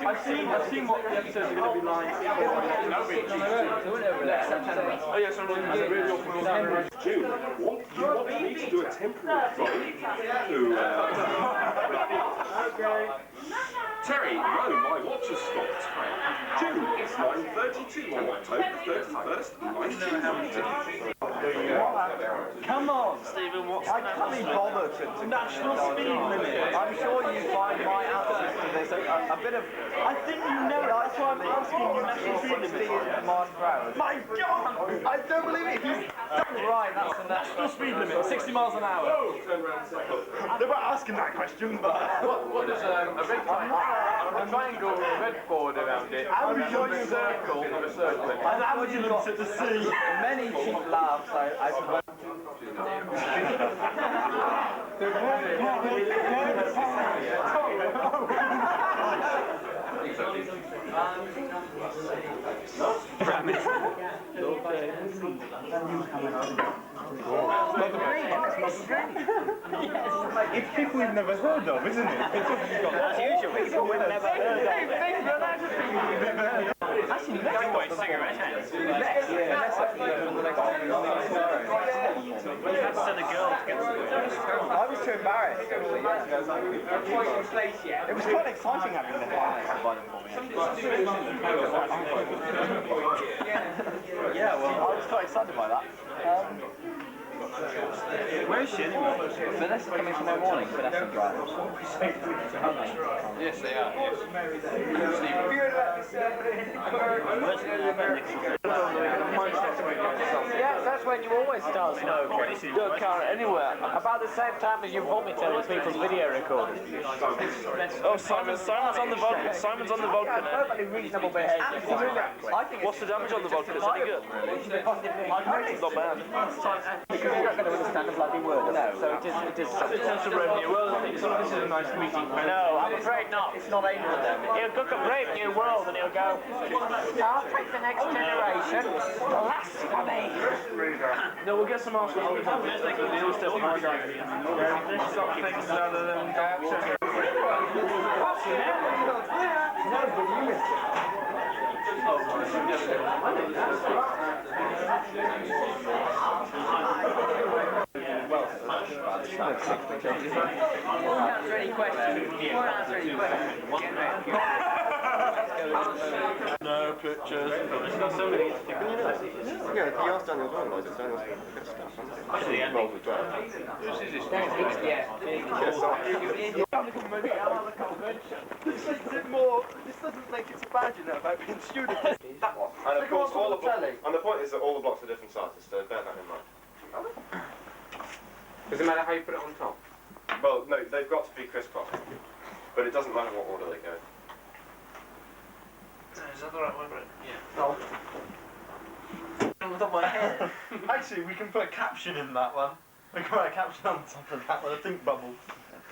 I've seen what the episodes are going to be like. Oh yes, I'm really awful. June, what? You want me to do a temporary Terry, no, my watch has stopped time. June, it's 9:32 on October 31st, 1992. Come on, Stephen, what's I can't be bothered to national speed limit? I'm sure you find my answers to this a bit of... I think you know it, that's why I'm asking you national speed limit. miles per hour. My God! I don't believe it! Right, that's the National speed limit, 60 miles an hour. They were asking that question, but... What does a red triangle with a red board around it? How would you a circle of a circle? An ambulance at the sea. Many cheap laughs, I suppose. It's people we've never heard of, isn't it? As usual, people we've never heard of. Actually, I was too embarrassed. It was quite exciting having the provided for me. Yeah, well, I was quite excited by that. Where is she anyway? Vanessa coming tomorrow morning, Vanessa drivers. Yes, they are. Yes, that's when you always start smoking. Your car anywhere. About the same time as you vomit on people's video recorders. Oh, Simon's on the vodka. Simon's on the vodka now. Perfectly reasonable behaviour. What's the damage on the vodka? Is it any good? Not bad. Because you're not going to understand a bloody word. No. So it is. In terms of revenue, well, this is a nice meeting. No, I'm afraid not. It's not aimed at them. He'll cook a brave new world and he'll go, I'll take the next generation. Blasphemy! No, we'll get some Arsenal. We'll have to take the deal still on our guy. Stop things rather than Answer any questions. no pictures. It's got so many. Yeah, he asked Daniel John, though, it's Daniel's good stuff. Actually, involved with John. Who's is this? This doesn't make it so bad, you know, about being stupid. That one. And of course, and the point is that all the blocks are different sizes, so bear that in mind. Does it matter how you put it on top? Well, no, they've got to be crisscross, but it doesn't matter what order they go. Is that the right one, right? Yeah. No. On the top of my head. Actually, we can put a caption in that one. We can put a caption on top of that with a think bubble.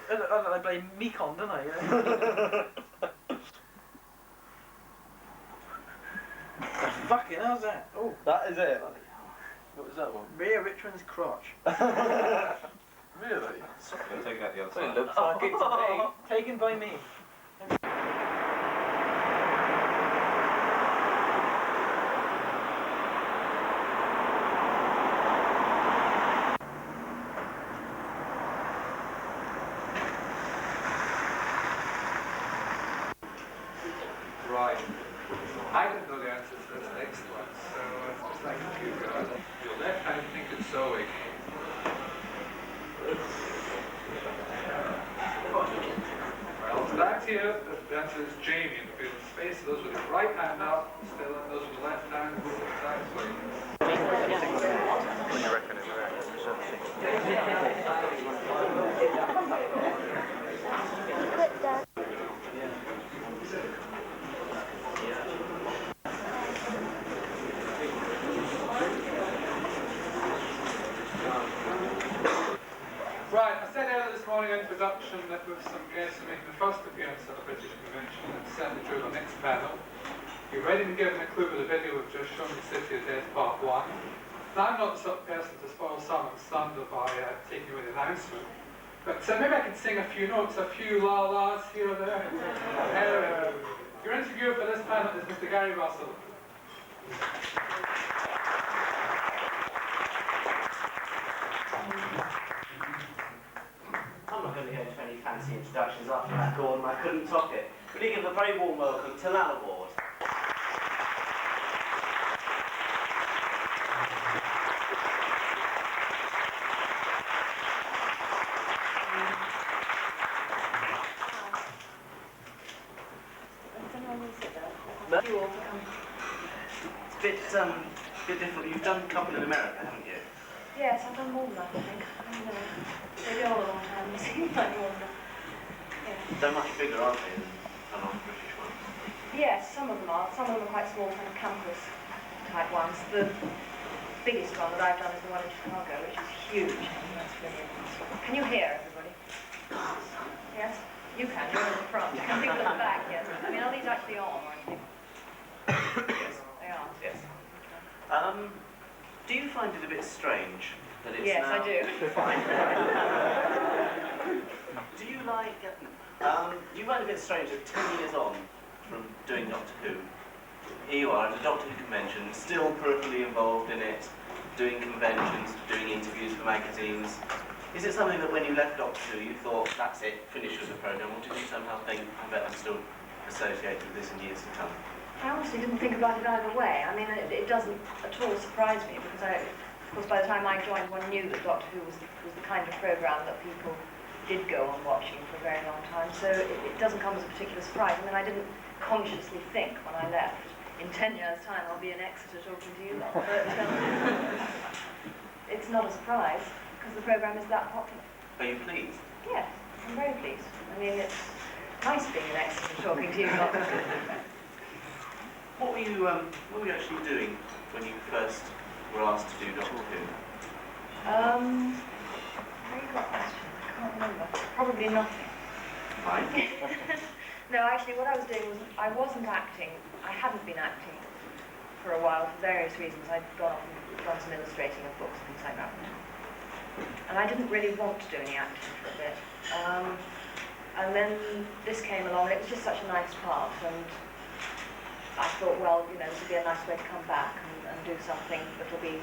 I blame Mekon, don't I? Fucking hell's that? Oh. That is it. What was that one? Rhea Richmond's crotch. Really? Take out the other It looks like it to me. Taken by me. Right. I don't know the answer to this next one, so just like you guys. Your left hand think it's sewing. Well, that here, the answer is Jamie in the field of space. Those with the right hand up, still, and those with the left hand, exactly. What do you reckon in there? Right, I said earlier this morning in introduction that with some guests making the first appearance at the British Convention and certainly through the next panel. You're ready to give them a clue with the video we've just shown, The City of Death Part 1. Now, I'm not the sort of person to spoil someone's thunder by taking away the announcement. But maybe I could sing a few notes, a few la-las here or there. Anyway, your interviewer for this panel is Mr. Gary Russell. I'm not going to go into any fancy introductions after that, Gordon. I couldn't top it. Will you give a very warm welcome to Lalla Ward? It's a bit difficult. You've done a couple in America, haven't you? Yes, I've done more than that, I think. Maybe all a long time, it seems like more than that. Yeah. They're much bigger, aren't they, than our British ones? Yes, some of them are. Some of them are quite small, kind of campus type ones. The biggest one that I've done is the one in Chicago, which is huge. That's brilliant. Can you hear everybody? Yes? You can, you're in the front. Can people at the back, yes? I mean, are these actually on or anything? Yes. They are? Yes. Do you find it a bit strange that it's Yes, now... I do. Do you like... do you find it a bit strange that 10 years on from doing Doctor Who, here you are at a Doctor Who convention, still peripherally involved in it, doing conventions, doing interviews for magazines. Is it something that when you left Doctor Who you thought, that's it, finished with the programme, or did you somehow think, I bet I'm still associated with this in years to come? I honestly didn't think about it either way. I mean, it doesn't at all surprise me because of course, by the time I joined, one knew that Doctor Who was the kind of programme that people did go on watching for a very long time. So it doesn't come as a particular surprise. I mean, I didn't consciously think when I left, in 10 years' time I'll be in Exeter talking to you lot. But it's not a surprise because the programme is that popular. Are you pleased? Yes, I'm very pleased. I mean, it's nice being in Exeter talking to you lot. What were you actually doing when you first were asked to do Doctor Who? Very good question. I can't remember. Probably nothing. Right. No, actually, what I was doing was I wasn't acting. I hadn't been acting for a while for various reasons. I'd gone off and done some illustrating of books and things like that. And I didn't really want to do any acting for a bit. And then this came along, and it was just such a nice part. And I thought, well, you know, this would be a nice way to come back and do something that will be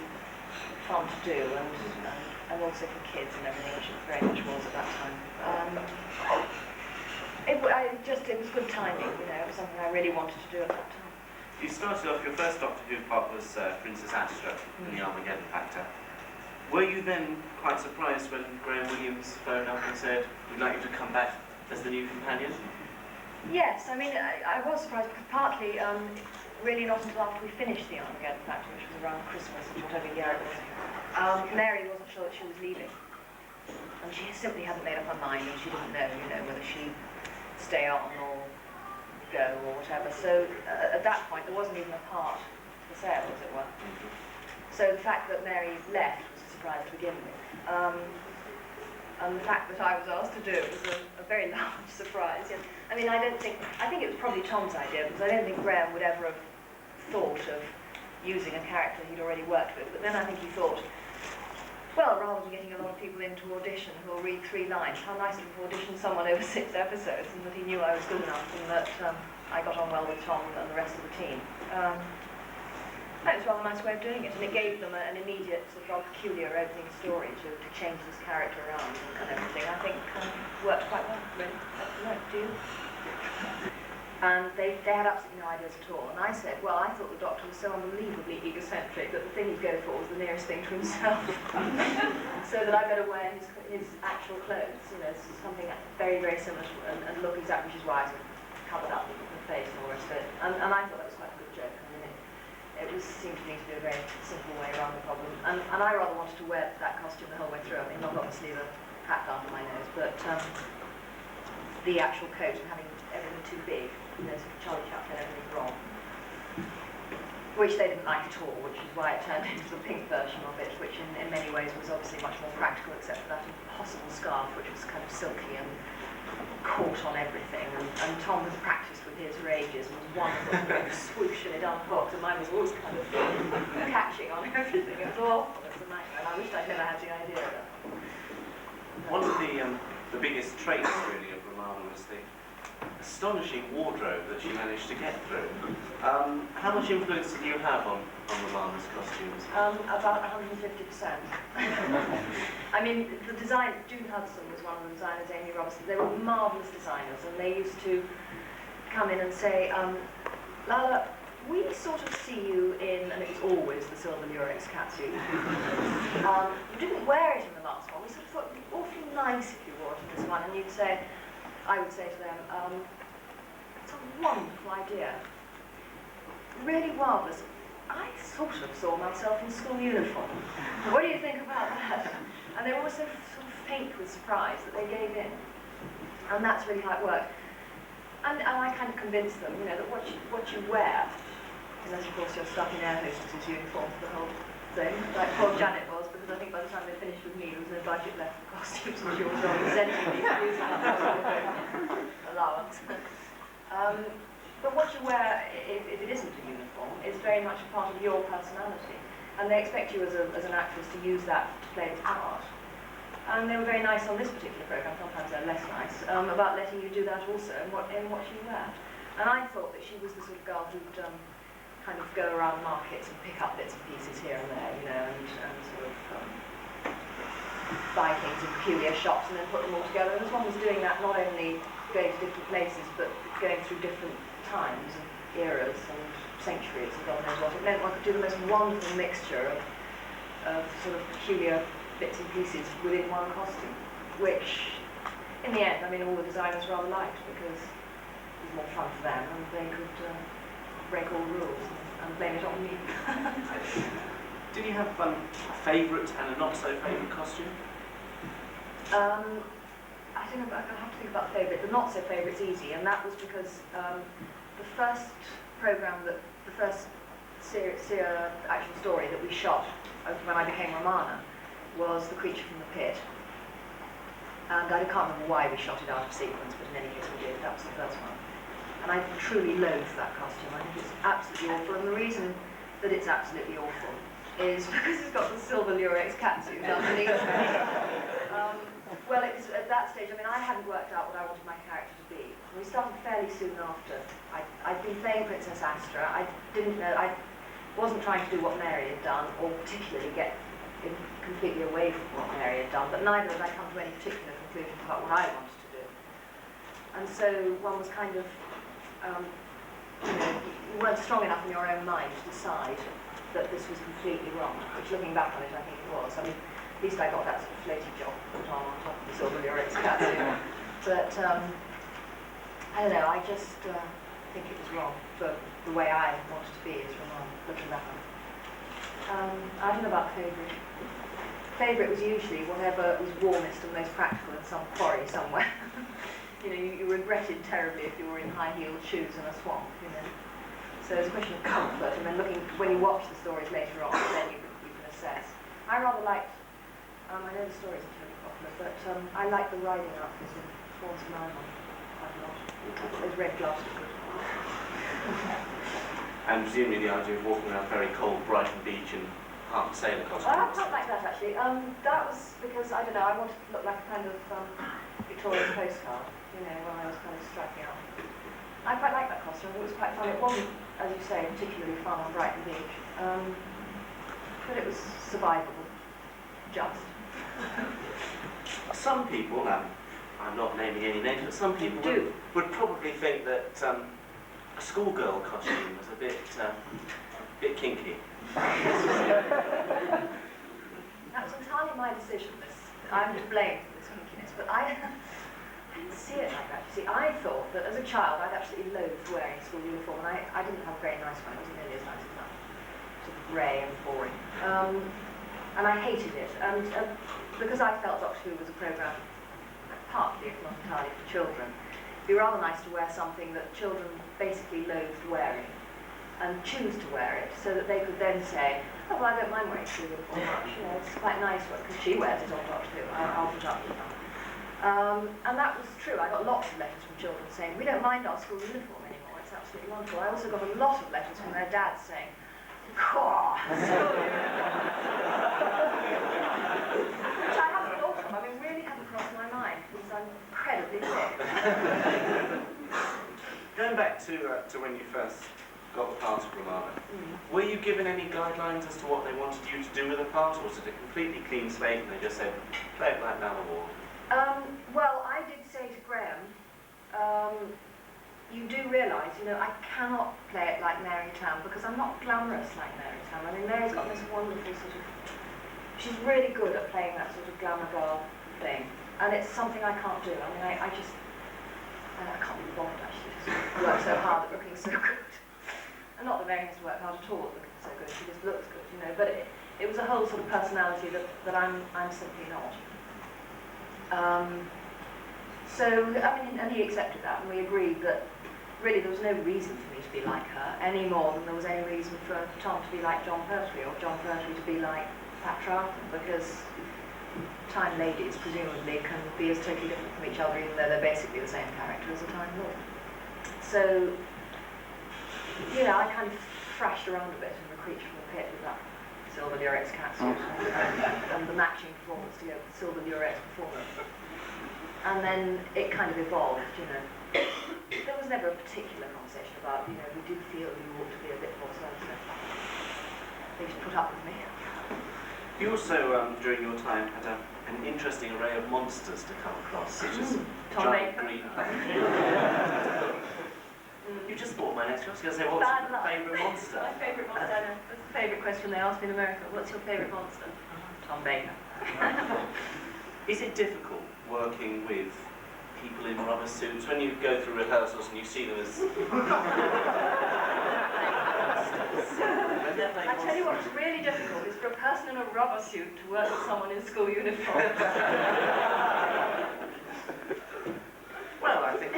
fun to do, and also for kids and everything, which it very much was at that time. It was good timing, you know, it was something I really wanted to do at that time. You started off, your first Doctor Who part was Princess Astra in the Armageddon Factor. Were you then quite surprised when Graham Williams phoned up and said, we'd like you to come back as the new companion? Yes, I mean, I was surprised because partly, really not until after we finished the Armageddon Factor, which was around Christmas, whatever year it was, Mary wasn't sure that she was leaving. And she simply hadn't made up her mind, and she didn't know, you know, whether she'd stay on or go or whatever. So at that point, there wasn't even a part for sale, as it were. So the fact that Mary left was a surprise to begin with. And the fact that I was asked to do it was a very large surprise. Yeah. I mean, I think it was probably Tom's idea, because I don't think Graham would ever have thought of using a character he'd already worked with. But then I think he thought, well, rather than getting a lot of people in to audition who will read 3 lines, how nice to have auditioned someone over 6 episodes, and that he knew I was good enough, and that I got on well with Tom and the rest of the team. That was a rather nice way of doing it, and it gave them an immediate, sort of peculiar opening story to change this character around and everything. I think worked quite well, really. Do you? And they had absolutely no ideas at all. And I said, well, I thought the Doctor was so unbelievably egocentric that the thing he'd go for was the nearest thing to himself. So that I better wear his actual clothes, you know, something very, very similar to, and look exactly, which is why I sort of covered up the face and all the rest of it. And I thought that was quite a good joke. It seemed to me to be a very simple way around the problem. And I rather wanted to wear that costume the whole way through. I mean, not obviously the hat down to my nose, but the actual coat and having everything too big, you know, sort of Charlie Chaplin, everything wrong. Which they didn't like at all, which is why it turned into the pink version of it, which in many ways was obviously much more practical, except for that impossible scarf, which was kind of silky and caught on everything, and Tom has practiced with his rages and was wonderful, swoosh and it unhooked, and mine was always kind of catching on everything. It was awful, it was a nightmare, and I wished I'd never had the idea of that. One of the biggest traits, really, of Romana was the astonishing wardrobe that she managed to get through. How much influence did you have on Romana's costumes? About 150%. I mean, the design, June Hudson was one of the designers, Amy Robertson, they were marvellous designers, and they used to come in and say, Lala, we sort of see you in, and it was always the silver lurex catsuit. You didn't wear it in the last one, we sort of thought it'd be awfully nice if you wore it in this one, and you'd say, I would say to them, it's a wonderful idea. Really marvellous. I sort of saw myself in school uniform. What do you think about that? And they were always so sort of faint with surprise that they gave in. And that's really how it worked. And I kind of convinced them, you know, that what you wear, unless of course you're stuck in air hostess's uniform for the whole thing, like poor Janet was, because I think by the time they finished with me, there was no budget left for costumes, and she was already sending me to use allowance. But what you wear, if it isn't a uniform, is very much a part of your personality. And they expect you as an actress to use that to play the part. And they were very nice on this particular programme, sometimes they're less nice, about letting you do that also in what you wear. And I thought that she was the sort of girl who'd kind of go around markets and pick up bits and pieces here and there, you know, and sort of buy things in peculiar shops and then put them all together. And this one was doing that, not only going to different places, but going through different times and eras and centuries and God knows what. It meant one could do the most wonderful mixture of sort of peculiar bits and pieces within one costume, which, in the end, I mean, all the designers rather liked because it was more fun for them and they could break all the rules and blame it on me. Do you have a favourite and a not-so-favourite costume? I don't know, I have to think about favourite. The not-so-favourite's easy, and that was because the first programme, the first actual story that we shot when I became Romana was The Creature from the Pit. And I can't remember why we shot it out of sequence, but in any case we did. That was the first one. And I truly loathe that costume. I think it's absolutely awful. And the reason that it's absolutely awful is because it's got the silver lurex catsuit underneath it. Well, it was at that stage, I mean, I hadn't worked out what I wanted my character to be. We started fairly soon after. I'd been playing Princess Astra. I didn't know, I wasn't trying to do what Mary had done, or particularly get completely away from what Mary had done, but neither had I come to any particular conclusion about what I wanted to do. And so one was kind of, you know, you weren't strong enough in your own mind to decide that this was completely wrong, which looking back on it, I think it was. I mean, at least I got that sort of floaty job put on top of the silver lurex catsuit. But, I don't know, I just think it was wrong for the way I wanted to be as Ramon, looking back on it. I don't know about favourite. Favourite was usually whatever was warmest and most practical in some quarry somewhere. You know, you regretted terribly if you were in high-heeled shoes in a swamp, you know. So it's a question of comfort, and then when you watch the stories later on, then you can assess. I rather liked, I know the stories are totally popular, but I like the riding outfits in Swan's and Iron quite a lot. Those red gloves are good. And presumably the idea of walking around very cold Brighton Beach in half a sailor costume. I quite like that actually. That was because, I don't know, I wanted to look like a kind of Victorian postcard, you know, when I was kind of striking out. I quite like that costume, it was quite fun. It wasn't, as you say, particularly fun on Brighton Beach, but it was survivable, just. Some people, I'm not naming any names, but some people would probably think that a schoolgirl costume was a bit kinky. That was entirely my decision. I'm to blame for this kinkiness, but I didn't see it like that. You see, I thought that as a child I'd absolutely loathed wearing a school uniform, and I didn't have a very nice one. It wasn't nearly as nice as that. Sort of grey and boring. And I hated it. And because I felt Doctor Who was a programme partly, if not entirely, for children, it'd be rather nice to wear something that children basically loathed wearing and choose to wear it, so that they could then say, oh, well, I don't mind wearing school uniform much, you know, it's quite nice because she wears it on Doctor Who, I'll put up with that. And that was true. I got lots of letters from children saying, we don't mind our school uniform anymore, it's absolutely wonderful. I also got a lot of letters from their dads saying, "Caw!" Which I haven't thought of. I mean, really haven't crossed my mind because I'm incredibly sick. Going back to when you first got the part of Ramada, were you given any guidelines as to what they wanted you to do with the part, or was it a completely clean slate and they just said, play it like Malaward? Well, I did say to Graham, you do realise, you know, I cannot play it like Mary Town because I'm not glamorous like Mary Town. I mean, Mary's got this wonderful sort of, she's really good at playing that sort of glamour girl thing, and it's something I can't do. I mean, I can't be bothered actually to work so hard at looking so good. And not that Mary has to work hard at all at looking so good, she just looks good, you know, but it was a whole sort of personality that I'm simply not. So, I mean, and he accepted that, and we agreed that really there was no reason for me to be like her, any more than there was any reason for Tom to be like John Pertwee, or John Pertwee to be like Pat Troughton, because Time Ladies, presumably, can be as totally different from each other, even though they're basically the same character as a Time Lord. So, you know, I kind of thrashed around a bit in the Creature from the Pit with that Silver Lurex catsuit and the matching performance to go with the Silver Lurex performance. And then it kind of evolved, you know. There was never a particular conversation about, you know, we do feel you ought to be a bit more so. They just put up with me. You also, during your time, had an interesting array of monsters to come across, such as giant green. You just bought my next question. I was going to say, what's your favourite monster? My favourite monster, I know. That's the favourite question they ask me in America. What's your favourite monster? Tom Baker. Is it difficult working with people in rubber suits when you go through rehearsals and you see them as... I tell you what's really difficult is for a person in a rubber suit to work with someone in school uniform. Well, I think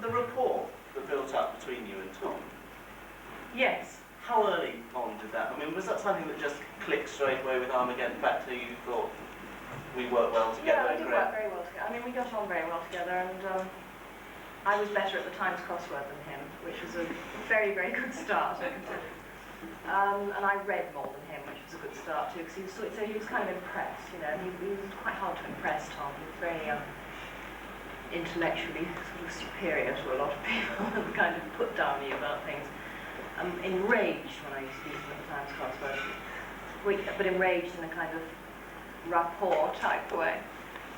the rapport that built up between you and Tom. Yes. How early on did that? I mean, was that something that just clicked straight away with Armageddon back to you thought we work well together? Yeah, we did work very well together. I mean, we got on very well together, and I was better at the Times crossword than him, which was a very, very good start, I can tell you. And I read more than him, which was a good start too, because he was kind of impressed, you know. He was quite hard to impress, Tom. He was very intellectually sort of superior to a lot of people, and kind of put downy about things. Enraged when I used to use them at the Times crossword, but enraged in a kind of rapport type way.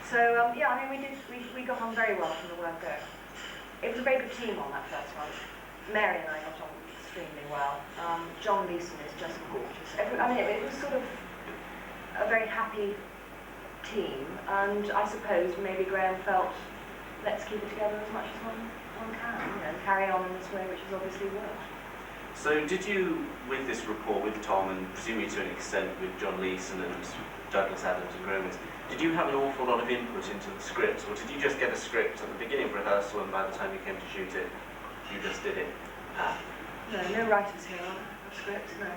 So yeah, I mean, we got on very well from the word go. It was a very good team on that first one. Mary and I got on extremely well. John Leeson is just gorgeous. I mean, it was sort of a very happy team, and I suppose maybe Graham felt, let's keep it together as much as one can, you know, carry on in this way, which has obviously worked. So did you, with this rapport with Tom, and presumably to an extent with John Leeson and Douglas Adams and Graham, did you have an awful lot of input into the script, or did you just get a script at the beginning of rehearsal and by the time you came to shoot it, you just did it? No writers here on scripts, no.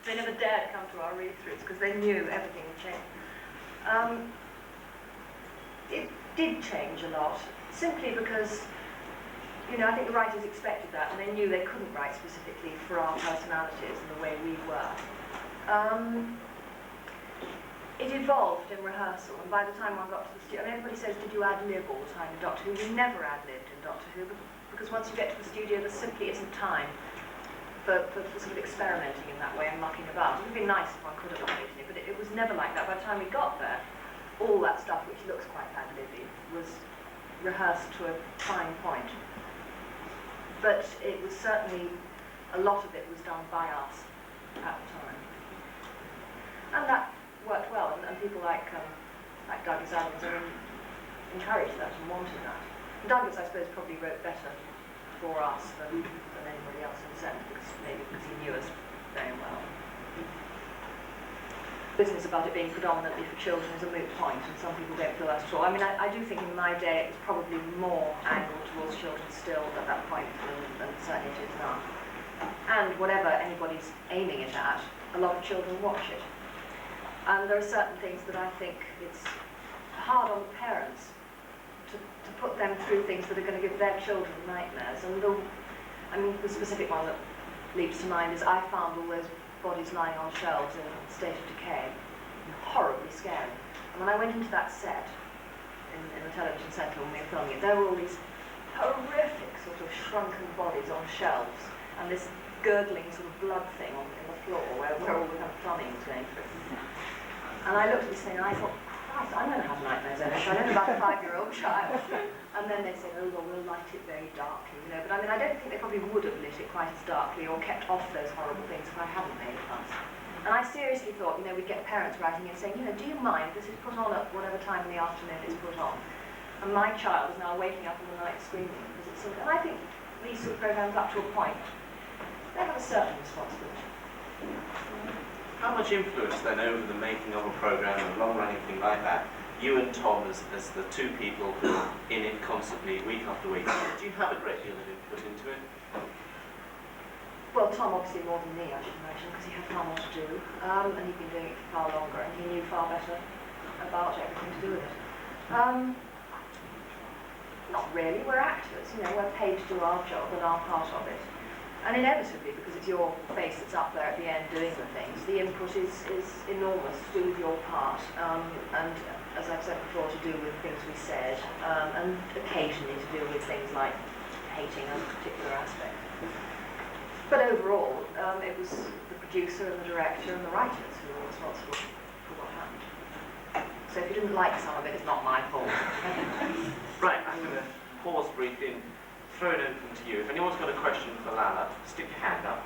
They never dared come to our read-throughs because they knew everything would change. It did change a lot, simply because, you know, I think the writers expected that, and they knew they couldn't write specifically for our personalities and the way we were. It evolved in rehearsal, and by the time one got to the studio, I mean, everybody says, did you ad-lib all the time in Doctor Who? We never ad-libbed in Doctor Who, because once you get to the studio, there simply isn't time for sort of experimenting in that way and mucking about. It would be nice if one could have occasionally, but it was never like that. By the time we got there, all that stuff, which looks quite ad-libby, was rehearsed to a fine point. But it was certainly, a lot of it was done by us at the time. And that worked well, and people like Douglas Adams encouraged that and wanted that. And Douglas, I suppose, probably wrote better for us than anybody else in the set, maybe because he knew us very well. Business about it being predominantly for children is a moot point, and some people don't feel that at all. I mean, I do think in my day it was probably more angled towards children still at that point than certainly it is now. And whatever anybody's aiming it at, a lot of children watch it. And there are certain things that I think it's hard on parents to put them through things that are going to give their children nightmares. And the specific one that leaps to mind is I found all those bodies lying on shelves in a state of decay, horribly scary. And when I went into that set in the television centre when we were filming it, there were all these horrific sort of shrunken bodies on shelves, and this gurgling sort of blood thing in the floor where all the kind of plumbing was going through. And I looked at this thing and I thought, Christ, I'm going to have nightmares over this. I know about a 5-year-old child. And then they said, oh, well, we'll light it very darkly, you know. But I mean, I don't think they probably would have lit it quite as darkly or kept off those horrible things if I hadn't made a fuss. And I seriously thought, you know, we'd get parents writing in saying, you know, do you mind if this is put on at whatever time in the afternoon it's put on? And my child is now waking up in the night screaming because it's sort of, and I think these sort of programmes up to a point, they have a certain responsibility. How much influence then over the making of a programme, a long-running thing like that, you and Tom as the two people who are in it constantly, week after week, do you have a great deal of input into it? Well, Tom obviously more than me, I should imagine, because he had far more to do, and he'd been doing it for far longer, and he knew far better about everything to do with it. Not really, we're actors, you know, we're paid to do our job and our part of it. And inevitably, because it's your face that's up there at the end doing the things, the input is enormous to do with your part, and as I've said before, to do with things we said, and occasionally to do with things like hating a particular aspect. But overall, it was the producer and the director and the writers who were responsible for what happened. So if you didn't like some of it, it's not my fault. Right, I'm going to pause briefly and throw it open to you. If anyone's got a question for Lala, stick your hand up.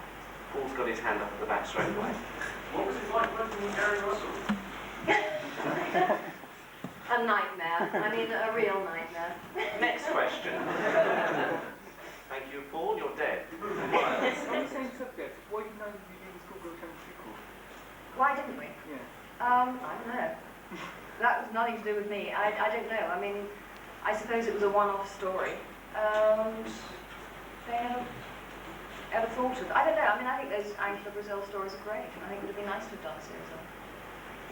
Paul's got his hand up at the back straight away. What was it like working with Gary Russell? A nightmare. I mean, a real nightmare. Next question. Thank you, Paul. You're dead. On the same subject, why didn't I give the schoolgirl chemistry course? Why didn't we? Yeah. I don't know. That was nothing to do with me. I don't know. I mean, I suppose it was a one-off story. They never ever thought of. I don't know. I mean, I think those Angela Brazil stories are great. I think it would have been nice to have done a series of them.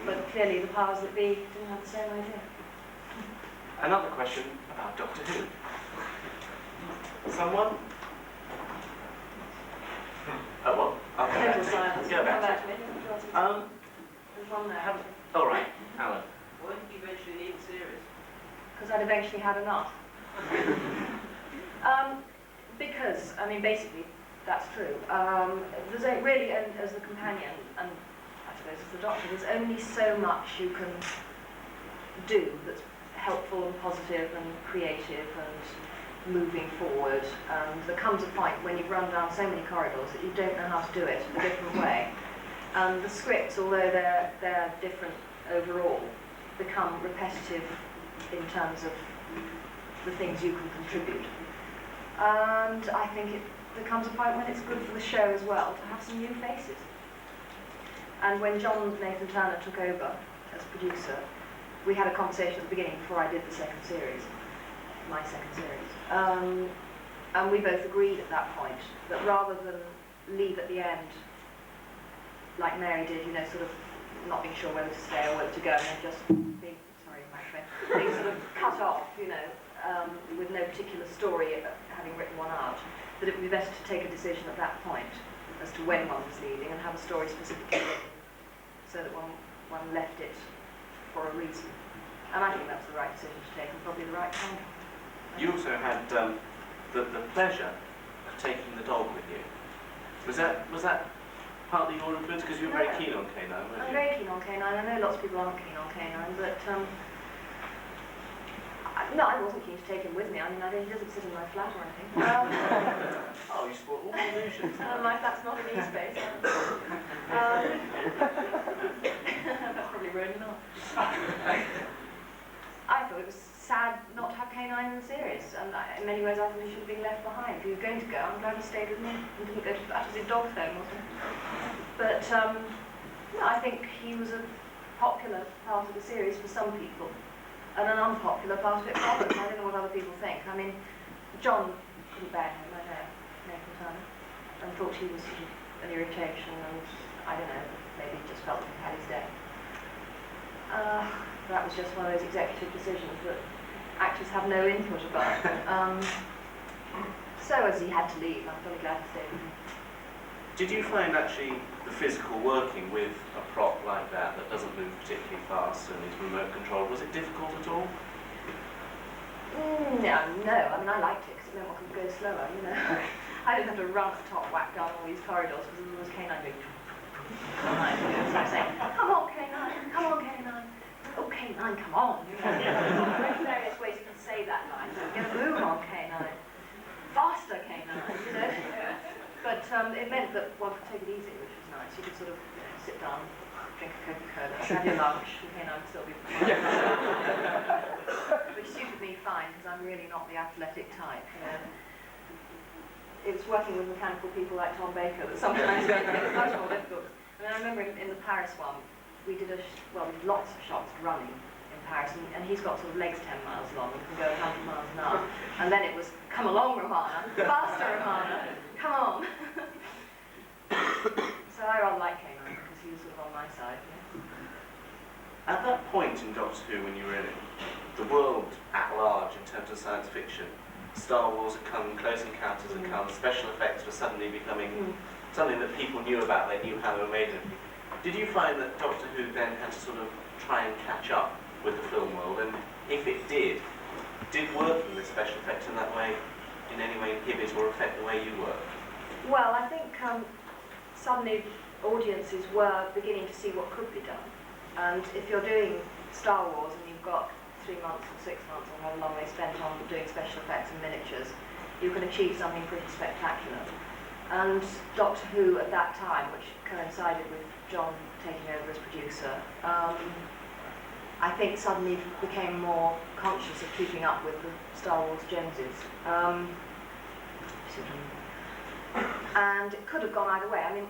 But clearly, the powers that be didn't have the same idea. Another question about Doctor Who. Someone? Oh, well, I'll go back Total to silence. Go back Come to back to me. There's one there. all right, Alan. Why did you eventually leave the series? Because I'd eventually had enough. Because, I mean, basically, that's true. There's really, as the companion, and I suppose as the Doctor, there's only so much you can do that's helpful and positive and creative and moving forward. And there comes a point when you've run down so many corridors that you don't know how to do it a different way. And the scripts, although they're different overall, become repetitive in terms of the things you can contribute. And I think there comes a point when it's good for the show as well to have some new faces. And when John Nathan Turner took over as producer, we had a conversation at the beginning before I did the second series, my second series. And we both agreed at that point that rather than leave at the end, like Mary did, you know, sort of not being sure whether to stay or whether to go, and then just being, sorry, my friend, being sort of cut off, you know, with no particular story, having written one out, that it would be better to take a decision at that point as to when one was leaving and have a story specifically written so that one left it for a reason. And I think that's the right decision to take and probably the right time. You also had the pleasure of taking the dog with you. Was that partly your influence because you were very keen on K9, weren't you? I'm very keen on K9. I know lots of people aren't keen on K9, but no, I wasn't keen to take him with me. I mean, he doesn't sit in my flat or anything. Oh, you spoiled all the illusions. My flat's not in E-Space. That's probably ruined it all. I thought it was sad not to have K9 in the series, and in many ways I thought he should have been left behind. If he was going to go, I'm glad he stayed with me and didn't go to that was his dog phone, wasn't it? But no, I think he was a popular part of the series for some people, and an unpopular part of it for others. I don't know what other people think. I mean, John couldn't bear him, I know, Nathan Turner, and thought he was sort of an irritation, and I don't know, maybe he just felt that he had his day. that was just one of those executive decisions that actors have no input about. So as he had to leave, I'm fully glad to stay with him. Did you find actually the physical working with a prop like that doesn't move particularly fast and is remote controlled, was it difficult at all? No. I mean, I liked it because it meant I could go slower, you know. I didn't have to run at the top whack down all these corridors because there was K9 doing. So I'm saying, come on K9, come on K9. Oh K9, come on. You know. There's various ways you can say that line. Get a move on K9. Faster K9, you know. But it meant that one could take it easy, which was nice. You could sort of sit down, drink a Coca-Cola, have your lunch, and K9 would still be which suited me fine because I'm really not the athletic type. You know. It's working with mechanical people like Tom Baker that sometimes makes it much more difficult. I mean, I remember in the Paris one, we did lots of shots running in Paris, and he's got sort of legs 10 miles long and can go 100 miles an hour. And then it was, come along, Romana, faster, Romana, come on. So I rather like K9 because he was sort of on my side. Yeah. At that point in Doctor Who, when you were in it, the world at large in terms of science fiction, Star Wars had come, Close Encounters had come, special effects were suddenly becoming something that people knew about, they knew how they were made of. Did you find that Doctor Who then had to sort of try and catch up with the film world, and if it did working with special effects in that way, in any way inhibit or affect the way you work? Well, I think suddenly audiences were beginning to see what could be done. And if you're doing Star Wars and you've got 3 months or 6 months or however long they spent on doing special effects and miniatures, you can achieve something pretty spectacular. And Doctor Who at that time, which coincided with John taking over as producer, I think suddenly became more conscious of keeping up with the Star Wars Joneses. And it could have gone either way. I mean,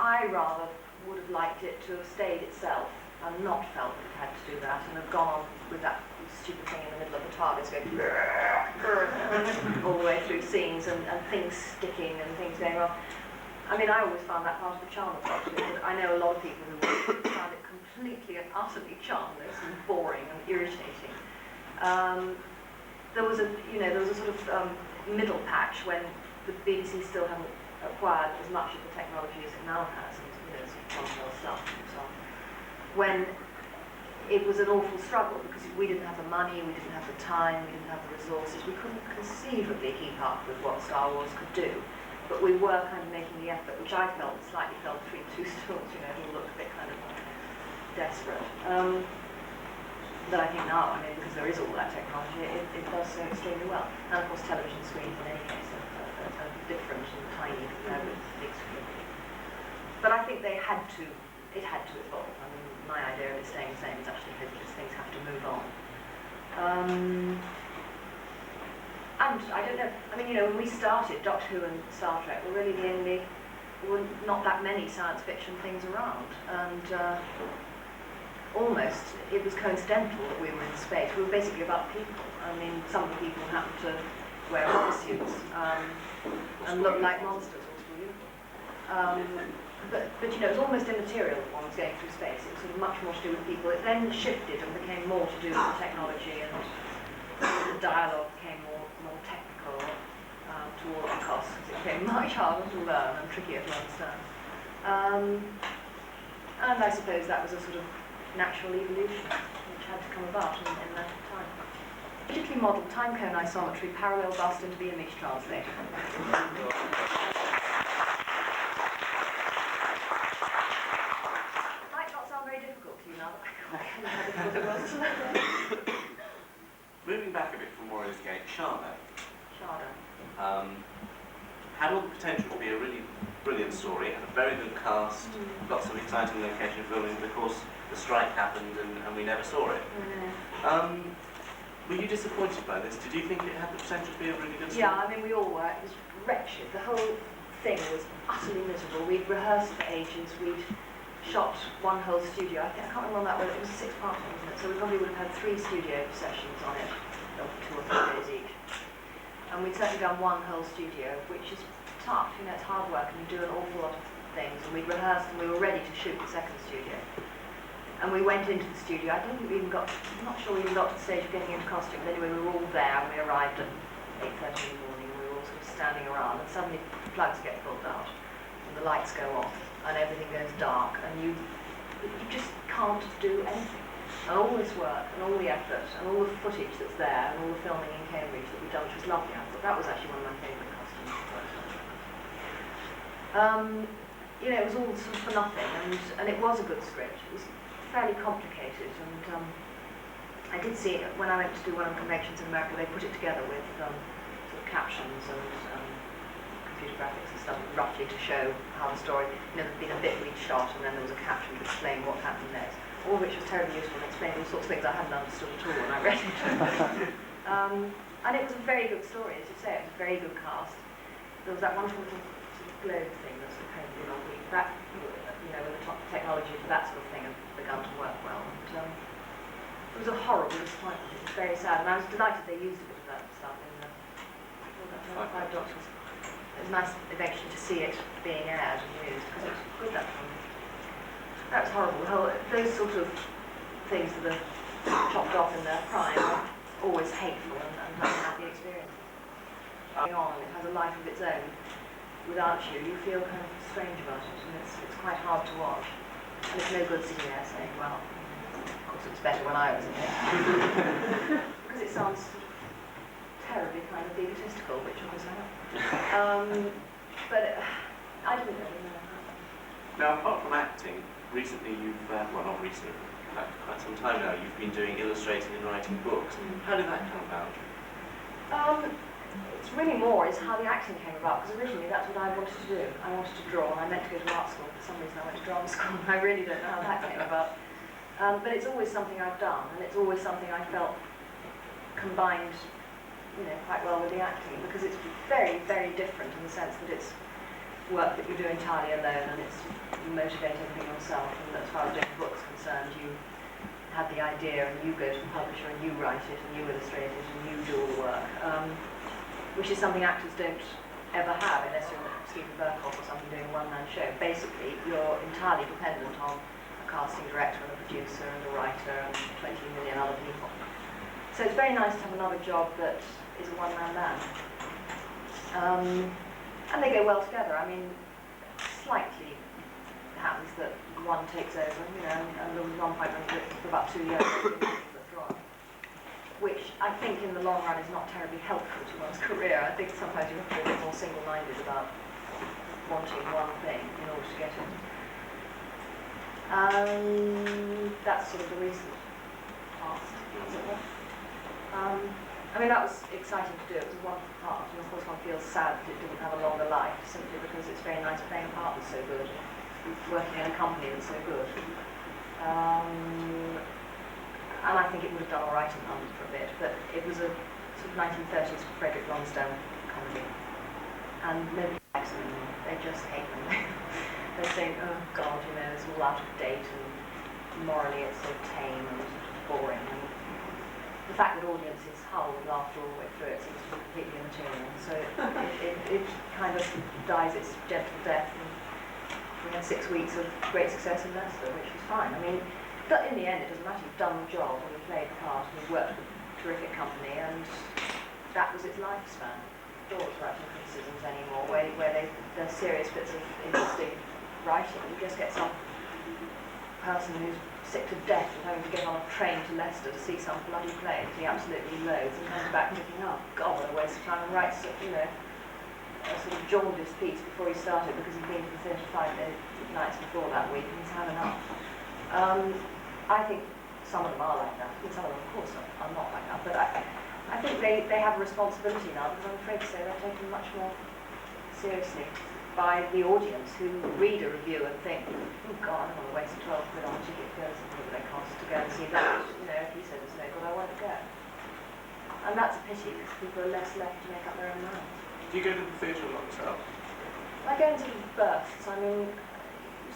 I rather would have liked it to have stayed itself and not felt that it had to do that, and have gone on with that stupid thing in the middle of the TARDIS going all the way through scenes and things sticking and things going wrong. I mean, I always found that part of the charm of Doctor Who. I know a lot of people who found it completely and utterly charmless and boring and irritating. There was a sort of middle patch when the BBC still hadn't acquired as much of the technology as it now has, and some more stuff and so on. When it was an awful struggle because we didn't have the money, we didn't have the time, we didn't have the resources, we couldn't conceivably keep up with what Star Wars could do. But we were kind of making the effort, which I slightly felt between two stools, it all looked a bit kind of desperate. But I think now, because there is all that technology, it does so extremely well. And of course television screens in any case are different and tiny compared with the big screen. But I think it had to evolve. I mean, my idea of it staying the same is actually hopeless. Things have to move on. And I don't know, when we started, Doctor Who and Star Trek were really there were not that many science fiction things around. And almost, it was coincidental that we were in space. We were basically about people. I mean, some of the people happened to wear rubber suits and look like monsters, all beautiful. But it was almost immaterial that one was going through space. It was sort of much more to do with people. It then shifted and became more to do with the technology, and the dialogue became more technical to all our costs, because it became much harder to learn and trickier to understand. And I suppose that was a sort of natural evolution which had to come about in that time. Digitally modelled time cone isometry parallel bust into the image translator. Moving back a bit from Warrior's Gate, Sharda had all the potential to be a really brilliant story, had a very good cast, lots of exciting location filming, but of course the strike happened and we never saw it. Were you disappointed by this? Did you think it had the potential to be a really good story? Yeah, we all were. It was wretched. The whole thing was utterly miserable. We'd rehearsed for ages, we'd shot one whole studio. I can't remember that well, it was a 6-part thing, wasn't it? So we probably would have had 3 studio sessions on it, of 2 or 3 days each. And we'd certainly done one whole studio, which is tough, it's hard work, and you do an awful lot of things. And we'd rehearsed and we were ready to shoot the 2nd studio. And we went into the studio. I don't think we even got, I'm not sure we even got to the stage of getting into costume, but anyway, we were all there, and we arrived at 8:30 in the morning, and we were all sort of standing around, and suddenly the plugs get pulled out, and the lights go off, and everything goes dark, and you just can't do anything. And all this work, and all the effort, and all the footage that's there, and all the filming in Cambridge that we've done, which was lovely. I thought that was actually one of my favourite costumes. You know, it was all sort of for nothing, and it was a good script. It was fairly complicated, and I did see it when I went to do one of the conventions in America. They put it together with sort of captions and computer graphics and stuff, roughly to show how the story, you know, there'd been a bit we'd shot, and then there was a caption to explain what happened next. All of which was terribly useful and explained all sorts of things I hadn't understood at all when I read it. And it was a very good story, as you say. It was a very good cast. There was that wonderful little sort of globe thing that sort of painted in on the that, you know, with the technology for that sort of thing had begun to work well. And it was a horrible disappointment. It was very sad, and I was delighted they used a bit of that stuff in the Five Doctors. It was nice eventually to see it being aired and used, because it was good that time. That was horrible. Those sort of things that are chopped off in their prime are always hateful and unhappy experiences. Going on, it has a life of its own. Without you feel kind of strange about it, and it's quite hard to watch. And it's no good sitting there saying, well, of course it was better when I was in it. Because it sounds terribly kind of egotistical, which always am. But I didn't really know. Now, apart from acting, recently you've, well, not recently, quite some time now, you've been doing illustrating and writing books. How did that come about? It's really more is how the acting came about, because originally that's what I wanted to do. I wanted to draw, and I meant to go to art school. For some reason I went to drama school, and I really don't know how that came about. But it's always something I've done, and it's always something I felt combined, you know, quite well with the acting, because it's very, very different in the sense that it's work that you do entirely alone, and you motivate everything yourself. And as far as doing books concerned, you have the idea, and you go to the publisher, and you write it, and you illustrate it, and you do all the work. Which is something actors don't ever have unless you're Stephen Burkoff or something doing a one-man show. Basically, you're entirely dependent on a casting director and a producer and a writer and 20 million other people. So it's very nice to have another job that is a one-man band. And they go well together. I mean, slightly it happens that one takes over, you know, and there was one point when I did it for about 2 years. Which I think in the long run is not terribly helpful to one's career. I think sometimes you have to be a bit more single-minded about wanting one thing in order to get it. That's sort of the recent past, as it were. I mean, that was exciting to do. It was a wonderful part, and of course one feels sad that it didn't have a longer life, simply because it's very nice playing a part that's so good, working in a company that's so good. And I think it would have done all right in London for a bit, but it was a sort of 1930s Frederick Lonsdale comedy. And nobody likes them anymore. They just hate them. They say, oh God, you know, it's all out of date, and morally it's so tame and boring. And the fact that audiences howl with laughter all the way through it seems to be completely immaterial. So it kind of dies its gentle death. And we had 6 weeks of great success in Leicester, which was fine. I mean, but in the end, it doesn't matter. You've done the job, and you've played the part, and you've worked with a terrific company, and that was its lifespan. Don't write criticisms anymore, where they're serious bits of interesting writing. You just get some person who's sick to death of having to get on a train to Leicester to see some bloody play that he absolutely loathes, and comes back thinking, oh God, what a waste of time, and writes, you know, a sort of jaundiced piece before he started because he'd been to the theatre 5 nights before that week, and he's had enough. I think some of them are like that. I think some of them, of course, are not like that. But I think they have a responsibility now, because I'm afraid to say they're taken much more seriously by the audience, who read a review and think, oh God, I don't want to waste 12 quid on a ticket to go to something that they cost to go and see that. You know, if he says it's no good, I won't go. And that's a pity, because people are less left to make up their own minds. Do you go to the theatre a lot yourself? I go into bursts. I mean,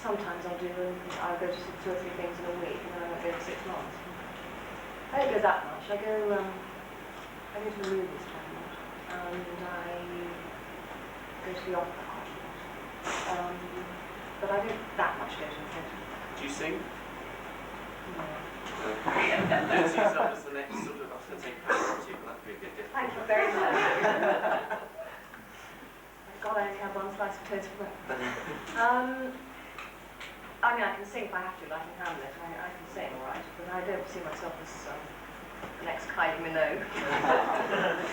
sometimes I'll go to 2 or 3 things in a week, and then I won't go for 6 months. I don't go that much. I go to the movies quite a lot, and I go to the opera quite a lot. But I don't that much go to the theatre. Do you sing? Don't see yourself as the next sort of, I was going to say priority, but that'd be a bit different. Thank you very much. God, I only have one slice of toast for breakfast. I mean, I can sing if I have to, like in Hamlet. I can sing all right, but I don't see myself as the next Kylie Minogue.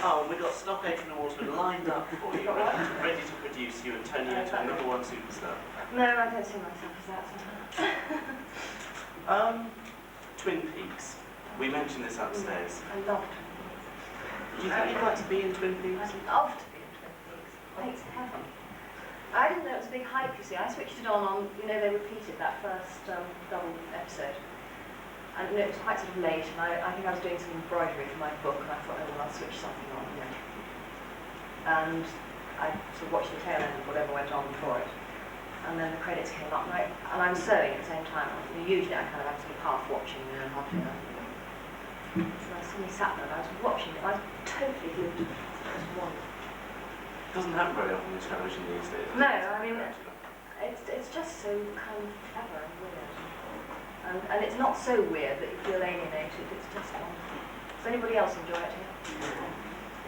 Oh, we've got Stock Aitken Awards lined up for you, ready to produce you and turn you into a #1 superstar. No, I don't see myself as that. Twin Peaks. We mentioned this upstairs. I love Twin Peaks. Do you think you'd like to be in Twin Peaks? I'd love to be in Twin Peaks. Thanks heaven. I didn't know it was a big hype, you see. I switched it on, you know, they repeated that first double episode. And it was quite sort of late, and I think I was doing some embroidery for my book, and I thought, oh, well, I'll switch something on, you know. And I sort of watched the tail end of whatever went on before it. And then the credits came up, and I'm sewing at the same time. Usually I kind of have sort of half watching, you know, half doing nothing. So I suddenly sat there, and I was watching it, and I was totally glued to it. It was wonderful. It doesn't happen very often in television these days. No, I mean, it's just so kind of clever and weird. And it's not so weird that you feel alienated, it's just wonderful. Does anybody else enjoy it here?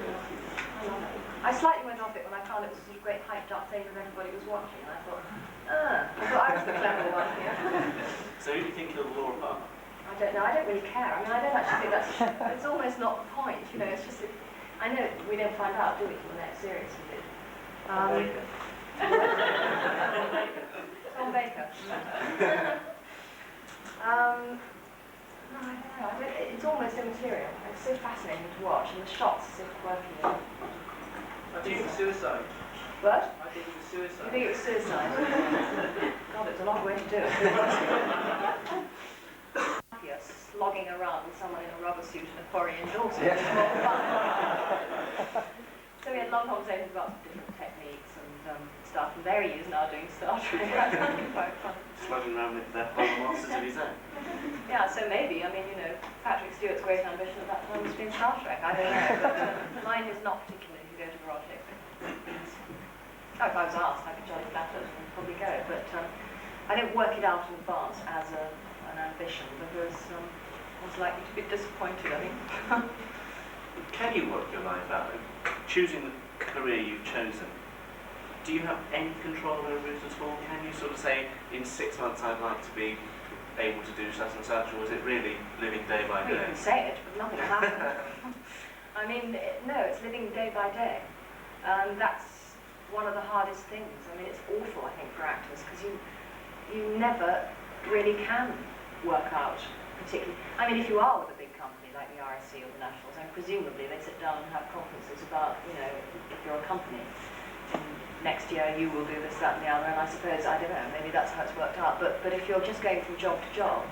I love it. I slightly went off it when I found it was a sort of great hyped up thing and everybody was watching, and I thought I was the clever one here. So who do you think killed Laura Palmer? I don't know, I don't really care. I mean, I don't actually think that's, it's almost not the point, you know, it's just, I know we don't find out, do we, till the next series we do. Tom Baker. No, I don't know, it's almost immaterial. It's so fascinating to watch, and the shots are so quirky. I think it was suicide. What? I think it was You suicide. think it was suicide? God, it's a long way to do it. You're slogging around with someone in a rubber suit and a quarry indoors. Yeah. So we had long conversations about different techniques and stuff, and there he is now doing Star Trek. I found it quite fun. Slugging around with the whole monsters of his own. Yeah, so maybe, I mean, you know, Patrick Stewart's great ambition at that time was doing Star Trek. I don't know, but mine is not particularly to go to erotic. Oh, if I was asked, I'd be jolly flattered and probably go, but I don't work it out in advance as an ambition because I was likely to be disappointed, I think. Can you work your life out? Choosing the career you've chosen, do you have any control over it at all? Can you sort of say, in 6 months I'd like to be able to do such and such, or is it really living day by Well, you day? can say it, but nothing will happen. I mean, no, it's living day by day. That's one of the hardest things. I mean, it's awful, I think, for actors, because you never really can work out particularly. I mean, if you are with a big company like the RSC or the Nationals, and presumably they sit down and have conferences about, you know, if you're a company, next year you will do this, that and the other, and I suppose, I don't know, maybe that's how it's worked out, but if you're just going from job to job,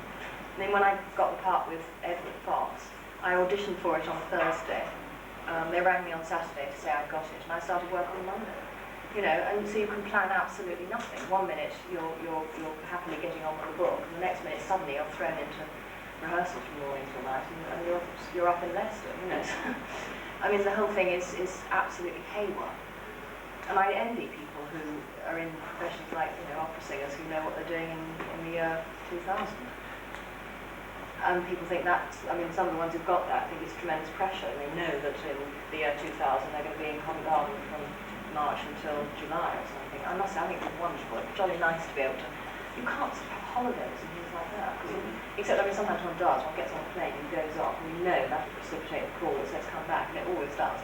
I mean, when I got the part with Edward Fox, I auditioned for it on Thursday. They rang me on Saturday to say I got it, and I started work on Monday. You know, and so you can plan absolutely nothing. 1 minute you're happily getting on with the book, and the next minute suddenly you're thrown into rehearsal from morning till night, and you're up in Leicester. You know, so, I mean, the whole thing is absolutely haywire. And I envy people who are in professions like, you know, opera singers who know what they're doing in the year 2000. And people think that's, I mean, some of the ones who've got that think it's tremendous pressure. They know that in the year 2000 they're going to be in Covent Garden from March until July or something. I think it's wonderful. It's jolly nice to be able to, you can't sort of have holidays and things like that. Except, I mean, sometimes one does, one gets on a plane and goes off, and you know that will precipitate a call that says come back, and it always does.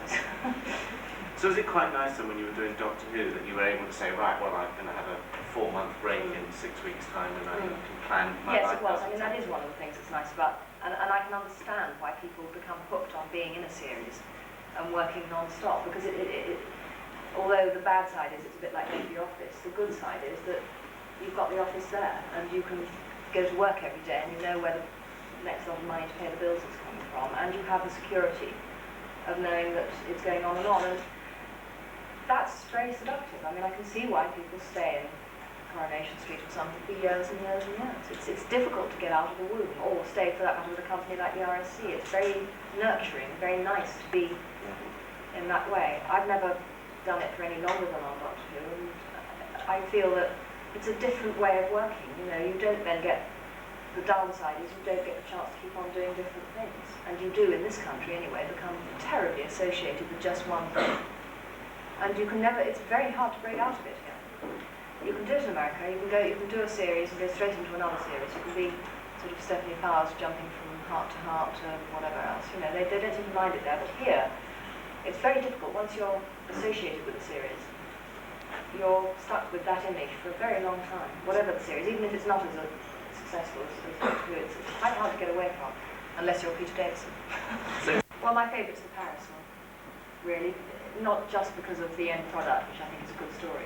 So is it quite nice then when you were doing Doctor Who that you were able to say, right, well, I'm going to have a 4-month break in 6 weeks' time and I can plan my life? Yes, it was. I mean, that is one of the things that's nice about, and I can understand why people become hooked on being in a series and working non-stop, because although the bad side is it's a bit like going to the office, the good side is that you've got the office there and you can go to work every day and you know where the next lot of money to pay the bills is coming from, and you have the security of knowing that it's going on. And that's very seductive. I mean, I can see why people stay in Coronation Street or something for years and years and years. It's difficult to get out of the womb, or stay for that matter with a company like the RSC. It's very nurturing, very nice to be in that way. I've never done it for any longer than on Doctor Who, and I feel that it's a different way of working. You know, you don't then get the downside is you don't get the chance to keep on doing different things. And you do, in this country anyway, become terribly associated with just one thing. And you can never, it's very hard to break out of it here. You can do it in America, you can do a series and go straight into another series. You can be sort of Stephanie Powers jumping from heart to heart to whatever else. You know, they don't seem to mind it there, but here, it's very difficult. Once you're associated with a series, you're stuck with that image for a very long time, whatever the series, even if it's not as successful as Doctor Who, it's quite hard to get away from, unless you're Peter Davison. Well, my favourite's the Paris one, really, not just because of the end product, which I think is a good story.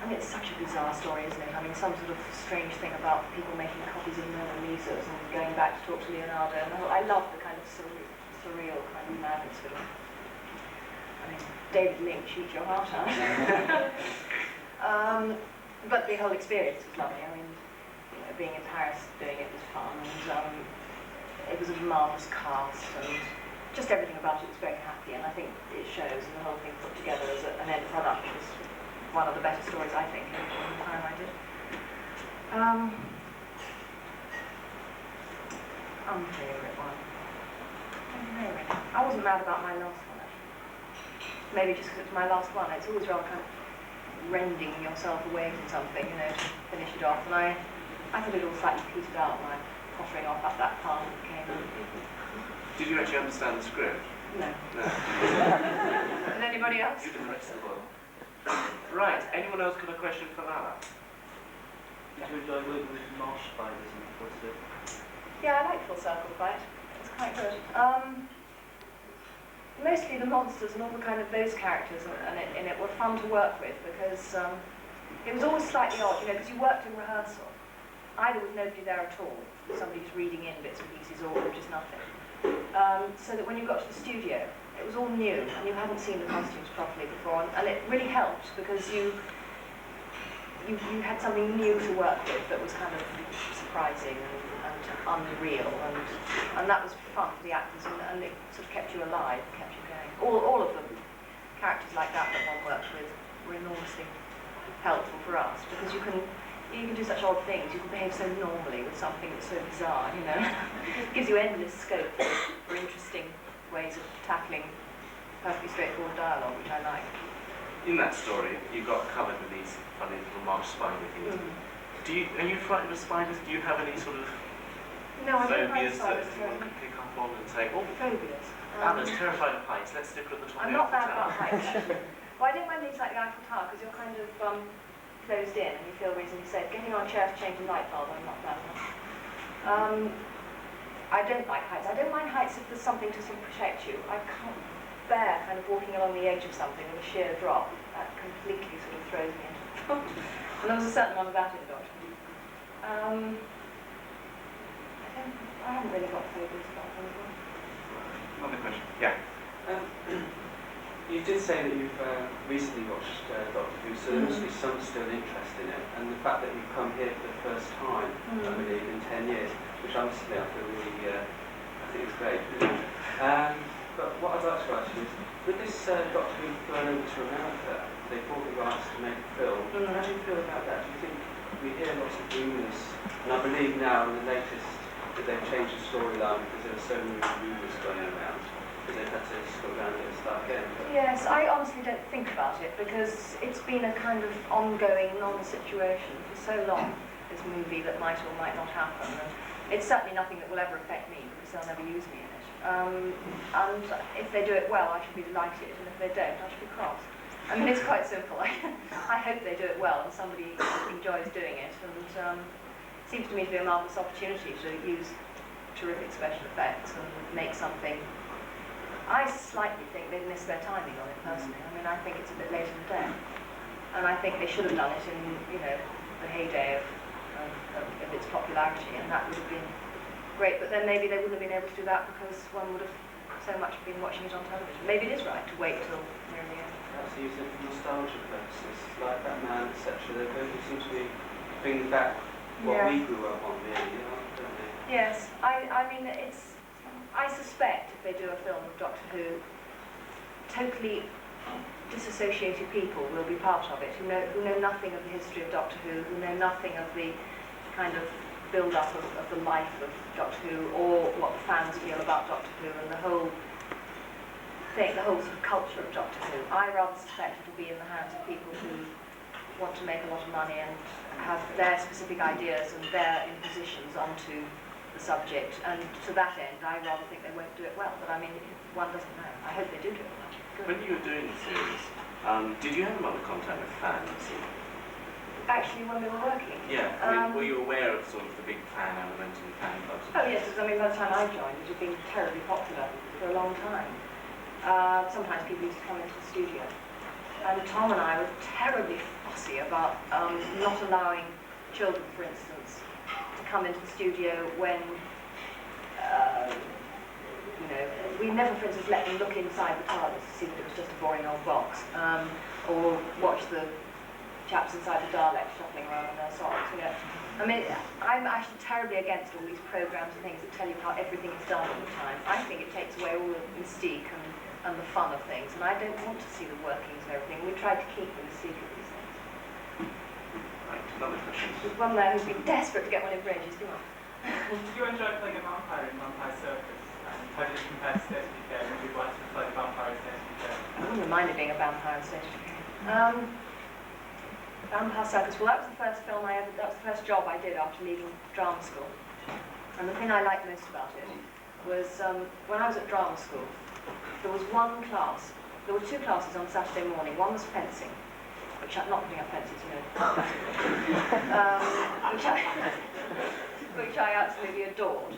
I mean, it's such a bizarre story, isn't it? I mean, some sort of strange thing about people making copies of Mona Lisas and going back to talk to Leonardo, and I love the kind of surreal kind of madness of it. I mean, David Lynch, eat your heart out. But the whole experience was lovely. I mean, you know, being in Paris doing it was fun, and it was a marvellous cast, and just everything about it was very happy, and I think it shows, and the whole thing put together as an end product was one of the better stories, I think, in the time I did. Unfavourite one. I wasn't mad about my last one, actually. Maybe just because it was my last one. It's always rather kind of rending yourself away from something, you know, to finish it off. And I thought it all slightly petered out when I pottering off at that part that came. Did you actually understand the script? No. No. Did anybody else? You did the rest of the world. Right, anyone else got a question for Lala? Did you enjoy working with marsh spiders and what's it? Yeah, I like Full Circle Fight. It's quite good. Mostly the monsters and all the kind of those characters in it were fun to work with because it was always slightly odd, you know, because you worked in rehearsal. Either with nobody there at all, somebody just reading in bits and pieces, or just nothing. So that when you got to the studio, it was all new and you hadn't seen the costumes properly before, and it really helped because you had something new to work with that was kind of surprising and unreal, and that was fun for the actors, and it sort of kept you alive, kept you going. All of the characters like that one worked with were enormously helpful for us because you can do such odd things. You can behave so normally with something that's so bizarre, you know. It gives you endless scope for interesting ways of tackling perfectly straightforward dialogue, which I like. In that story, you got covered with these funny little marsh spider things. Are you frightened of spiders? Do you have any sort of phobias that you want to pick up on and say, oh, phobias? Anna's terrified of heights, let's stick with the top. I'm not bad about heights, actually. Well, I don't mind things like the Eiffel Tower, because you're kind of closed in and you feel reasonably safe. Getting on a chair to change a light bulb, I'm not bad enough. I don't like heights. I don't mind heights if there's something to sort of protect you. I can't bear kind of walking along the edge of something with a sheer drop. That completely sort of throws me into trouble. And there was a certain amount of that in Doctor Who. I haven't really got phobias about things. Another question. Yeah. You did say that you've recently watched Doctor Who, so there must be some still interest in it, and the fact that you've come here for the first time, I believe, in 10 years, which honestly I feel really, I think it's great. But what I'd like to ask you is, with this Doctor Who going over to America, they bought the rights to make a film. How do you feel about that? Do you think we hear lots of rumours, and I believe now in the latest that they've changed the storyline because there are so many rumours going around. They've had to go around and start again. Yes, I honestly don't think about it because it's been a kind of ongoing non-situation for so long, this movie that might or might not happen. And it's certainly nothing that will ever affect me because they'll never use me in it. And if they do it well, I should be delighted, and if they don't, I should be cross. I mean, it's quite simple. I hope they do it well and somebody enjoys doing it. And it seems to me to be a marvellous opportunity to use terrific special effects and make something. I slightly think they've missed their timing on it personally. I mean, I think it's a bit late in the day. And I think they should have done it in, you know, the heyday of its popularity, and that would have been great. But then maybe they wouldn't have been able to do that because one would have so much been watching it on television. Maybe it is right to wait till near the end. Perhaps use it for nostalgia purposes, like Batman, etc. They seem to be bringing back what we grew up on, really, don't they? Yes, I mean, I suspect if they do a film of Doctor Who, totally disassociated people will be part of it, who know nothing of the history of Doctor Who know nothing of the kind of build-up of the life of Doctor Who, or what the fans feel about Doctor Who, and the whole thing, the whole sort of culture of Doctor Who. I rather suspect it'll be in the hands of people who want to make a lot of money and have their specific ideas and their impositions onto the subject, and to that end, I rather think they won't do it well, but I mean, one doesn't know. I hope they do it well. Good. When you were doing the series, did you have a lot of contact with fans? Actually, when we were working. Yeah, were you aware of sort of the big fan element and fan clubs? Oh yes, because I mean, by the time I joined, it had been terribly popular for a long time. Sometimes people used to come into the studio. And Tom and I were terribly fussy about not allowing children, for instance, to come into the studio when, you know, we never, for instance, let them look inside the TARDIS to see that it was just a boring old box, or watch the chaps inside the Daleks shuffling around in their socks, you know. I mean, I'm actually terribly against all these programs and things that tell you how everything is done all the time. I think it takes away all the mystique and the fun of things, and I don't want to see the workings of everything. We tried to keep the mystique of these things. Right, another question. There's one there who's been desperate to get one in for ages. Come on. Did you enjoy playing a vampire in Vampire Circus? And how did it compare to State of Decay when you wanted to play a vampire in State of Decay? I wouldn't mind it being a vampire in State of Decay. Vampire Circus, well that was the first film that was the first job I did after leaving drama school. And the thing I liked most about it was when I was at drama school, there was one class, there were two classes on Saturday morning. One was fencing, which I'm not putting up fences, you know, which I absolutely adored.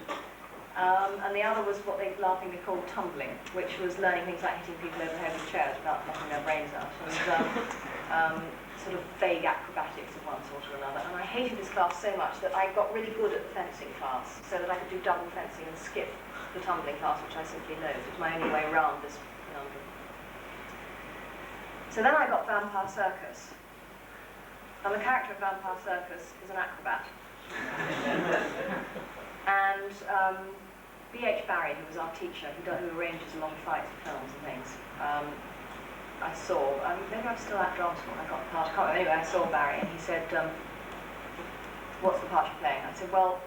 And the other was what they laughingly called tumbling, which was learning things like hitting people over the head with chairs without knocking their brains out, and sort of vague acrobatics of one sort or another. And I hated this class so much that I got really good at the fencing class, so that I could do double fencing and skip the tumbling class, which I simply loathed. It was my only way around this conundrum. So then I got Vampire Circus. And the character of Vampire Circus is an acrobat. And B.H. Barry, who was our teacher, who arranges a lot of fights and films and things, I saw, maybe I'm still at drama school, I got the part, I can't remember. Anyway, I saw Barry and he said, what's the part you're playing? I said, well,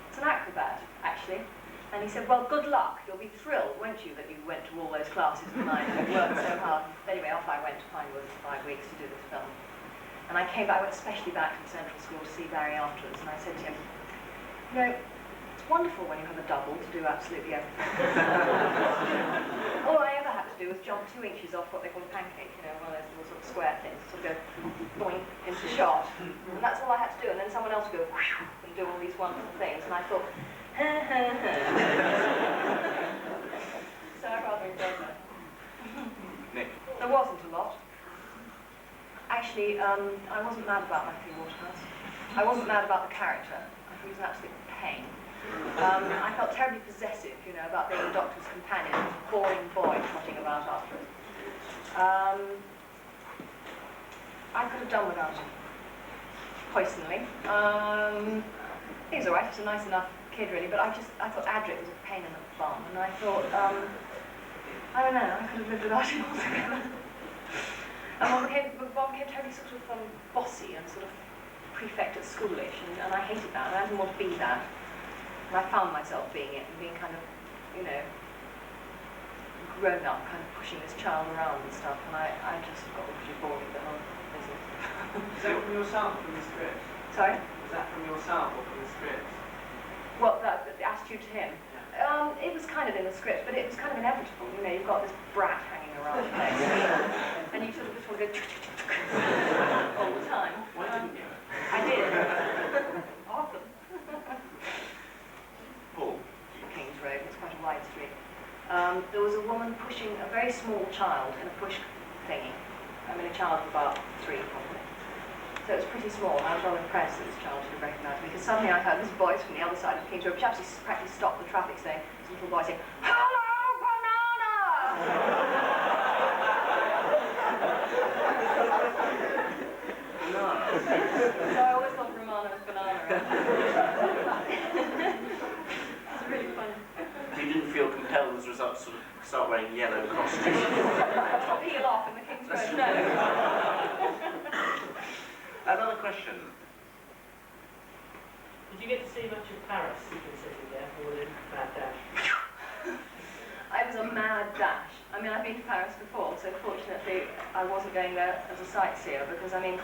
it's an acrobat, actually. And he said, well, good luck, you'll be thrilled, won't you, that you went to all those classes tonight and worked so hard. Anyway, off I went to Pinewood for 5 weeks to do this film. And I came back, I went especially back to the Central School to see Barry afterwards, and I said to him, you know, it's wonderful when you have a double to do absolutely everything. All I ever had to do was jump 2 inches off what they call a pancake, you know, one of those little sort of square things, sort of go boing into shot. And that's all I had to do, and then someone else would go whoosh, and do all these wonderful things, and I thought, ha ha ha. So I rather enjoyed that. Nick? There wasn't a lot. Actually, I wasn't mad about Matthew Waterhouse. I wasn't mad about the character. I think he was an absolute pain. I felt terribly possessive, you know, about being the Doctor's companion, a boring boy trotting about after it. I could have done without him, personally. He was alright, he was a nice enough kid really, but I thought Adric was a pain in the bum, and I thought, I don't know, I could have lived without him altogether. And one became terribly sort of bossy and sort of prefect at schoolish, and I hated that, and I didn't want to be that. And I found myself being it, and being kind of, you know, grown up, kind of pushing this child around and stuff, and I just got really bored with the whole business. Is that from yourself, from the script? Sorry? Was that from yourself or from the script? What, the attitude to him? It was kind of in the script, but it was kind of inevitable. You know, you've got this brat hanging around the place, and you sort of just want to go all the time. Why didn't you? I did. Often. Paul? King's Road, it's quite a wide street. There was a woman pushing a very small child in a push thingy. I mean, a child of about 3 probably. So it was pretty small, and I was rather impressed that this child should have recognised me, because suddenly I heard this voice from the other side of King's Road, which actually practically stopped the traffic, saying, this little boy saying, "Hello, banana!" So I always thought Romana was banana. It's really funny. You didn't feel compelled as a result to sort of start wearing yellow costumes? I'll peel off in the King's Road, no. Another question. Did you get to see much of Paris considering there, or was it a bad dash? I was a mad dash. I mean, I've been to Paris before, so fortunately I wasn't going there as a sightseer because, I mean,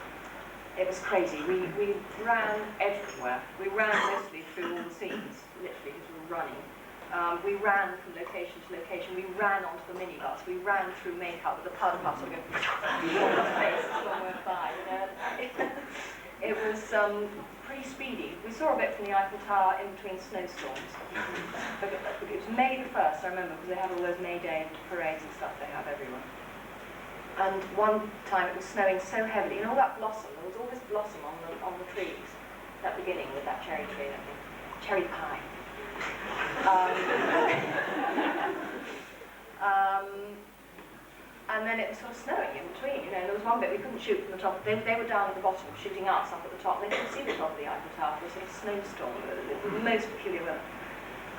it was crazy. We ran everywhere. We ran mostly through all the scenes, literally, because we were running. We ran from location to location. We ran onto the minibus. We ran through makeup with the powder puffs sort of going on the face as one went by. You know? It was pretty speedy. We saw a bit from the Eiffel Tower in between snowstorms. But it was May the 1st, I remember, because they have all those May Day parades and stuff they have everywhere. And one time it was snowing so heavily, you know all that blossom, there was all this blossom on the trees, that beginning with that cherry tree, I think. Cherry pie. And then it was sort of snowing in between, you know, there was one bit we couldn't shoot from the top. They were down at the bottom shooting us up at the top, and they couldn't see the top of the Eiffel Tower for a sort of snowstorm. It was the most peculiar weather.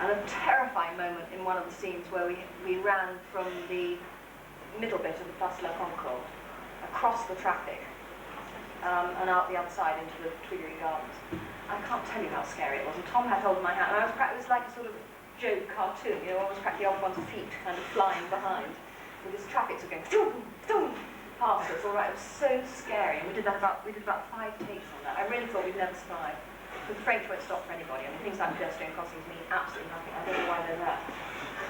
And a terrifying moment in one of the scenes where we ran from the middle bit of the Place de la Concorde across the traffic and out the other side into the Tuileries Gardens. I can't tell you how scary it was. And Tom had hold of my hand, and it was like a sort of joke cartoon, you know, I was practically off one's feet, kind of flying behind, with this traffic sort of going boom, boom, past us. All right, it was so scary. And we did about 5 takes on that. I really thought we'd never survive. But the French won't stop for anybody. I mean, things like pedestrian crossings mean absolutely nothing. I don't know why they're there.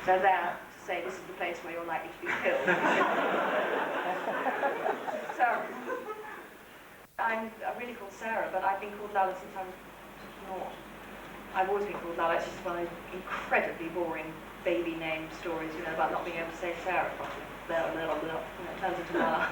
They're there to say this is the place where you're likely to be killed. So, I'm really called Sarah, but I've been called Lala since I was naught. I've always been called Lala. It's just one of those incredibly boring baby name stories, you know, about not being able to say Sarah properly. Blah, blah, blah, you know, it turns into Lala.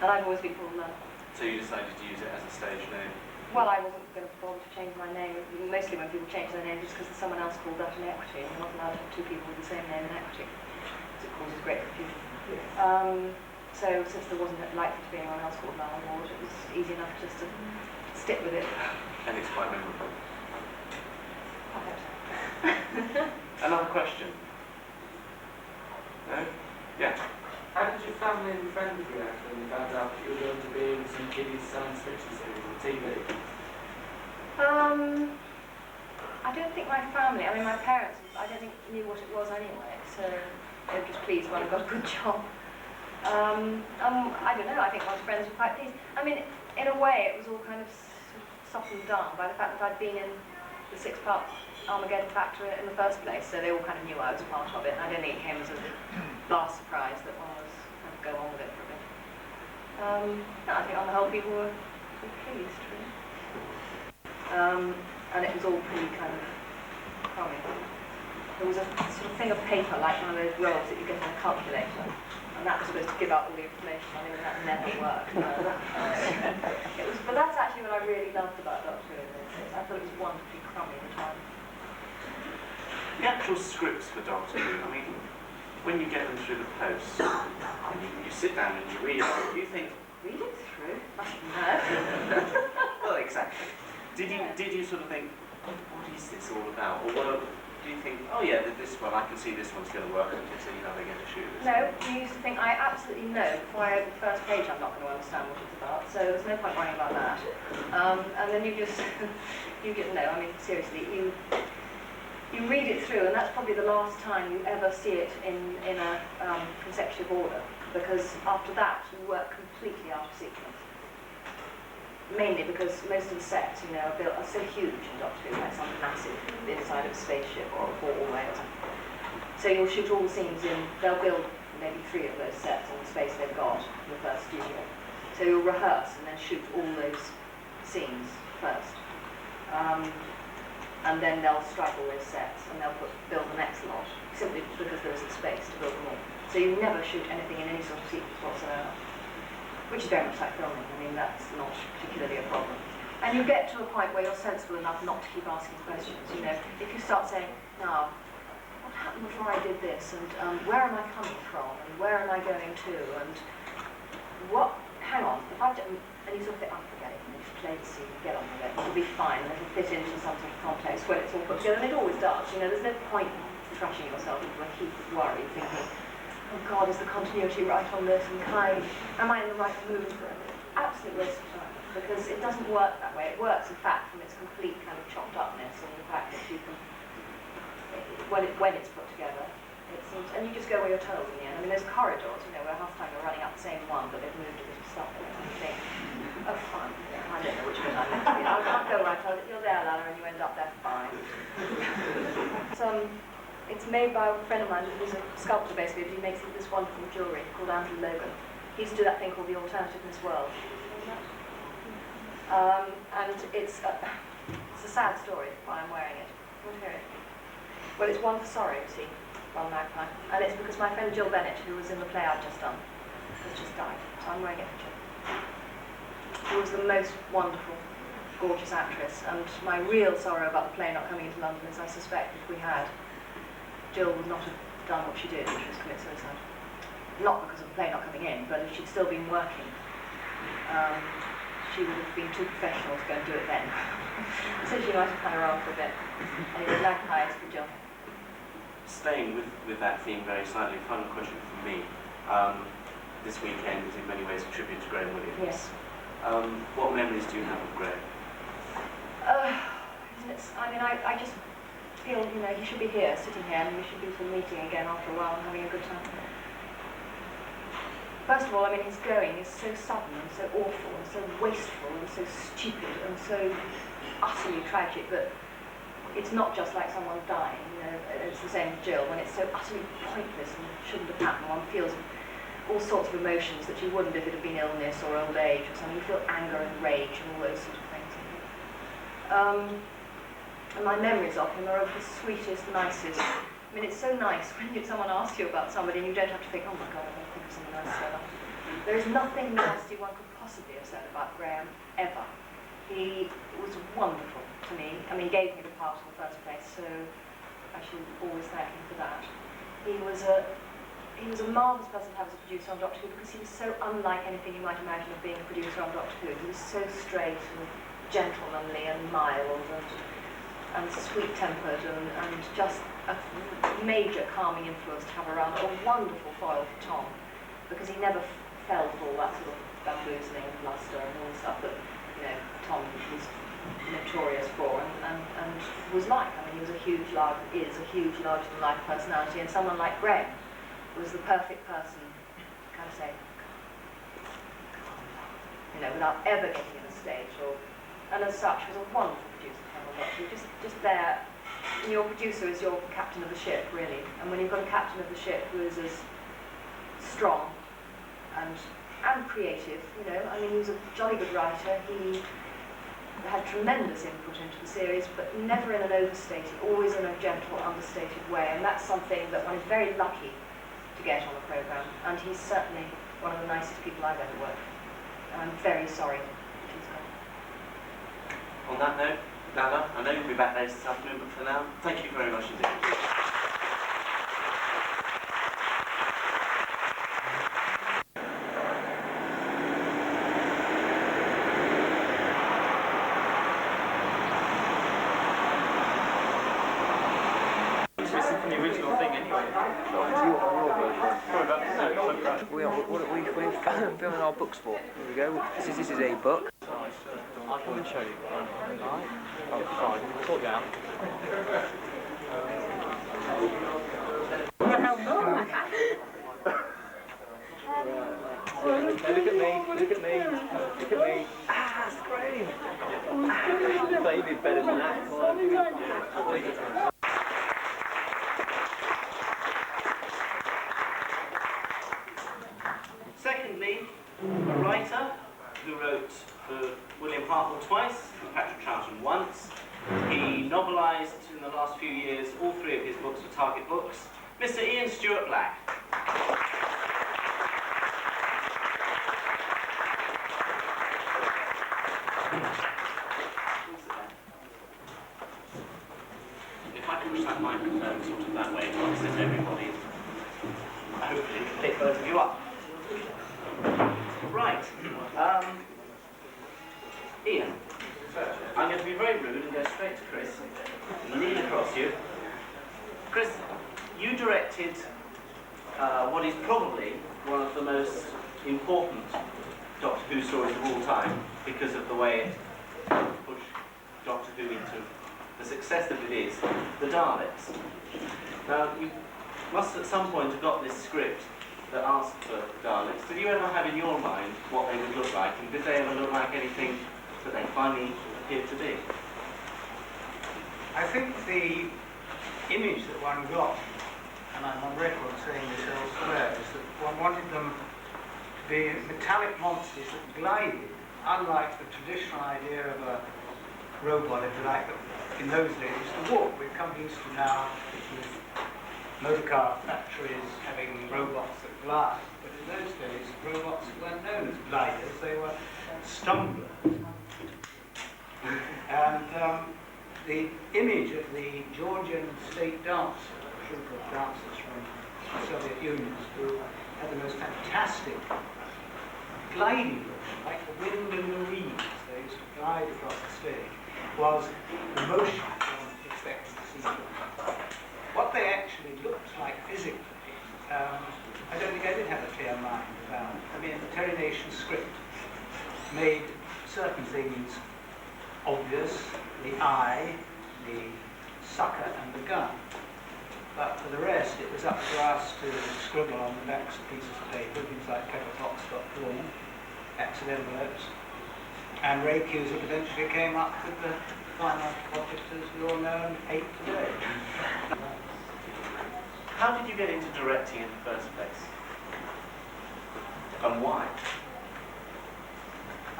And I've always been called Lala. So you decided to use it as a stage name? Well, I wasn't going to bother to change my name. Mostly when people change their name just because there's someone else called that in equity, and you're not allowed to have 2 people with the same name in equity, because it causes great confusion. So since there wasn't likely to be anyone else called Lala Ward, it was easy enough just to stick with it. And it's quite memorable. Perfect. Another question? No? Yeah. How did your family and friends react when you found out that you were going to be in some kiddie science fiction series on TV? I don't think my family, I mean my parents, I don't think knew what it was anyway, so they were just pleased when I got a good job. I don't know, I think my friends were quite pleased. I mean, in a way it was all kind of softened down by the fact that I'd been in the 6-part Armageddon Factor in the first place, so they all kind of knew I was a part of it, and I don't think it came as a vast surprise that one was kind of go on with it for a bit. No, I think on the whole people were pleased, really. And it was all pretty kind of crummy. There was a sort of thing of paper, like one of those rolls that you get on a calculator, and that was supposed to give out all the information. I mean, that never worked. But that's actually what I really loved about Doctor Who. I thought it was wonderfully crummy at the time. The actual scripts for Doctor Who, I mean, when you get them through the post, and you sit down and you read it, you think... Read it through? No. Well, exactly. Did you sort of think, what is this all about? Or do you think, oh yeah, this one, I can see this one's going to work, so you know they're going to shoot this? No, you used to think, I absolutely know, before I open the first page I'm not going to understand what it's about, so there's no point worrying about that. And then you just no, I mean, seriously, you read it through, and that's probably the last time you ever see it in a consecutive order, because after that you work completely out of sequence. Mainly because most of the sets, you know, are so huge in Doctor Who, like some massive inside of a spaceship or a waterway or something. So you'll shoot all the scenes in, they'll build maybe 3 of those sets in the space they've got in the first studio. So you'll rehearse and then shoot all those scenes first. And then they'll strike all those sets and they'll build the next lot, simply because there isn't space to build them all. So you never shoot anything in any sort of sequence whatsoever. Which is very much like filming. I mean, that's not particularly a problem. And you get to a point where you're sensible enough not to keep asking questions. You know, if you start saying, now, what happened before I did this, and where am I coming from, and where am I going to, and what, hang on, if I don't, and you sort of think, oh, forget it, and you just play the scene, get on with it, it'll be fine, and it'll fit into some sort of context when it's all put together, and it always does. You know, there's no point thrashing yourself into a heap of worry, thinking, oh God, is the continuity right on this, and am I in the right mood for it? Absolute waste of time. because it doesn't work that way. It works, in fact, from its complete kind of chopped upness and the fact that you can, when it's put together, it seems, and you just go where you're told in the end. I mean, there's corridors, you know, where half the time you're running up the same one, but they've moved a bit of stuff in it, and you think, oh, fine, yeah, I don't know which one I'm meant to be. I can't go where I told it. You're there, Lana, and you end up there, fine. It's made by a friend of mine who's a sculptor, basically, but he makes this wonderful jewellery called Andrew Logan. He used to do that thing called the Alternative Miss World. And it's a sad story why I'm wearing it. Want to hear it? Well, it's one for sorrow, you see, one magpie. And it's because my friend Jill Bennett, who was in the play I've just done, has just died. So I'm wearing it for Jill. She was the most wonderful, gorgeous actress. And my real sorrow about the play not coming into London is I suspect if we had, Jill would not have done what she did, which was commit suicide. Not because of the play not coming in, but if she'd still been working, she would have been too professional to go and do it then. So she might have hung around for a bit. Anyway, magpies for Jill. Staying with that theme very slightly, final question from me. This weekend is in many ways a tribute to Graham Williams. Yes. What memories do you have of Graham? I mean, I just feel, you know, he should be here, sitting here, and we should be sort of meeting again after a while and having a good time. First of all, I mean, his going is so sudden and so awful and so wasteful and so stupid and so utterly tragic that it's not just like someone dying, you know, it's the same with Jill, when it's so utterly pointless and shouldn't have happened. One feels all sorts of emotions that you wouldn't if it had been illness or old age or something. You feel anger and rage and all those sort of things. And my memories of him are of the sweetest, nicest. I mean, it's so nice when someone asks you about somebody and you don't have to think, oh my God, I'm going to think of something nice to say about him. There is nothing nasty one could possibly have said about Graham, ever. He was wonderful to me. I mean, he gave me the part in the first place, so I should always thank him for that. He was a marvellous person to have as a producer on Doctor Who because he was so unlike anything you might imagine of being a producer on Doctor Who. He was so straight and gentlemanly and mild and sweet-tempered and just a major calming influence to have around. A wonderful foil for Tom because he never fell for all that sort of bamboozling and bluster and all the stuff that, you know, Tom was notorious for and was like. I mean, he was a huge, larger-than-life personality, and someone like Graham was the perfect person to kind of say, you know, without ever getting on the stage, and as such was a wonderful producer to have on Doctor Who. Just there, and your producer is your captain of the ship, really. And when you've got a captain of the ship who is as strong and creative, you know, I mean, he was a jolly good writer. He had tremendous input into the series, but never in an overstated, always in a gentle, understated way. And that's something that one is very lucky to get on a programme. And he's certainly one of the nicest people I've ever worked with. And I'm very sorry that he's gone. On that note, Nana, I know you'll be back later this afternoon, but for now, thank you very much indeed. We're filming our books for. Here we go. This is a book. I'll come and show you. Alright? Oh, fine. Sort it out. Look at me. Look at me. Look at me. Ah, scream! They did better than that. Secondly, a writer who wrote for William Hartnell twice and Patrick Troughton once. He novelised in the last few years all three of his books for Target Books. Mr. Ian Stewart Black. If I can push that microphone sort of that way, once there's everybody, hopefully it can pick both of you up. Right. Ian, I'm going to be very rude and go straight to Chris and lean across you. Chris, you directed what is probably one of the most important Doctor Who stories of all time because of the way it pushed Doctor Who into the success that it is, the Daleks. Now, you must at some point have got this script that asked for Daleks. Did you ever have in your mind what they would look like, and did they ever look like anything that they finally appeared to be? I think the image that one got, and I'm on record saying this elsewhere, is that one wanted them to be metallic monsters that glided, unlike the traditional idea of a robot, if you like, that in those days used to walk. We've come used to now with motorcar factories having robots that glide, but in those days robots weren't known as gliders, they were stumblers. And the image of the Georgian state dancer, a troupe of dancers from the Soviet Union who had the most fantastic gliding motion, like the wind in the reeds, they used to glide across the stage, was the motion one expected to see from them. What they actually looked like physically, I don't think I did have a clear mind about. I mean, the Terry Nation script made certain things obvious, the eye, the sucker and the gun. But for the rest, it was up to us to scribble on the backs of pieces of paper, things like pepperpots.com, accident envelopes, and Ray Cusick eventually came up with the final object as we all know and hate today. How did you get into directing in the first place? And why?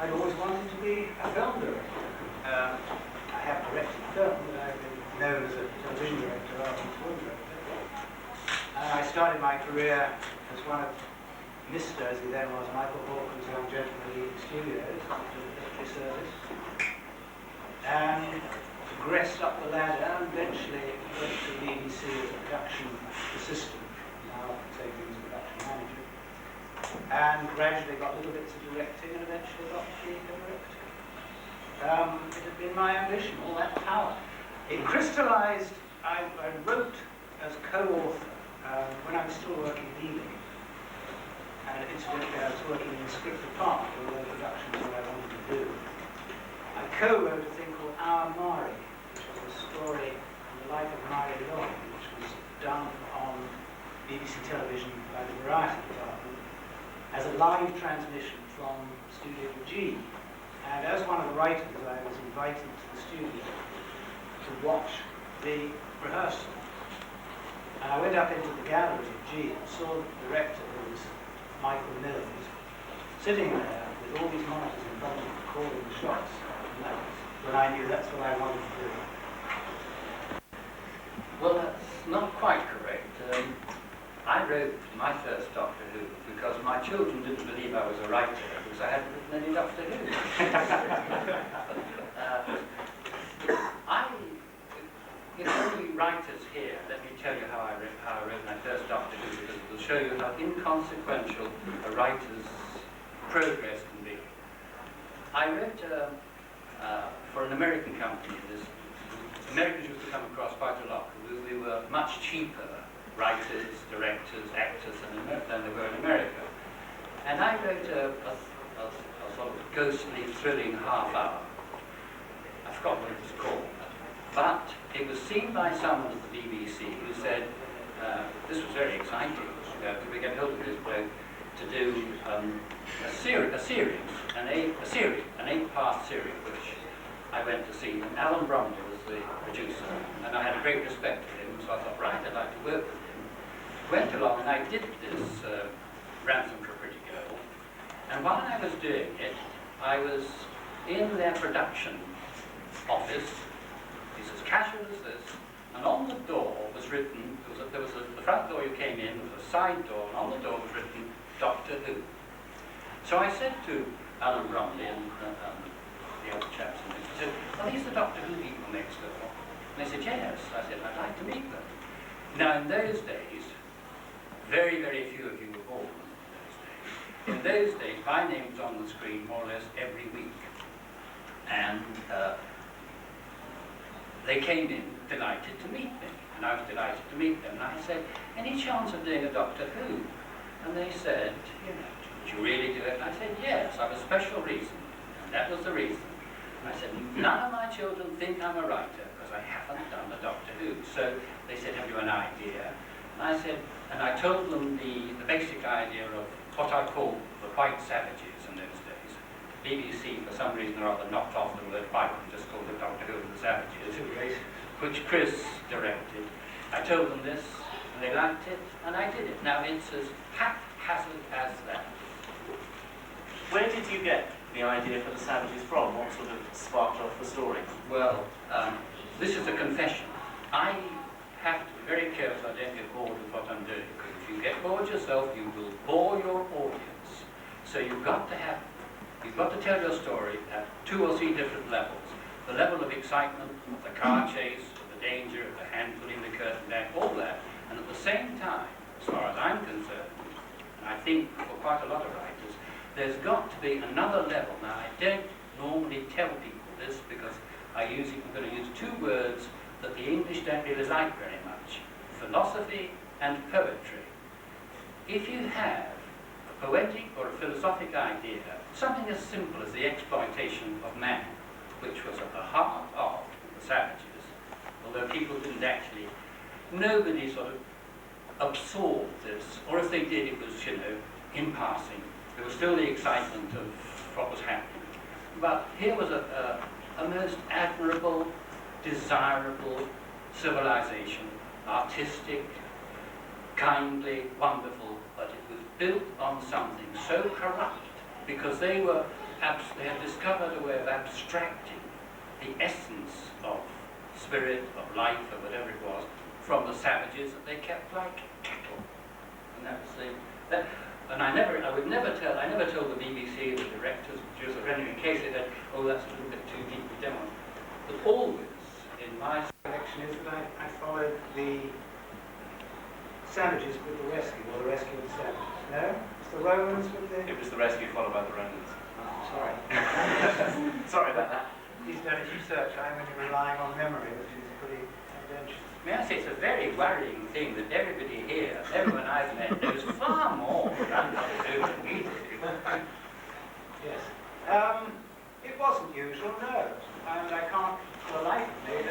I'd always wanted to be a film director. I have directed film, but I've been known as a television director rather than film director. And I started my career as one of Mr., as he then was, Michael Hawkins' Young Gentleman Leading Studios, military service, and progressed up the ladder and eventually went to the BBC as a production assistant, now taking as a production manager, and gradually got little bits of directing and eventually got to being a director. It had been my ambition, all that power. It crystallized, I wrote as co-author when I was still working in Ealing. And incidentally, I was working in the script department, although production was what I wanted to do. I co-wrote a thing called Our Mari, which was a story on the life of Mari Long, which was done on BBC television by the Variety Department as a live transmission from Studio G. And as one of the writers, I was invited to the studio to watch the rehearsal. And I went up into the gallery of G and saw the director, who was Michael Mills, sitting there with all these monitors in front of him, recording the shots. And that was when I knew that's what I wanted to do. Well, that's not quite correct. I wrote my first Doctor Who because my children didn't believe I was a writer because I hadn't written any Doctor Who. You know, the writers here, let me tell you how I wrote my first Doctor Who, because it will show you how inconsequential a writer's progress can be. I wrote for an American company. Americans used to come across quite a lot. We were much cheaper writers, directors, actors than they were in America. And I wrote a sort of ghostly, thrilling half hour. I forgot what it was called. But it was seen by someone at the BBC who said, this was very exciting, to get hold of this bloke to do a series, an 8-part series, which I went to see. And Alan Bromley was the producer, and I had a great respect for him, so I thought, right, I'd like to work with him. Went along and I did this Ransom for a Pretty Girl, and while I was doing it, I was in their production office. It's as casual as this, and on the door was written, the front door you came in, there was a side door, and on the door was written, Doctor Who. So I said to Alan Bromley and the other chaps, and I said, well, these are the Doctor Who people next door. And they said, yes. I said, I'd like to meet them. Now, in those days, very, very few of you were born in those days. My name was on the screen more or less every week. And they came in delighted to meet me, and I was delighted to meet them. And I said, any chance of doing a Doctor Who? And they said, you know, Did you really do it? And I said, yes, I have a special reason. And that was the reason. I said, none of my children think I'm a writer because I haven't done the Doctor Who. So they said, have you an idea? And I said, and I told them the basic idea of what I call the white savages in those days. The BBC, for some reason or other, knocked off the word white and just called it Doctor Who and the Savages, which Chris directed. I told them this, and they liked it, and I did it. Now, it's as haphazard as that. Where did you get the idea for the Savages from? What sort of sparked off the story? Well, this is a confession. I have to be very careful I don't get bored with what I'm doing, because if you get bored yourself, you will bore your audience. So you've got to tell your story at 2 or 3 different levels. The level of excitement, of the car chase, of the danger, of the hand pulling the curtain back, all that. And at the same time, as far as I'm concerned, and I think for quite a lot of writers, there's got to be another level. Now, I don't normally tell people this because I'm going to use 2 words that the English don't really like very much: philosophy and poetry. If you have a poetic or a philosophic idea, something as simple as the exploitation of man, which was at the heart of the Savages, although people didn't actually, nobody sort of absorbed this, or if they did, it was, in passing. There was still the excitement of what was happening. But here was a most admirable, desirable civilization, artistic, kindly, wonderful, but it was built on something so corrupt, because they had discovered a way of abstracting the essence of spirit, of life, or whatever it was, from the savages that they kept like cattle. And that was and I never told the BBC, the directors, the producers, or anyone, in case they said, oh, that's a little bit too deeply down. But always, in my recollection is that I followed the savages with the rescue, or the rescue with the savages. No? It's the Romans with the... It was the rescue followed by the Romans. Oh, sorry. Sorry about that. He's done his research. I'm only relying on memory, which is pretty evidential. May I say, it's a very worrying thing that everybody here, everyone I've met, knows far more about Doctor Who than we do. Yes. It wasn't usual, no. And I can't, for the life of me,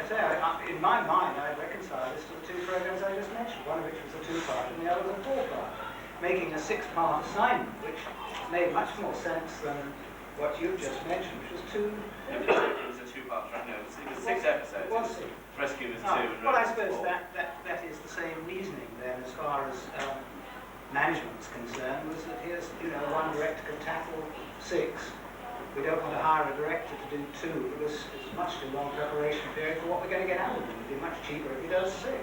in my mind, I reconcile this to the 2 programs I just mentioned, one of which was a 2-part and the other was a 4-part, making a 6-part assignment, which made much more sense than what you've just mentioned, which was 2... It was a 2-part, right? No, it was 6 episodes. It was 6. Rescue was 2. Well, I suppose that is the same reasoning then, as far as management's concerned, was that here's, one director can tackle 6. We don't want to hire a director to do 2 because it's much too long preparation period for what we're going to get out of him. It'd be much cheaper if he does 6.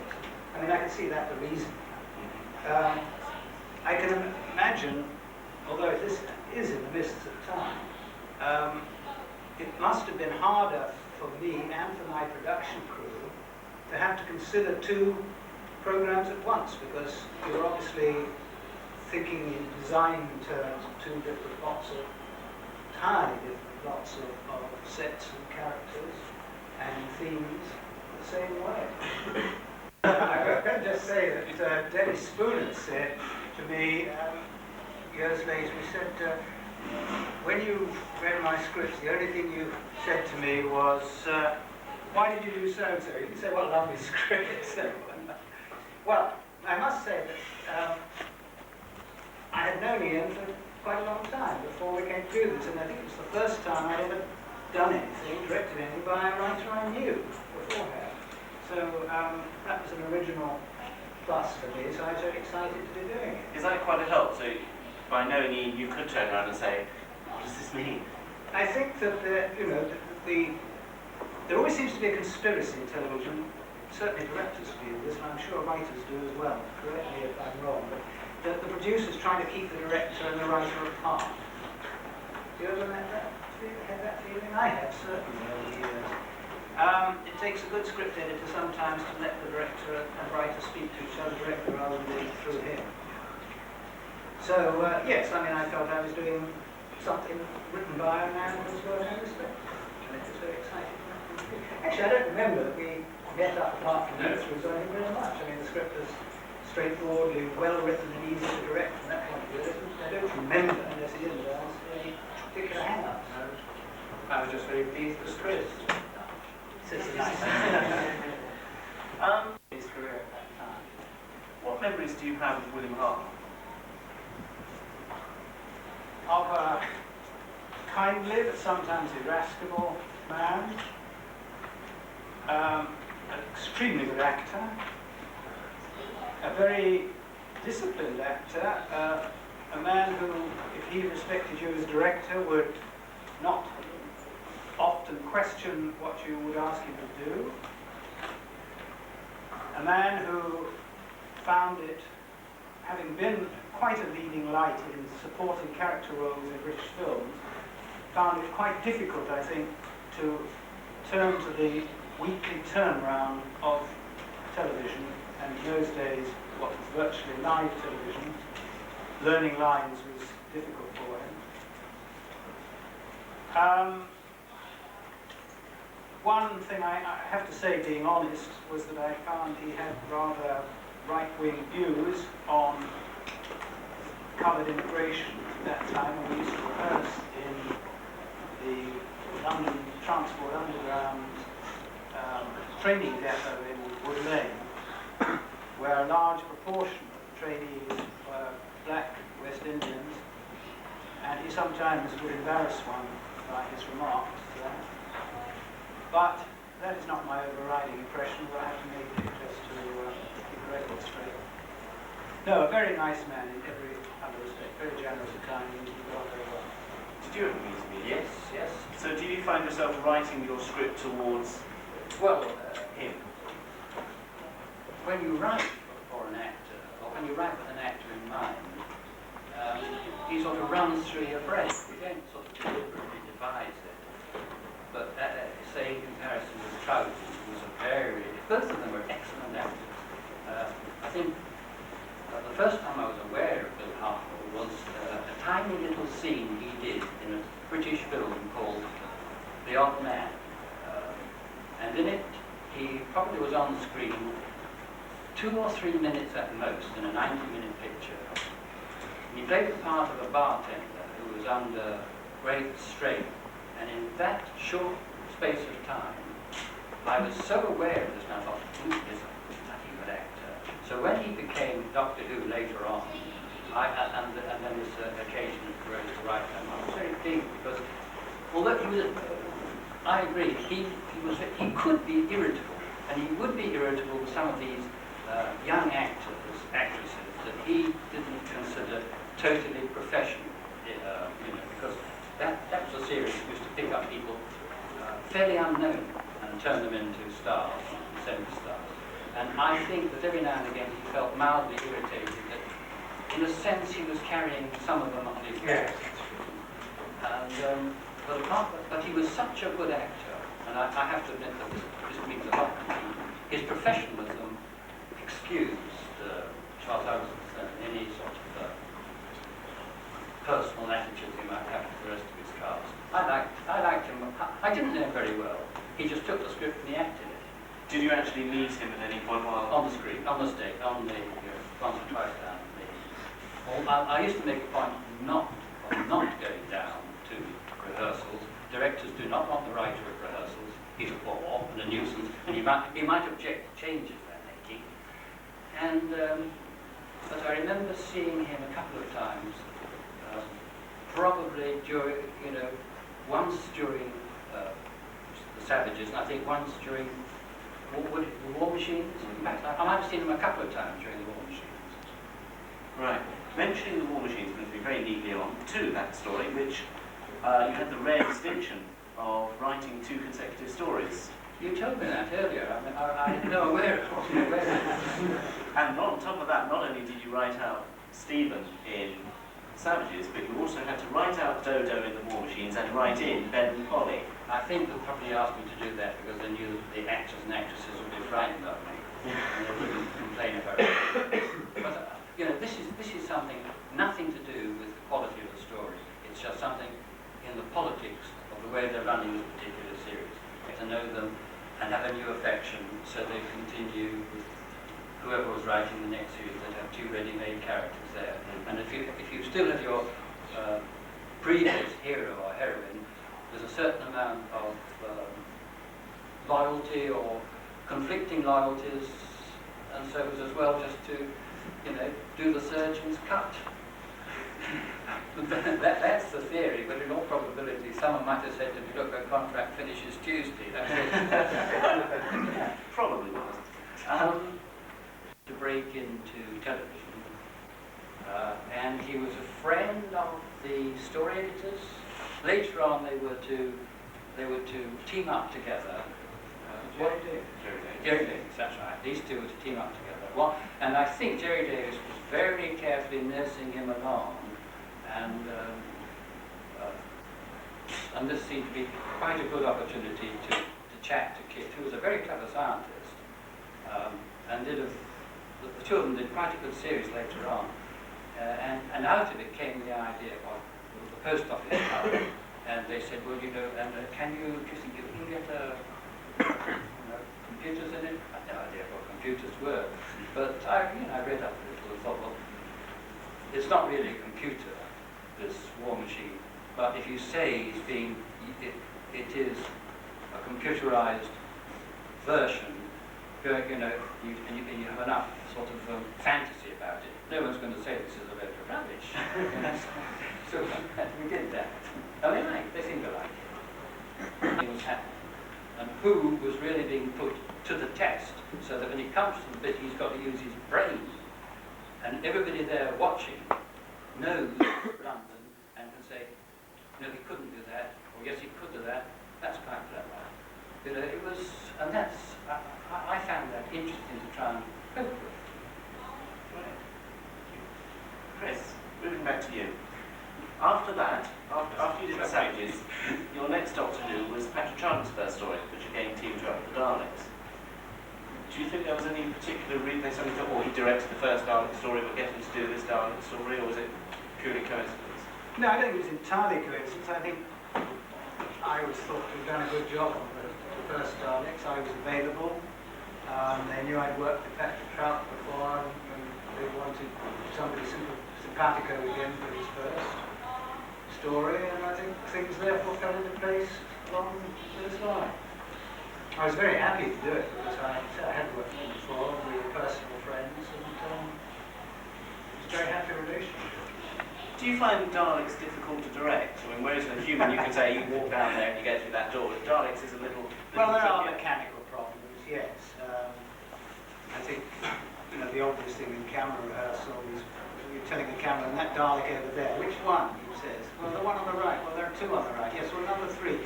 I mean, I can see that the reason. I can imagine, although this is in the mists of time, it must have been harder for me and for my production crew to have to consider 2 programs at once, because you're obviously thinking in design terms of 2 different lots of entirely different lots of sets and characters and themes the same way. I can just say that Dennis Spooner said to me years later, he said, when you read my scripts, the only thing you said to me was, why did you do so-and-so? You didn't say what a lovely script. Well, I must say that I had known Ian for quite a long time before we came to do this, and I think it was the first time I'd ever done anything, directed anything by a writer I knew beforehand. So that was an original plus for me, so I was very excited to be doing it. Is that quite a help? So by knowing Ian, you could turn around and say, what does this mean? I think that there always seems to be a conspiracy in television. Certainly directors do this, and I'm sure writers do as well. Correct me if I'm wrong, but that the producer's trying to keep the director and the writer apart. Do you ever have that feeling? I have, certainly, over the years. It takes a good script editor sometimes to let the director and writer speak to each other directly rather than doing it through him. So, yes, I mean, I felt I was doing something written by a man who was well known respect. And it was very exciting. Actually, I don't remember that we met up apart from this or anything very much. I mean, the script was straightforwardly well written and easy to direct from that point of view. I don't remember, unless Ian does, any particular hang-ups. I was just very pleased with Chris. His career at that time. What memories do you have of William Hartnell? Of a kindly but sometimes irascible man, an extremely good actor, a very disciplined actor, a man who, if he respected you as director, would not often question what you would ask him to do, a man who found it, having been quite a leading light in supporting character roles in British films, found it quite difficult, I think, to turn to the weekly turnaround of television, and in those days, what was virtually live television. Learning lines was difficult for him. One thing I have to say, being honest, was that I found he had rather right-wing views on coloured immigration at that time, when we used to rehearse in the London Transport Underground training depot in Wood Lane, where a large proportion of the trainees were black West Indians, and he sometimes would embarrass one by his remarks there. But that is not my overriding impression, but I have to make it just to keep the record straight. No, a very nice man in every other respect, very generous at times, and he got very well. Did you ever meet him? Yes, yes. So do you find yourself writing your script towards Well, him? when you write for an actor, or when you write with an actor in mind, he sort of runs through your brain. You don't sort of deliberately devise it. But say in comparison with Trout, who was both of them were excellent actors. I think the first time I was aware of Bill Hartnell was a tiny little scene he did in a British film called The Odd Man. And in it, he probably was on screen 2 or 3 minutes at most in a 90-minute picture. And he played the part of a bartender who was under great strain. And in that short space of time, I was so aware of this, and I thought, he is a bloody good actor. So when he became Doctor Who later on, and then this occasion arose to write him, I was very pleased because, although he was, I agree, he could be irritable, and he would be irritable with some of these young actresses that he didn't consider totally professional, because that was a series that used to pick up people fairly unknown and turn them into stars, semi-stars. And I think that every now and again he felt mildly irritated that, in a sense, he was carrying some of them on his back. And but he was such a good actor, and I have to admit that this means a lot to me. His professionalism excused, as far as I was concerned, any sort of personal attitude he might have to the rest of his cast. I liked him. I didn't know him very well. He just took the script and he acted it. Did you actually meet him at any point while on the screen, on the stage, on the once or twice down the. I used to make a point of not going down to rehearsals. Directors do not want the writer at rehearsals. He's a bore and a nuisance, and he might object to changes they're making. And but I remember seeing him a couple of times. Probably during, once during the Savages, and I think once during the War Machines. In fact, I might have seen him a couple of times during the War Machines. Right. Mentioning the War Machines brings me very neatly on to that story, which you had the rare distinction of writing 2 consecutive stories. You told me that earlier. I mean, I wasn't aware of it. And on top of that, not only did you write out Stephen in Savages, but you also had to write out Dodo in the War Machines and write in Ben and Polly. I think they probably asked me to do that because they knew that the actors and actresses would be frightened of me and they wouldn't complain about it. But this is something nothing to do with the quality of the story. It's just something in the politics of the way they're running this particular series. To know them and have a new affection, so they continue with whoever was writing the next series, they'd have two ready-made characters there. And if you still have your previous hero or heroine, there's a certain amount of loyalty or conflicting loyalties, and so it was as well just to, do the surgeon's cut. That's the theory, but in all probability someone might have said to me, look, the contract finishes Tuesday. Probably was. To break into television, and he was a friend of the story editors. Later on they were to team up together. Jerry Davis, that's right. These two were to team up together. And I think Jerry Davis was very carefully nursing him along, and this seemed to be quite a good opportunity to chat to Kit, who was a very clever scientist, and the two of them did quite a good series later on, and out of it came the idea of the post office tower, and they said, well, and do you think you can get computers in it? I had no idea what computers were, but I read up a little and thought, well, it's not really a computer, this war machine, but if you say it is a computerized version, and you have enough sort of fantasy about it, no one's going to say this is a load of rubbish. So we did that. And they seemed to like it. It was happening. And Who was really being put to the test, so that when he comes to the bit, he's got to use his brain. And everybody there watching knows London and can say, no, he couldn't do that, or yes, he could do that. That's quite clever. It was, and I found that interesting to try and cope with. Right. Chris, moving back to you. After that, after you did the Savages, your next Doctor Who was Patrick Charlton's first story, which again teamed you up with the Daleks. Do you think there was any particular reason they suddenly thought, he directed the first Dalek story, but get him to do this Dalek story, or was it purely coincidence? No, I don't think it was entirely coincidence. I think I always thought we'd done a good job on the first Daleks. I was available. They knew I'd worked with Patrick Trout before, and they wanted somebody simpatico again for his first story, and I think things therefore fell into place along this line. I was very happy to do it because I had worked with him before, and we were personal friends, and it was a very happy relationship. Do you find Daleks difficult to direct? I mean, whereas in a human you can say you walk down there and you get through that door, Daleks is a little... Well, there are mechanical problems, yes. I think, the obvious thing in camera rehearsal is you're telling the camera, and that Dalek over there, which one? He says, well, the one on the right. Well, there are two on the right. Yes, well, number three.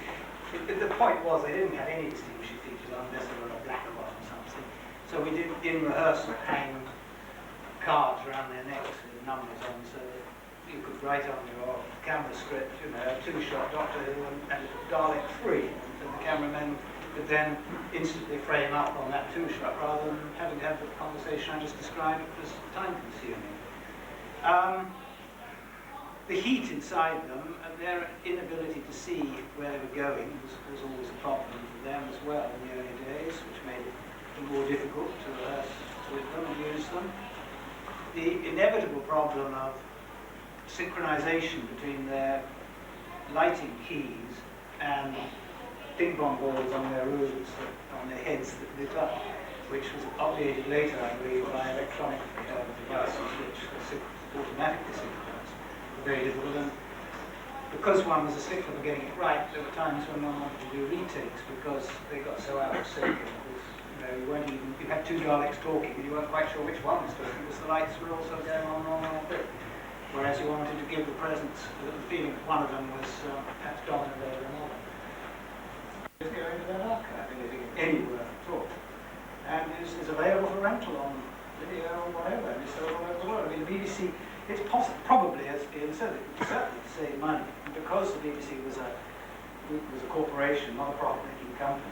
The point was they didn't have any distinguishing features unless they were a black one or something. So we did, in rehearsal, hang cards around their necks with numbers on, so that you could write on your camera script, a two-shot Doctor Who and Dalek 3, and the cameraman could then instantly frame up on that two-shot rather than having to have the conversation I just described was time-consuming. The heat inside them and their inability to see where they were going was always a problem for them as well in the early days, which made it more difficult to rehearse with them and use them. The inevitable problem of synchronization between their lighting keys and ping-pong balls on their roots, on their heads that lit up, which was obviated later, I believe, by electronic devices which automatically synchronized. Very difficult, and because one was a stickler for getting it right, there were times when one wanted to do retakes because they got so out of sync. You had two Daleks talking and you weren't quite sure which one was talking because the lights were also going on wrong a bit. Whereas you wanted to give the presence, the feeling that one of them was perhaps dominant over another. Just go into that archive, anything anywhere at all. And it's available for rental on video or whatever, and it's all over the world. I mean, the BBC, it's probably, as Ian said, it would certainly save money. And because the BBC was a corporation, not a profit-making company,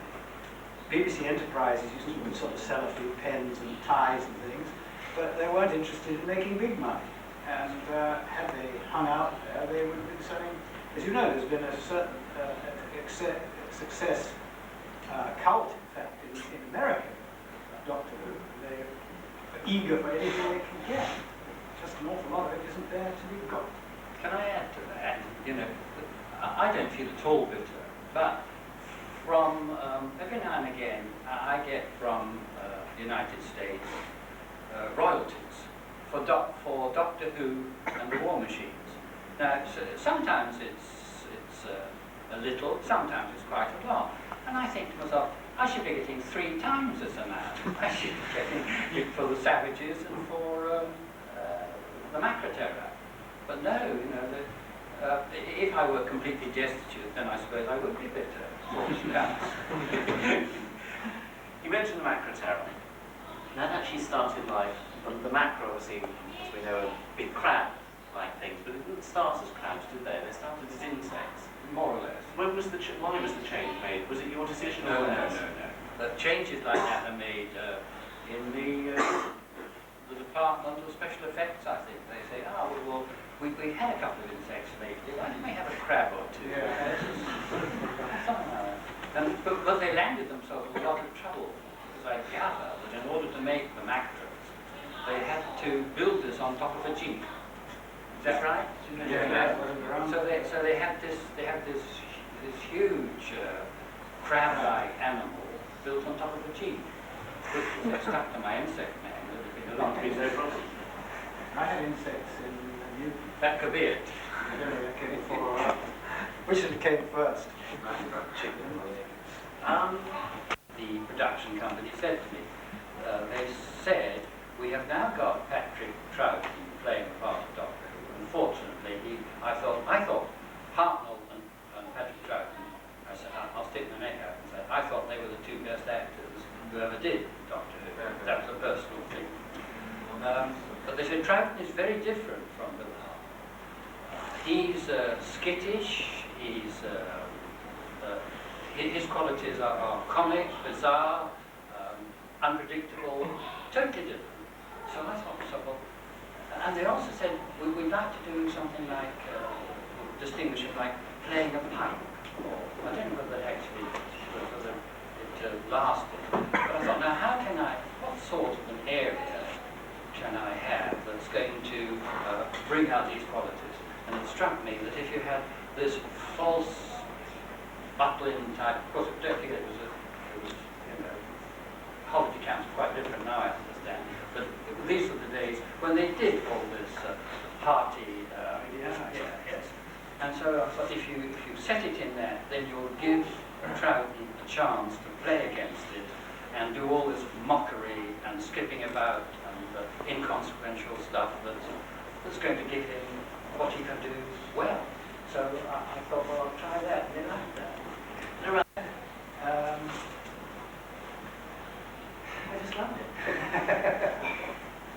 BBC Enterprises used to sort of sell a few pens and ties and things, but they weren't interested in making big money. And had they hung out there, they would have been selling. As you know, there's been a certain success cult, in fact, in America, Doctor Who. eager for anything they can get. Just an awful lot of it isn't there to be got. Can I add to that? You know, I don't feel at all bitter, but from every now and again, I get from the United States royalties for Doctor Who and the War Machines. Now, sometimes it's a little, sometimes it's quite a lot, and I think to myself, I should be getting 3 times this amount. I should be getting it for the Savages and for the Macroterra. But no, you know, if I were completely destitute, then I suppose I would be bitter. You mentioned the Macroterra. That actually started life, the macro obviously, as we know, are big crab-like things, but it didn't start as crabs, did they? They started as insects. More or less. When was why was the change made? Was it your decision? No. The changes like that are made in the Department of Special Effects, I think. They say, well, we had a couple of insects lately, why didn't we have a crab or two? Yeah. Something like that. But they landed themselves in a lot of trouble, because I gather that in order to make the macros, they had to build this on top of a jeep. Is that right? Yeah. So they had this huge crab-like animal built on top of a jeep, which was stuck to my insect man. It would have been a long no problem. I had insects in Newton. That could be it. Which came first? The production company said to me, they said, we have now got Patrick Troughton playing the part of Doctor Who. Unfortunately, I thought Hartnell and Patrick Troughton, I said, I'll stick my neck out and say, I thought they were the 2 best actors who ever did Doctor Who. That was a personal thing. But they said Troughton is very different from Bill Hartnell. He's skittish, his qualities are comic, bizarre, unpredictable, totally different. So I thought, and they also said, we'd like to do something like, distinguish it like playing a pipe. Or, I don't know whether actually it lasted. But I thought, now what sort of an area can I have that's going to bring out these qualities? And it struck me that if you had this false Butlin type, of course, don't forget it was you know, holiday camps are quite different now, I understand. But these were the days when they did all this party, yes. And so I thought if you set it in there, then you'll give Troughton a chance to play against it and do all this mockery and skipping about and inconsequential stuff that's going to give him what he can do well. So I thought, well, I'll try that, and they liked that. I just loved it.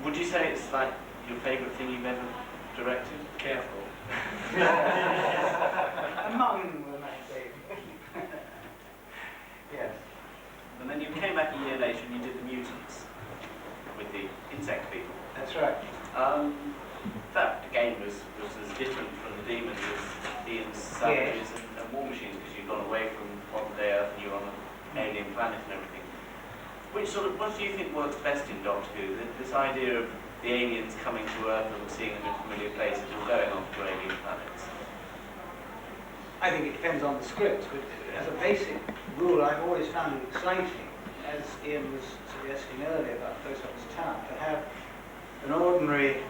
Would you say it's like your favourite thing you've ever directed? Careful. Among them, I say. Yes. And then you came back a year later and you did the mutants with the insect people. That's right. That again was as different from the demons as Ian's savages and war machines, because you've gone away from modern day Earth and you're on an alien planet and everything. What do you think works best in Doctor Who? This idea of the aliens coming to Earth and seeing them in familiar places or going off to alien planets? I think it depends on the script, but as a basic rule, I've always found it exciting, as Ian was suggesting earlier about Post Office Town, to have an ordinary,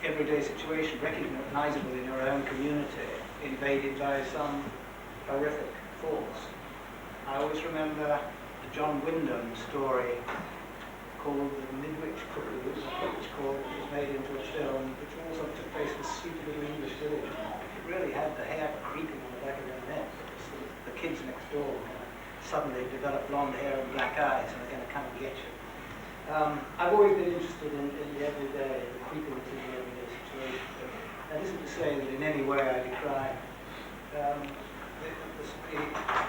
everyday situation recognizable in your own community, invaded by some horrific force. I always remember the John Wyndham story called The Midwich Cuckoos, which was made into a film, which also took place in a stupid little English village. It really had the hair creeping on the back of their neck. The kids next door suddenly develop blonde hair and black eyes, and they're going to come and get you. I've always been interested in the everyday, the creepiness of the everyday situation. But that isn't to say that in any way I decry the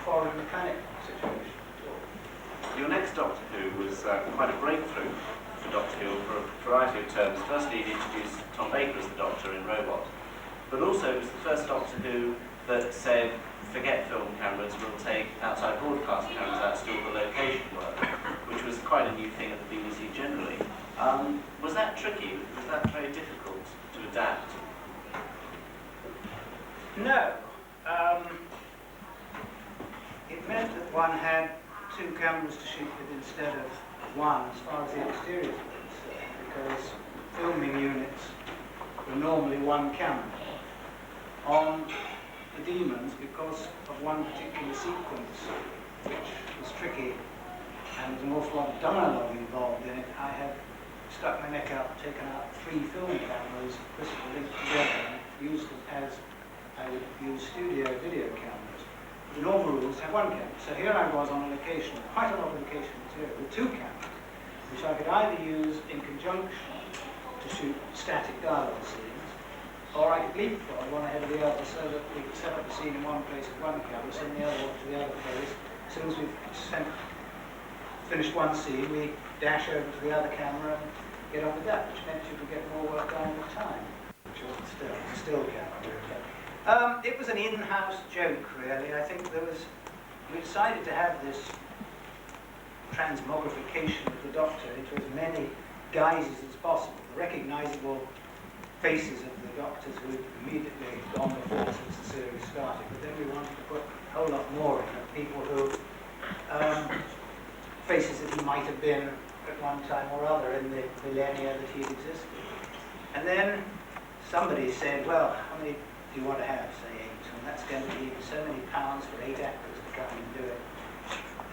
foreign mechanic situation. Your next Doctor Who was quite a breakthrough for Doctor Who for a variety of terms. Firstly, he introduced Tom Baker as the Doctor in Robot, but also it was the first Doctor Who that said, forget film cameras, we'll take outside broadcast cameras out to do all the location work, which was quite a new thing at the BBC generally. Was that tricky? Was that very difficult to adapt? No. It meant that one had two cameras to shoot with instead of one as far as the exteriors were concerned, because filming units were normally one camera. On the Demons, because of one particular sequence, which was tricky and there was an awful lot of dialogue involved in it, I had stuck my neck out and taken out 3 film cameras, crystal linked together, and used them as I would use studio video cameras. The normal rules have one camera. So here I was on a location, quite a lot of location material, with 2 cameras, which I could either use in conjunction to shoot static dialogue scenes, or I could leapfrog one ahead of the other so that we could set up a scene in one place with one camera, send the other one to the other place. As soon as we've finished one scene, we dash over to the other camera and get on with that, which meant you could get more work done at a time, which wasn't still camera. It was an in-house joke, really. I think we decided to have this transmogrification of the Doctor into as many guises as possible. The recognisable faces of the Doctors who had immediately gone before since the series started, but then we wanted to put a whole lot more in of people who, faces that he might have been at one time or other in the millennia that he had existed. And then somebody said, well, how many do you want to have? Say 8, and that's going to be so many pounds for 8 actors to come and do it.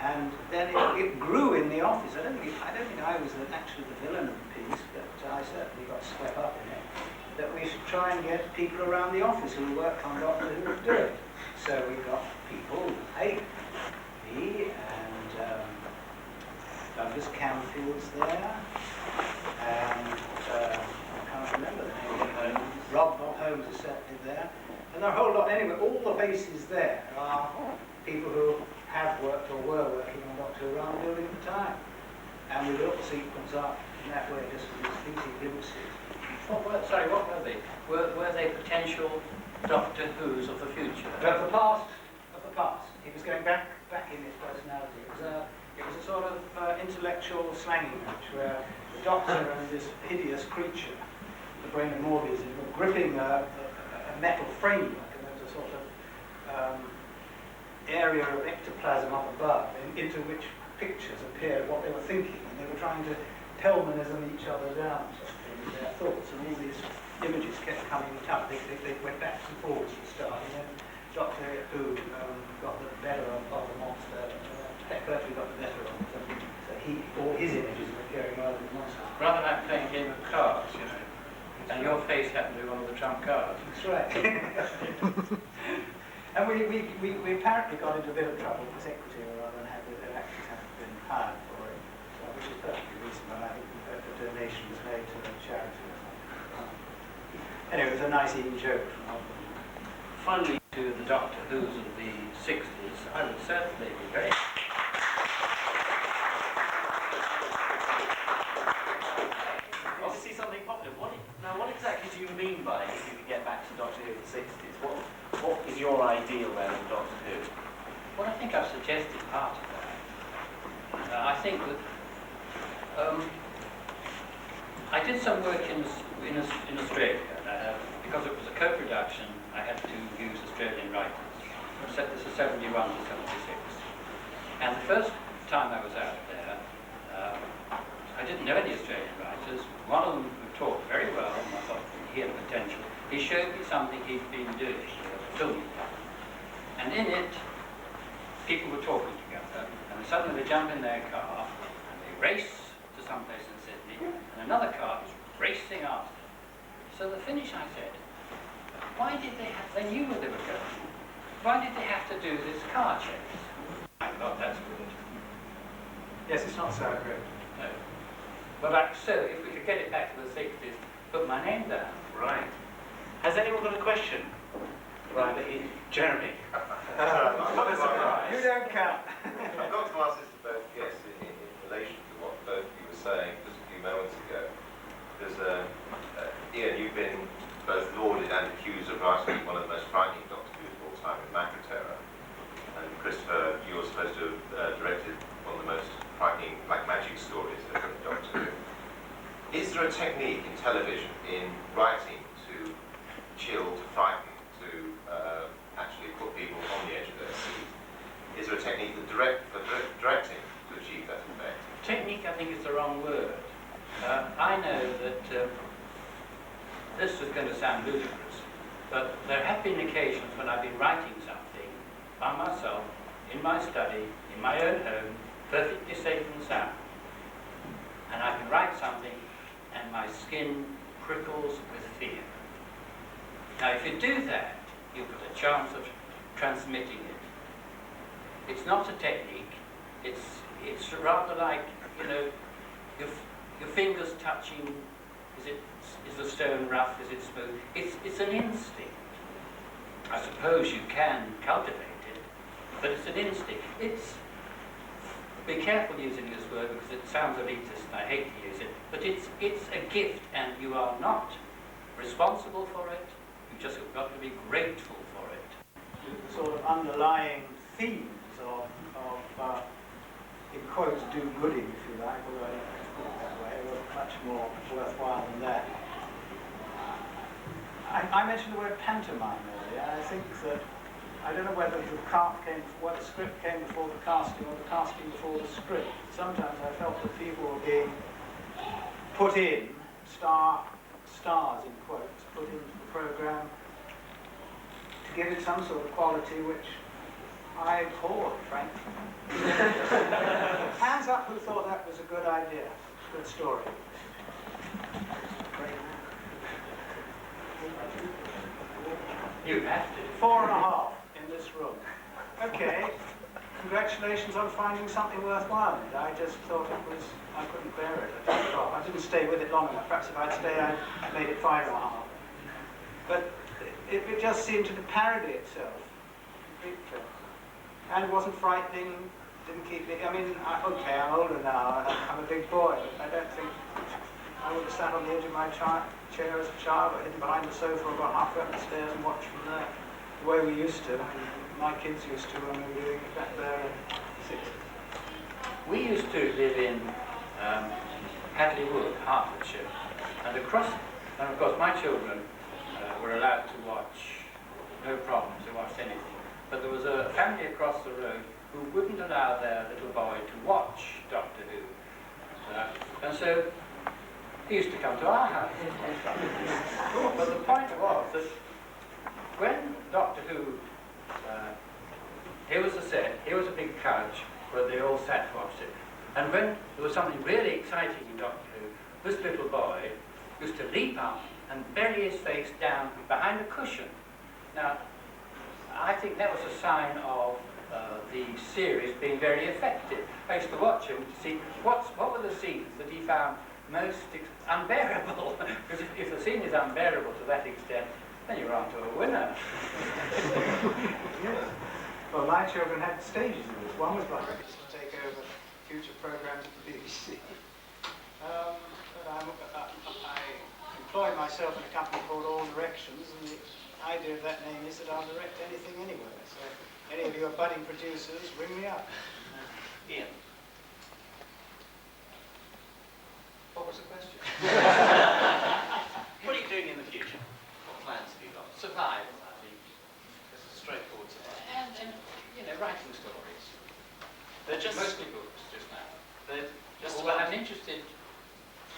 And then it grew in the office. I don't think I was actually the villain of the piece, but I certainly got swept up in it. That we should try and get people around the office who worked on Doctor Who to do it. So we got people like me and Douglas Camfield's there, and I can't remember the name of him. Bob Holmes is certainly there, and there are a whole lot. Anyway, all the faces there are people who have worked or were working on Doctor Who around the building at the time, and we built the sequence up in that way, just with these fleeting glimpses. What were they? Were they potential Doctor Who's of the future? Of the past. He was going back in his personality. It was a sort of intellectual slanging match where the Doctor and this hideous creature, the brain of Morbius, were gripping a metal framework, and there was a sort of area of ectoplasm up above into which pictures appeared what they were thinking, and they were trying to Telmanism each other down, sort of thing, their thoughts, and all these images kept coming up. They went back and forwards for a start, and then Doctor Who got the better of the monster. Berkeley got the better of him, so all his images were appearing rather than the monster. Rather like playing a game of cards, you know, and your face happened to be one of the trump cards. That's right. And we apparently got into a bit of trouble with equity or other, and the actors hadn't been hired for it, which is perfectly reasonable. I think a donation was made to the charity or something. Anyway, it was a nice even joke from Albany. Finally, to the Doctor Who's of the 60s, I would certainly be very... Something popular. What exactly do you mean by, if you could get back to Doctor Who in the 60s, what is your ideal then of Doctor Who? Well, I think I've suggested part of that. I think that I did some work in Australia. Because it was a co-production, I had to use Australian writers. This is 71 to 76. And the first time I was out there, I didn't know any Australian writers. One of them who talked very well, and I thought he had potential. He showed me something he'd been doing, a film he'd done. And in it, people were talking together, and suddenly they jump in their car, and they race to someplace in Sydney, and another car was racing after them. So the finish, I said, why did they knew where they were going. Why did they have to do this car chase? I thought that's good. Yes, it's not so great. No. But so, if we could get it back to the 60s, put my name down. Right. Has anyone got a question? Right, Jeremy. What a surprise. You don't count. I've got to ask this to both guests in relation to what both of you were saying just a few moments ago. Because, Ian, you've been both lauded and accused of writing one of the most frightening Doctor Who's of all time in Macro Terror. And Christopher, you're supposed to have directed one of the most frightening black magic stories of Doctor Who. Is there a technique in television, in writing, to chill, to frighten, to actually put people on the edge of their seat? Is there a technique for directing to achieve that effect? Technique, I think, is the wrong word. I know that this is going to sound ludicrous, but there have been occasions when I've been writing something by myself, in my study, in my own home, perfectly safe and sound. And I can write something and my skin prickles with fear. Now, if you do that, you've got a chance of transmitting it. It's not a technique. It's rather like, you know, your fingers touching. Is the stone rough? Is it smooth? It's an instinct. I suppose you can cultivate it, but it's an instinct. Be careful using this word because it sounds elitist and I hate to use it, but it's a gift and you are not responsible for it. You just have got to be grateful for it. The sort of underlying themes of in quotes, do-gooding, if you like, although I don't put it that way, were much more worthwhile than that. I mentioned the word pantomime earlier. I think that I don't know whether the script came before the casting or the casting before the script. Sometimes I felt that people were being put in, stars in quotes, put into the programme to give it some sort of quality which I abhorred, frankly. Hands up who thought that was a good idea, good story. You have to. 4.5 in this room. Okay, congratulations on finding something worthwhile in it. I just thought I couldn't bear it. I didn't stay with it long enough. Perhaps if I'd stayed, I'd made it 5.5. But it just seemed to parody itself completely. And it wasn't frightening, didn't keep me, okay, I'm older now, I'm a big boy, but I don't think I would have sat on the edge of my chair as a child or hidden behind the sofa or got halfway up the stairs and watched from there, the way we used to. My kids used to when we were doing it back there in the 60s. We used to live in Hadley Wood, Hertfordshire, and of course my children were allowed to watch, no problem to watch anything. But there was a family across the road who wouldn't allow their little boy to watch Doctor Who. And so he used to come to our house. But the point was that when Doctor Who, here was a set, here was a big couch where they all sat and watched it. And when there was something really exciting in Doctor Who, this little boy used to leap up and bury his face down behind a cushion. Now, I think that was a sign of the series being very effective. I used to watch him to see what were the scenes that he found most unbearable. Because if the scene is unbearable to that extent, then you're on to a winner. Yes. Well, my children had stages in this. One was like to take over future programmes at the BBC. I employ myself in a company called All Directions, and the idea of that name is that I'll direct anything anywhere. So any of you are budding producers, ring me up. Ian. What was the question? What are you doing in the future? What plans have you got? Survival, I think. This is straightforward survival. And writing stories. They're just mostly books just now. They're just Although about I'm interested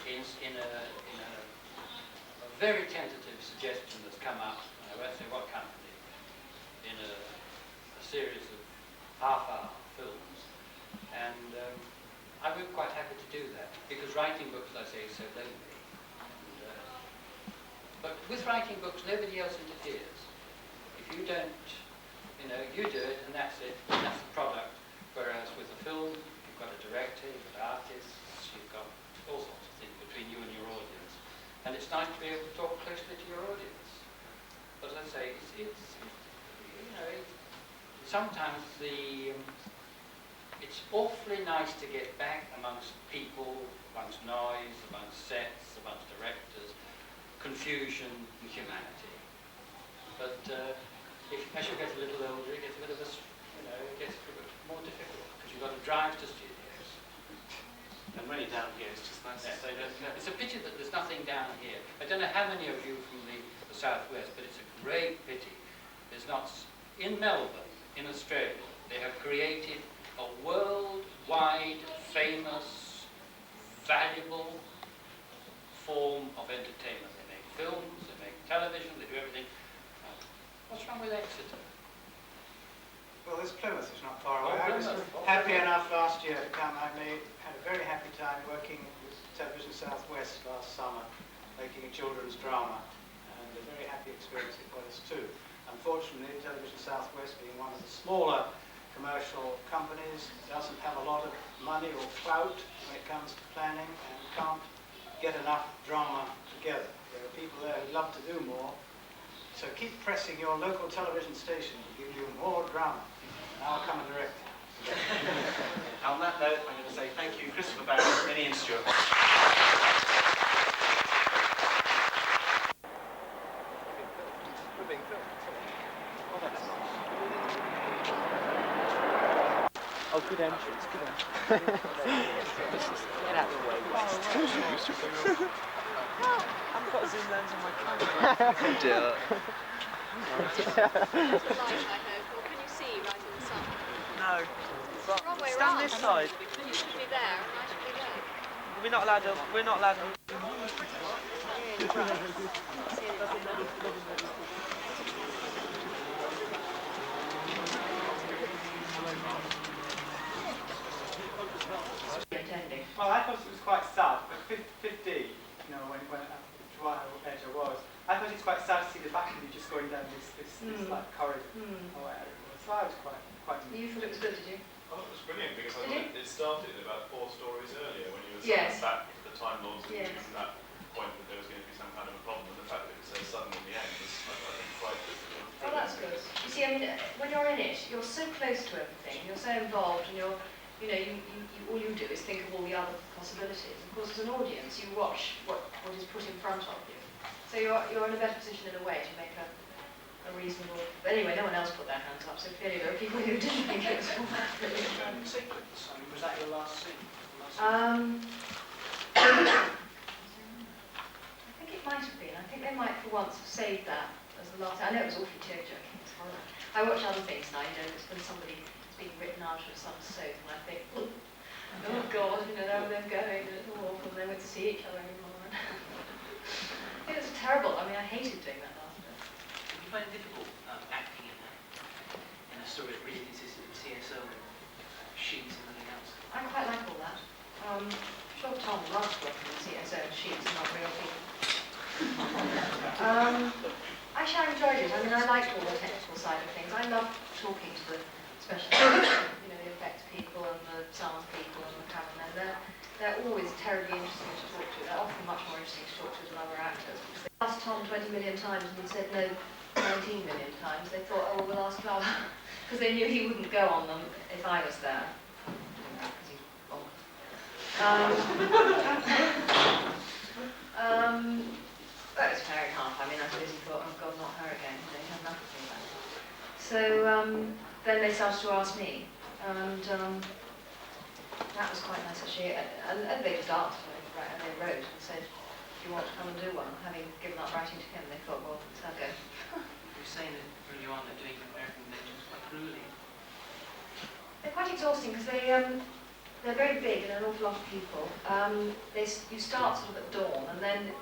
in a very tentative suggestion that's come up, I won't say what company, in a series of half-hour films, and I would be quite happy to do that, because writing books, as I say, is so lonely. But with writing books, nobody else interferes. If you don't, you do it, and that's it, and that's the product. Whereas with a film, you've got a director, you've got artists, you've got all sorts of things between you and your audience. And it's nice to be able to talk closely to your audience. But as I say, sometimes it's awfully nice to get back amongst people, amongst noise, amongst sets, amongst directors, confusion and humanity. But as you get a little older, it gets a bit more difficult, because you've got to drive to studios. And way down here. It's just nice to say that. It's a pity that there's nothing down here. I don't know how many of you from the southwest, but it's a great pity. There's not. In Melbourne, in Australia, they have created a worldwide famous, valuable form of entertainment. They make films, they make television, they do everything. What's wrong with Exeter? Well, there's Plymouth, it's not far away. Oh, I was Plymouth. happy enough last year to come. I had a very happy time working with Television Southwest last summer, making a children's drama, and a very happy experience it was too. Unfortunately, Television Southwest, being one of the smaller commercial companies, doesn't have a lot of money or clout when it comes to planning and can't get enough drama together. There are people there who love to do more, so keep pressing your local television station to give you more drama. And I'll come and direct it. On that note, I'm going to say thank you, Christopher Barrett, Minnie and Stuart. Oh, good entrance, good entrance. Get out of the way. I've got a zoom lens on my camera. Dear. Can you see right in the sun? No. But Wrong way stand round. this side. You should be there, and I should be there. We're not allowed to. We're not allowed to. Well, I thought it was quite sad, but 50, you know, when how age I was, I thought it's quite sad to see the back of you just going down this like corridor or whatever it was. So I was quite. You thought it was good, did you? Oh, it was brilliant because I Did thought it started about 4 stories earlier when you were Yes. back to the Time Lords and Yes. from that point that there was going to be some kind of a problem, and the fact that it was so sudden in the end was, I think, quite brilliant. Oh, that's good. You see, I mean, when you're in it, you're so close to everything, you're so involved, and you all you do is think of all the other possibilities. Of course, as an audience, you watch what is put in front of you. So you're in a better position in a way to make a reasonable. But anyway, no one else put their hands up, so clearly there are people who didn't think it was all that brilliant. Sequence, I mean, was that your last scene? I think it might have been. I think they might for once have saved that as the last. I know it was awfully tear-jerking. It's horrible. I watch other things now, it's when somebody is being written out of some soap, and I think, oh God, there they're going, and it's all awful, and they won't see each other anymore. It was terrible. I mean, I hated doing that last bit. Do you find it difficult acting in a story that really consists of CSO and sheets and everything else? I quite like all that. Sure, Tom loves working with CSO and sheets, not real people. Actually, I enjoyed it. I mean, I liked all the technical side of things. I love talking to the specialists, the effects people and the sound people and the cameramen. They're always terribly interesting to talk to. They're often much more interesting to talk to than other actors. Because they asked Tom 20 million times and he said no 19 million times. They thought, oh, we'll ask Tom. Because they knew he wouldn't go on them if I was there. But it's fair enough. I mean, I suppose he thought, oh God, not her again. They had enough of me back. So then they started to ask me, and that was quite nice actually. And they just asked, and they wrote and said, do you want to come and do one? Having given up writing to him, they thought, well, let's have a go. You're saying that early on they're doing American legends quite grueling. They're quite exhausting because they're very big and an awful lot of people. You start sort of at dawn, and then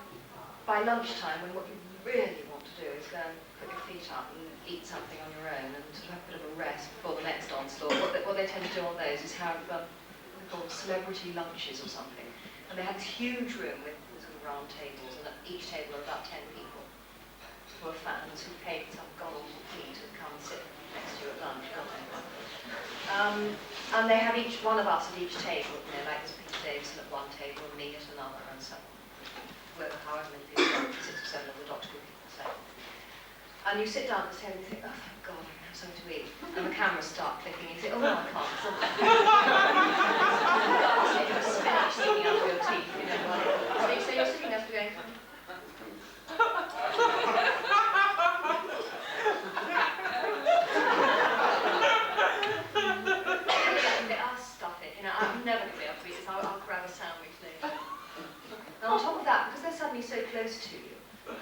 by lunchtime, when what you really want to do is go and put your feet up and eat something on your own and sort of have a bit of a rest before the next onslaught. What they tend to do on those is have what they call celebrity lunches or something. And they have this huge room with sort of round tables, and at each table are about 10 people who are fans who paid some god-awful fee to come and sit next to you at lunch, don't they? And they have each one of us at each table, like there's Peter Davison at one table and me at another, and so however many people, 6 or 7 of the Doctor Who people say. And you sit down at the table and you think, oh thank God, I have something to eat. And the cameras start clicking, and you think, oh no, I can't. Spinach sticking out of your teeth, So you're sitting there going, stuff it, I'm never going to be able to eat this. I'll grab a sandwich suddenly so close to you.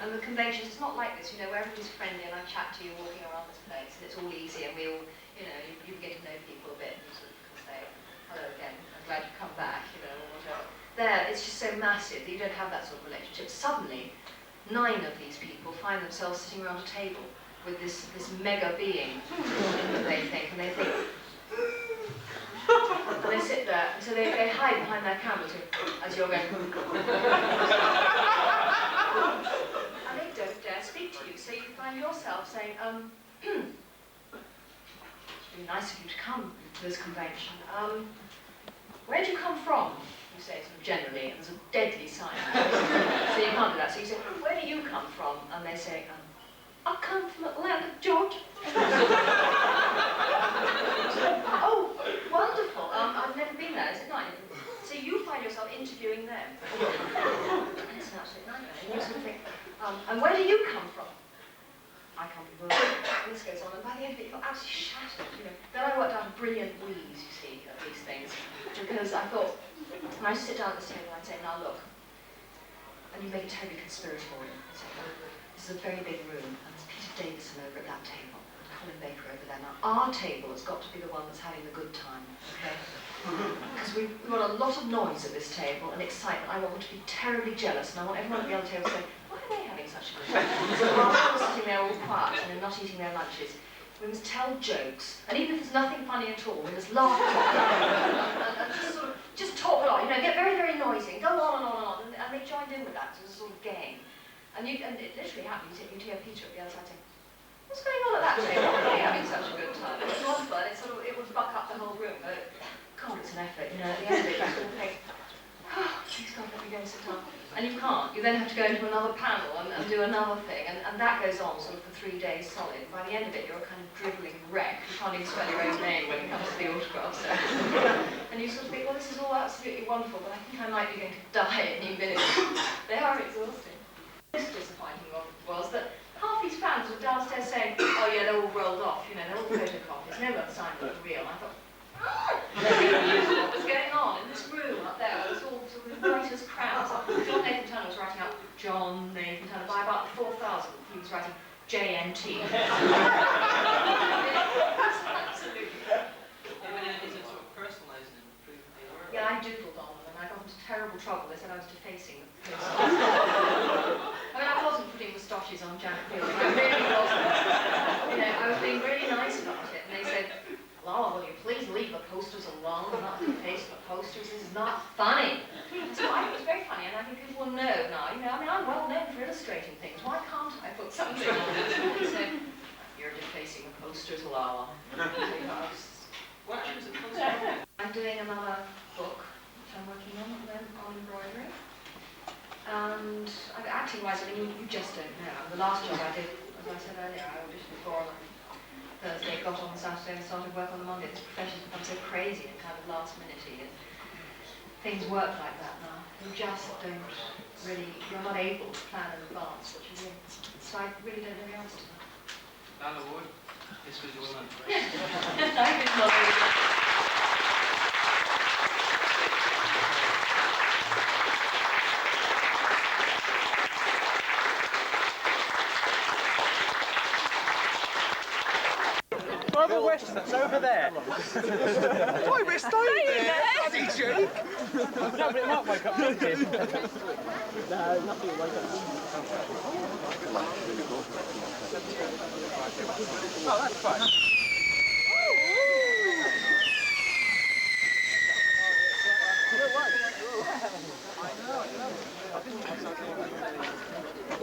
And the convention, it's not like this, you know, where everybody's friendly and I chat to you walking around this place and it's all easy and we all, you know, you get to know people a bit and you sort of can say, hello again, I'm glad you've come back, you know, or whatever. There, it's just so massive that you don't have that sort of relationship. Suddenly, 9 of these people find themselves sitting around a table with this mega being, they think, and they think, and they sit there, and so they hide behind their cameras as you're going, and they don't dare speak to you, so you find yourself saying, it's really nice of you to come to this convention. Where do you come from? You say sort of generally, and there's a deadly silence. So you can't do that. So you say, where do you come from? And they say, I come from Atlanta, Georgia. Oh, wonderful. I've never been there. Is it not? So you find yourself interviewing them. It's an absolute nightmare. And you sort of think, and where do you come from? I come from Berlin. And this goes on, and by the end of it, you're absolutely shattered. You know. Then I worked out a brilliant wheeze, you see, of these things, because I thought, and I sit down at this table and I'd say, now look, and you make a totally conspiratorial. I'd say, oh, this is a very big room, and there's Peter Davison over at that table, and Colin Baker over there. Now, our table has got to be the one that's having the good time, okay? Because we've got a lot of noise at this table and excitement. I want them to be terribly jealous, and I want everyone at the other table to say, why are they having such a good time? So while they're all sitting there all quiet and they're not eating their lunches, we must tell jokes, and even if there's nothing funny at all, we must laugh and just sort of, just talk a lot, you know, get very, very noisy, and go on and on and on, and they joined in with that, so it was a sort of game. And it literally happened, you'd hear Peter at the other side saying, what's going on at that table? Why are they having such a good time? It was wonderful, and it would buck up the whole room, but God, it's an effort, you know, at the end of it, you sort of think, oh, please God, let me go and sit down. And you can't. You then have to go into another panel and do another thing, and that goes on sort of for 3 days solid. By the end of it, you're a kind of dribbling wreck. You can't even spell your own name when it comes to the autograph. So. And you sort of think, well, this is all absolutely wonderful, but I think I might be going to die any minute. They are exhausting. The most disappointing was that half these fans were downstairs saying, oh yeah, they're all rolled off, you know, they're all photocopies, no one signed them for real. And I thought, what was going on in this room up there? It was all sort of writers' crowds. John Nathan Turner was writing out John Nathan Turner. By about 4,000, he was writing JNT. Absolutely. Is it sort of personalised and improved the work? Yeah, I doodled on them, and I got into terrible trouble. They said I was defacing them. I mean, I wasn't putting moustaches on Janet Field. I really wasn't. You know, I was being really nice about it, and they said, Laura, will you please leave the posters alone and not deface the posters? This is not funny. So I think it was very funny, and I think people will know now. You know, I mean, I'm well known for illustrating things. Why can't I put something on it? He said, you're defacing the posters, Laura. What actually was it poster? I'm doing another book, which I'm working on at the moment, on embroidery. And acting-wise, I mean, you just don't know. The last job I did, as I said earlier, I auditioned for Thursday, got on the Saturday and started work on the Monday. This profession's become so crazy and kind of last-minutey, and things work like that now. You just don't really, you're not able to plan in advance what you do. So I really don't know the answer to that. Anna Wood, this was your lunch. I've been lovely. Over West, that's over there. Why we're staying there, bloody cheek! No, but it might wake up thinking. No, nothing will wake up thinking. Oh, that's fine.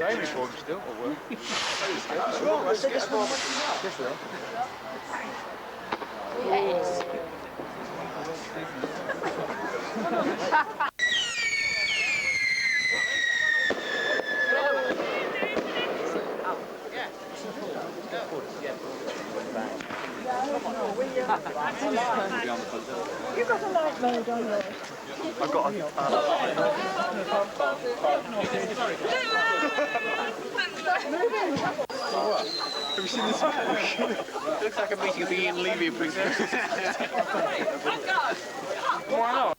Amy form still, or work? What's wrong? Let's get more. Yes, we are. Yes. You've got a light mode on there. I've got a... What? Have you seen this smoke? Looks like a meeting of the Ian Levy appreciation. Why not?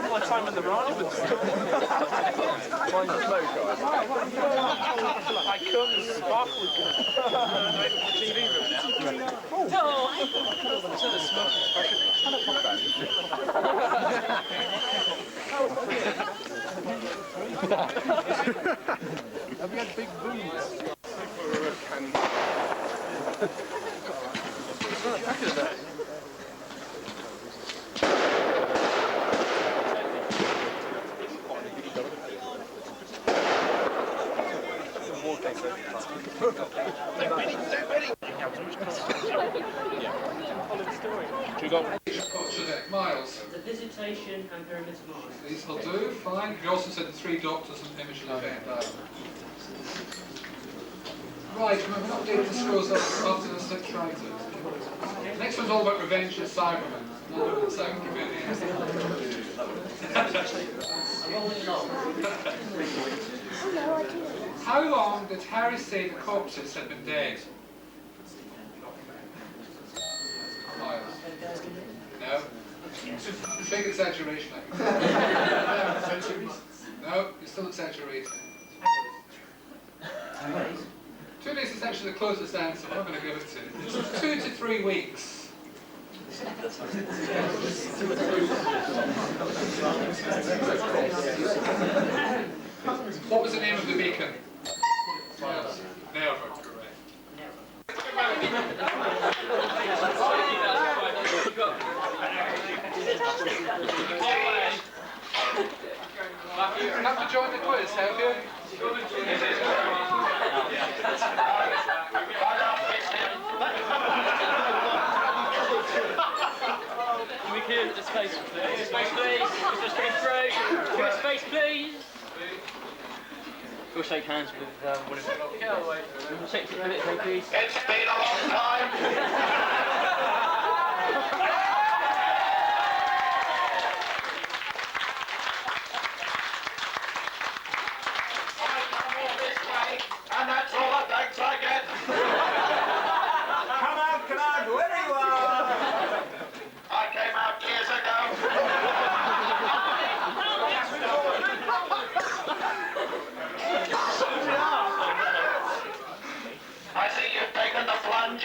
My time in the Raj with I couldn't sparkle the TV room now. So the smoke is have you had big boots? Miles. The visitation and pyramids of Mars. These will do, fine. You also said the 3 doctors and image of the event. Right, we're not updating the scores after the 6 writers. Next one's all about revenge of Cybermen. How long did Harry say the corpses had been dead? Miles. No. Big exaggeration, I think. No, you're still exaggerating. 2 days is actually the closest answer. I'm not going to give it to you. 2 to 3 weeks. What was the name of the beacon? Miles. Never, correct. You have to join the quiz, have you? Can we clear the space, please? Space, please. Just getting through. Space, please. We'll shake hands with one of them. Get out of the way. Shake it, please. It's been a long time. And that's all the thanks I get. Come out, where you are. I came out years ago. I see you've taken the plunge.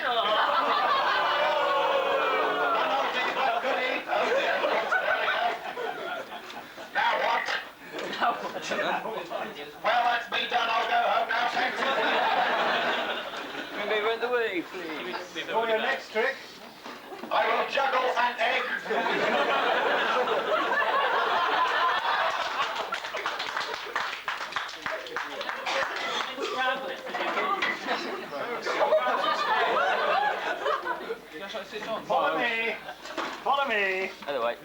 Now what? Well, that's me done. I'll go home now, thanks. Can we run the way, please? For your next trick, I will juggle an egg. follow me. Follow me. Other way.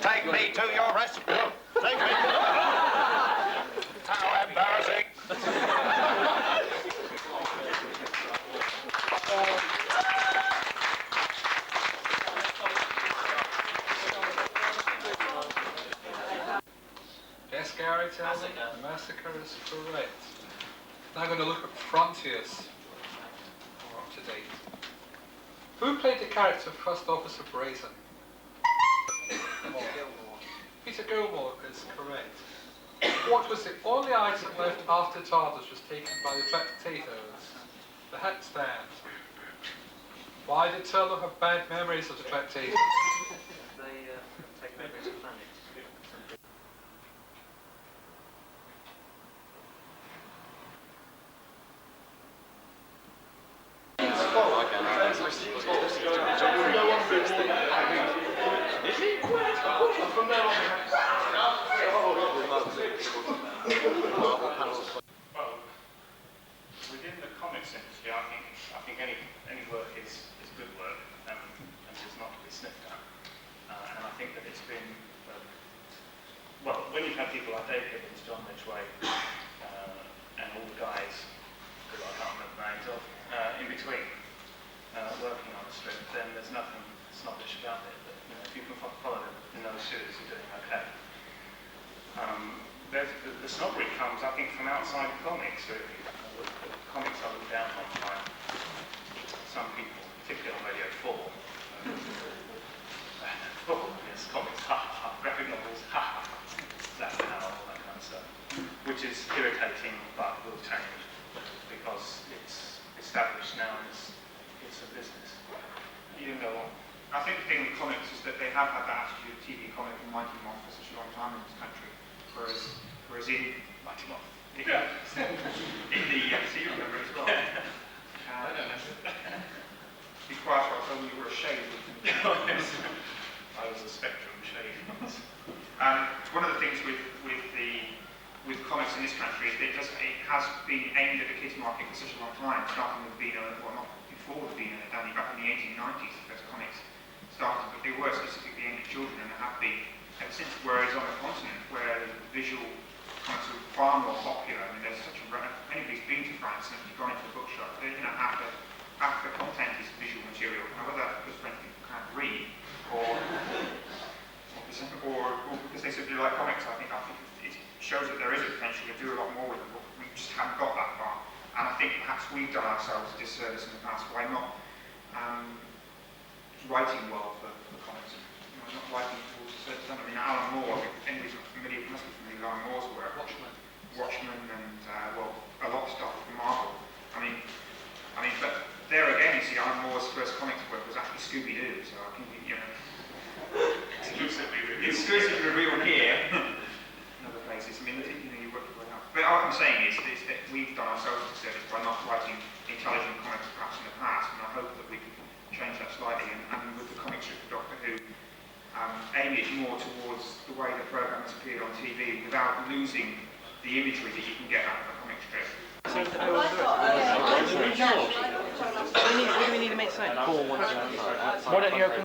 Take me to your rescue. Take me. How embarrassing. Yes, Gary, tell me. Massacre is correct. Now I'm going to look at Frontiers. More up to date. Who played the character of First Officer Brazen? Peter Gilmore is correct. What was the only item left after TARDIS was taken by the Tractators? The hat stand. Why did Turlough have bad memories of the Tractators? They take memories of planets. Well, within the comics industry, I think any work is good work and is not to be sniffed at. And I think that it's been well, when you've had people like Dave Gibbons, John Midgeway, and all the guys who I can't remember the names of in between working on a script, then there's nothing snobbish about it. But, you know, if you can follow them in those series, you're doing okay. The snobbery comes, I think, from outside of comics, really. The comics are looked down on by some people, particularly on Radio 4. Yes, comics, ha ha ha, graphic novels, ha ha ha, exactly how, all that kind of stuff. Which is irritating, but will change, because it's established now and it's a business. You can go on. I think the thing with comics is that they have had that attitude of TV comic and Mighty Moth for such a long time in this country, whereas in Mighty Moth, in the so you remember it as well. I don't know. Be quiet while I told you you were a shade. I was a spectrum shade. One of the things with comics in this country is that it has been aimed at the kids market for such a long time, starting with Beano, well not before the Beano and Danny, back in the 1890s, the first comics started, but they were specifically aimed at children and have been ever since. Whereas on the continent, where visual comics are far more popular, I mean, there's such a run. Anybody's been to France and if you've gone into a bookshop, half the content is visual material. Now, whether that's because French people can't read, or because they simply like comics, I think it shows that there is a potential to do a lot more with them, but we just haven't got that far. And I think perhaps we've done ourselves a disservice in the past by not writing well for comics, not writing towards a certain standard. I mean, Alan Moore, if anybody's not familiar, must be familiar with Alan Moore's work. Watchmen and, well, a lot of stuff from Marvel. I mean, but there again, you see, Alan Moore's first comics work was actually Scooby-Doo, so I can, exclusively revealed here. In other places, I mean, you work your way up. But what I'm saying is that we've done ourselves a disservice by not writing intelligent comics perhaps in the past, and I hope that we can change that slightly, and with the comic strip of Doctor Who, aim it more towards the way the programme has appeared on TV without losing the imagery that you can get out of a comic strip. What do we need to make sense? Why don't you open?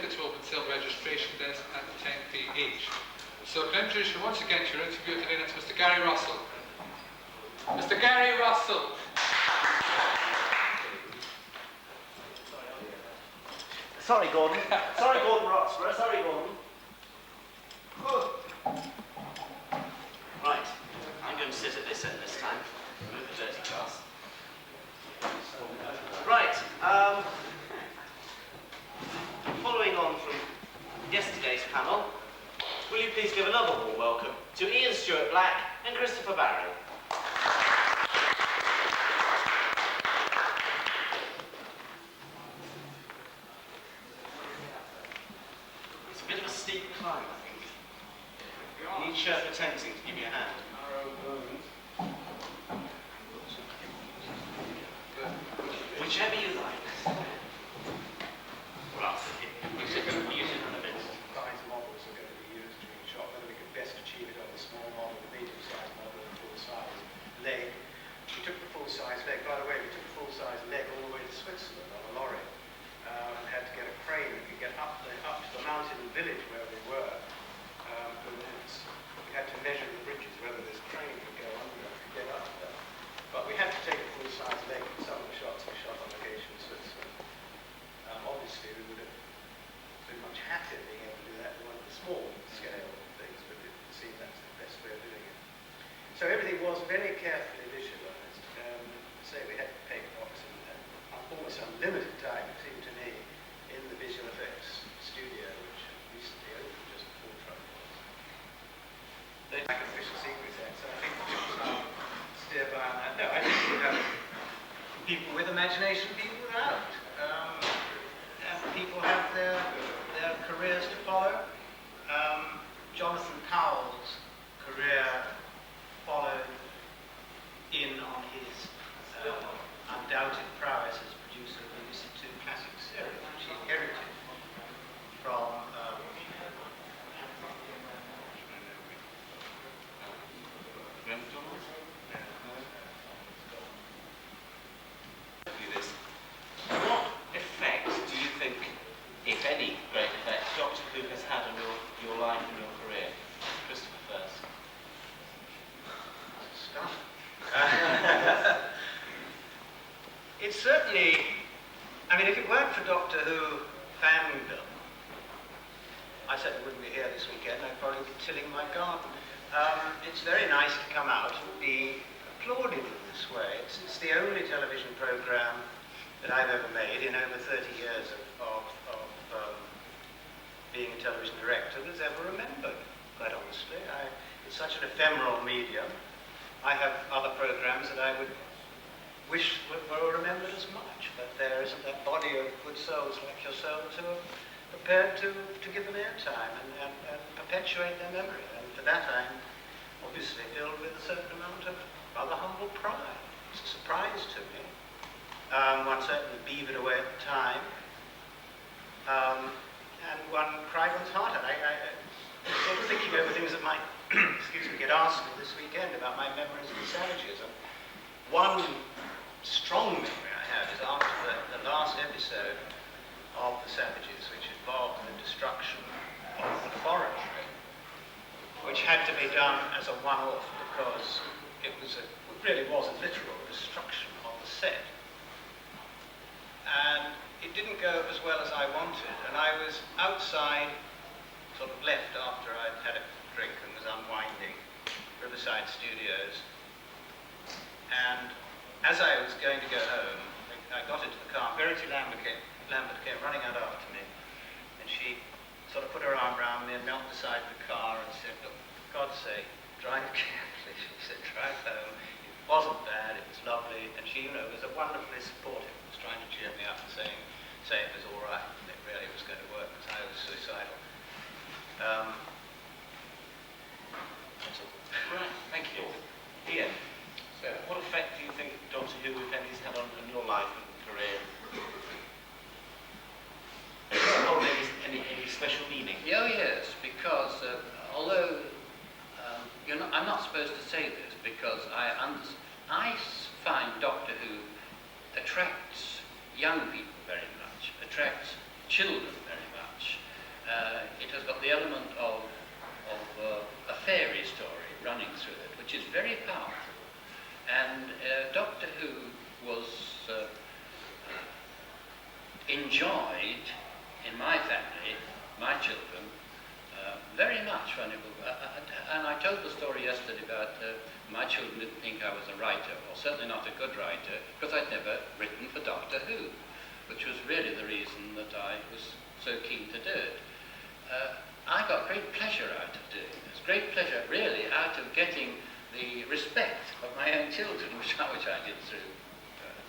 To open cell registration desk at 10p each. So can I introduce you once again to your interviewer today, that's Mr. Gary Russell. Mr. Gary Russell. Sorry, Gordon. Sorry, Gordon Roxburgh. Sorry, Gordon. Right. I'm going to sit at this end this time. Move the dirty glass. Right. Following on from yesterday's panel, will you please give another warm welcome to Ian Stewart Black and Christopher Barrow. It's a bit of a steep climb, I think. You need Sherpa Tenzing to give you a hand. Whichever you like. Well, using on a bit. Size models are going to be used during the shot, whether we can best achieve it on the small model, the medium-sized model, and full-size leg. We took the full-size leg. By the way, we took the full-size leg all the way to Switzerland on a lorry, and had to get a crane that could get up to the mountain village where we were. We had to measure the bridges, whether this crane could go under and could get up there. But we had to take a full-size leg for some of the shots we shot on location in Switzerland. Obviously, we would have been much happier being able to do that with one of the small scale things, but it seemed that's the best way of doing it. So everything was very carefully visualized. Say we had paper box and almost unlimited time, it seemed to me, in the visual effects studio, which recently opened just before Trump was. They like Official Secrets Act, so I think people steer by on that. No, I think we have people with imagination, people without. People have their careers to follow. Jonathan Powell's career followed in on his undoubted prowess as producer of the BBC Two classic series, which he inherited from What effect do you think, if any great effect, Doctor Who has had on your life and your career? Christopher first. It's certainly, I mean, if it weren't for Doctor Who fandom. I certainly wouldn't be here this weekend, I'd probably be tilling my garden. It's very nice to come out and be applauded in this way. It's the only television programme that I've ever made in over 30 years of being a television director that's ever remembered, quite honestly. It's such an ephemeral medium. I have other programmes that I would wish were remembered as much, but there isn't that body of good souls like yourselves who are prepared to give them airtime and perpetuate their memory. And for that I'm obviously filled with a certain amount of rather humble pride. It's a surprise to me. One certainly beavered away at the time. And one cried one's heart out. I'm sort of thinking over things that might get asked me this weekend about my memories of the Savages. And one strong memory I have is after the last episode of the Savages, which involved the destruction of the laboratory, which had to be done as a one-off because it really was a literal destruction of the set. And it didn't go as well as I wanted, and I was outside, sort of left after I'd had a drink and was unwinding Riverside Studios. And as I was going to go home, I got into the car, Verity Lambert came running out after me, and she sort of put her arm around me and knelt beside the car and said, "Look, for God's sake, drive carefully," she said, "drive home. It wasn't bad, it was lovely," and she, was a wonderfully supportive, was trying to cheer me up and say it was all right, and it really was going to work because I was suicidal. That's all. Right, thank you. Ian, so what effect do you think Doctor Who, if any, has had on your life and career? Or any special meaning? Oh yes, because although I'm not supposed to say this because I find Doctor Who attracts young people very much, attracts children very much. It has got the element of a fairy story running through it, which is very powerful. And Doctor Who was enjoyed in my family, my children, very much when it was, and I told the story yesterday about my children didn't think I was a writer, or certainly not a good writer, because I'd never written for Doctor Who, which was really the reason that I was so keen to do it. I got great pleasure out of doing this, great pleasure really out of getting the respect of my own children, which I did through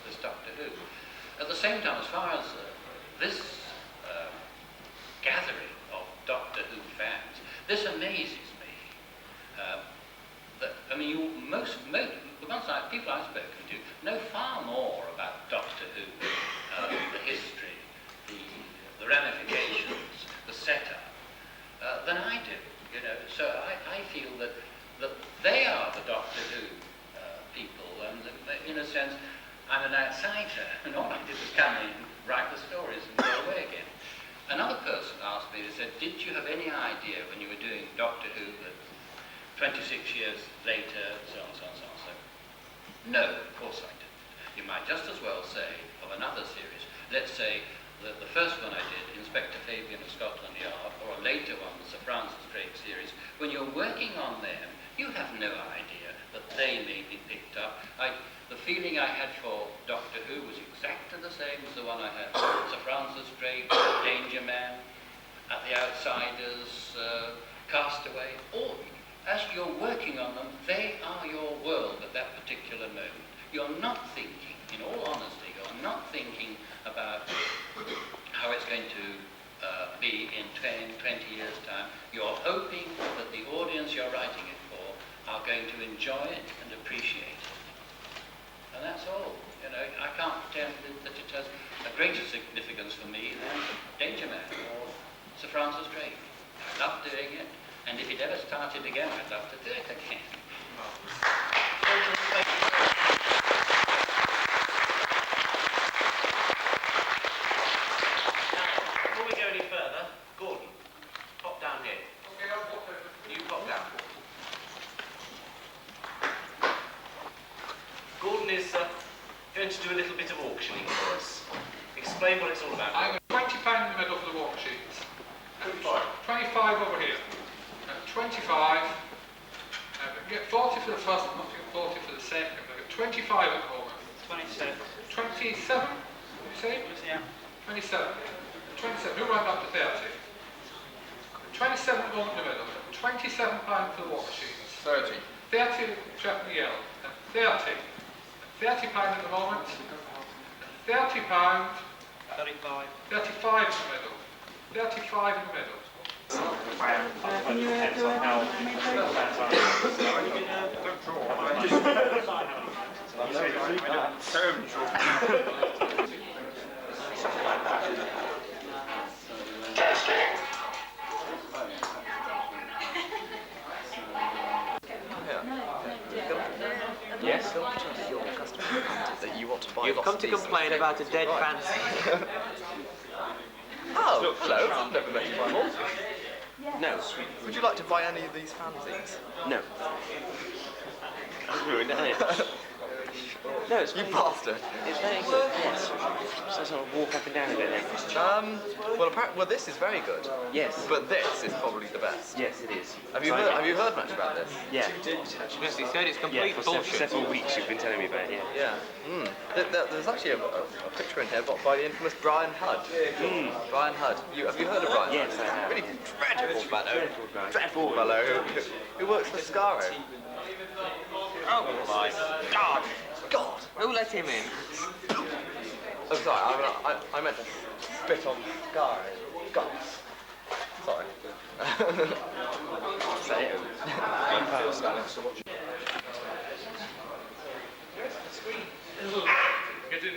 this Doctor Who. At the same time, as far as this gathering of Doctor Who fans, this amazes me. The ones people I've spoken to know far more about Doctor Who, the history, the ramifications, the setup, than I do. So I feel that they are the Doctor Who people, and in a sense, I'm an outsider, and all I did was come in, write the stories, and go away again. Another person asked me, they said, "Did you have any idea when you were doing Doctor Who that 26 years later, so on, so on, so on, so on?" No, of course I didn't. You might just as well say of another series, let's say that the first one I did, Inspector Fabian of Scotland Yard, or a later one, the Sir Francis Drake series, when you're working on them, you have no idea that they may be picked up. The feeling I had for Doctor Who was exactly the same as the one I had for Sir Francis Drake, Danger Man, At the Outsiders, Castaway. Or, as you're working on them, they are your world at that particular moment. You're not thinking, in all honesty, you're not thinking about how it's going to be in 10, 20 years' time. You're hoping that the audience you're writing it for are going to enjoy it and appreciate it. And that's all. I can't pretend that it has a greater significance for me than Danger Man or Sir Francis Drake. I love doing it, and if it ever started again, I'd love to do it again. Before we go any further, Gordon, pop down here. Okay, I'll pop over. You pop down. Gordon is going to do a little bit of auctioning for us. Explain what it's all about. I'm 20 pound in the middle for the war machines. 25 over here. 25. We get 40 for the first one, not 40 for the second. I get 25 at the moment. 27. 27? You say? Yeah. 27. 27. Who round up to 30? 27 at the moment in the middle. 27 pounds for the war machines. 30. 30 chap in the yellow. 30. 30 pound at the moment. 30 pound. 35. 35 in the middle. 35 in the middle. Can you do Yes? Your customer that you want to buy. You've come to complain about a dead fancy. Oh, hello. I've never met you before. No. Would you like to buy any of these fanzines? No. I've ruined it. No, it's you bastard. It's very good, yes. So sort of walk up and down a bit then. Well, this is very good. Yes. But this is probably the best. Yes, it is. Have you heard much about this? Yeah. Yes, he said it's complete bullshit. For several weeks you've been telling me about it, yeah. Yeah. There's actually a picture in here by the infamous Brian Hudd. Brian Hudd. Have you heard of Brian Yes, Hudd? I have. Really dreadful fellow. Dreadful fellow who works for Scaro. Oh my God! God! Who let him in? Oh, sorry, I meant to spit on Scaro. God. Sorry. Say it. Get in.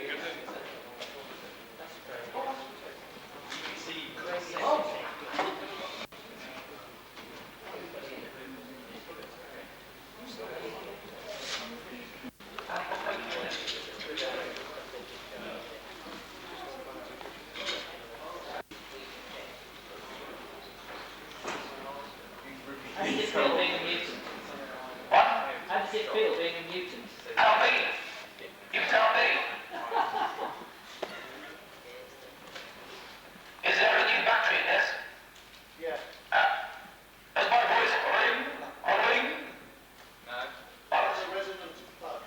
How does it feel being a mutant? What? How does it feel being a mutant? Tell me. You tell me. Is there a new battery in this? Yeah. Is my voice following? No. What's a resonant plug?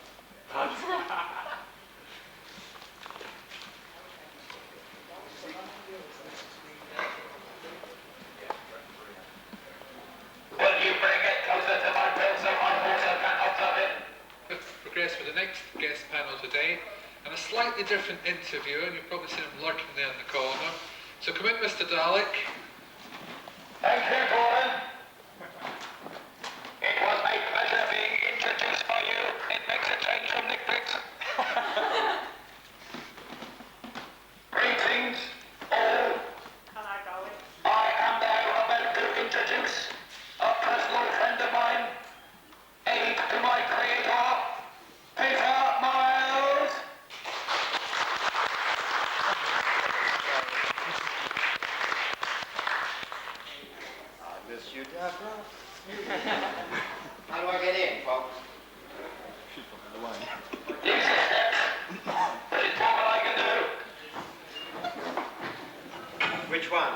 Will you bring it closer to my bill so my water can observe it? Let's progress with the next guest panel today, and a slightly different interview, and you've probably seen him lurking there in the corner. So come in, Mr. Dalek. Thank you, Gordon. It was a pleasure being introduced by you. It makes a change from Nick Briggs. Greetings, all. I am now about to introduce a personal friend of mine, aide to my creator, Peter Miles. I miss you, Deborah. How do I get in, folks? She's on the way. These are steps. There is more that I can do. Which one?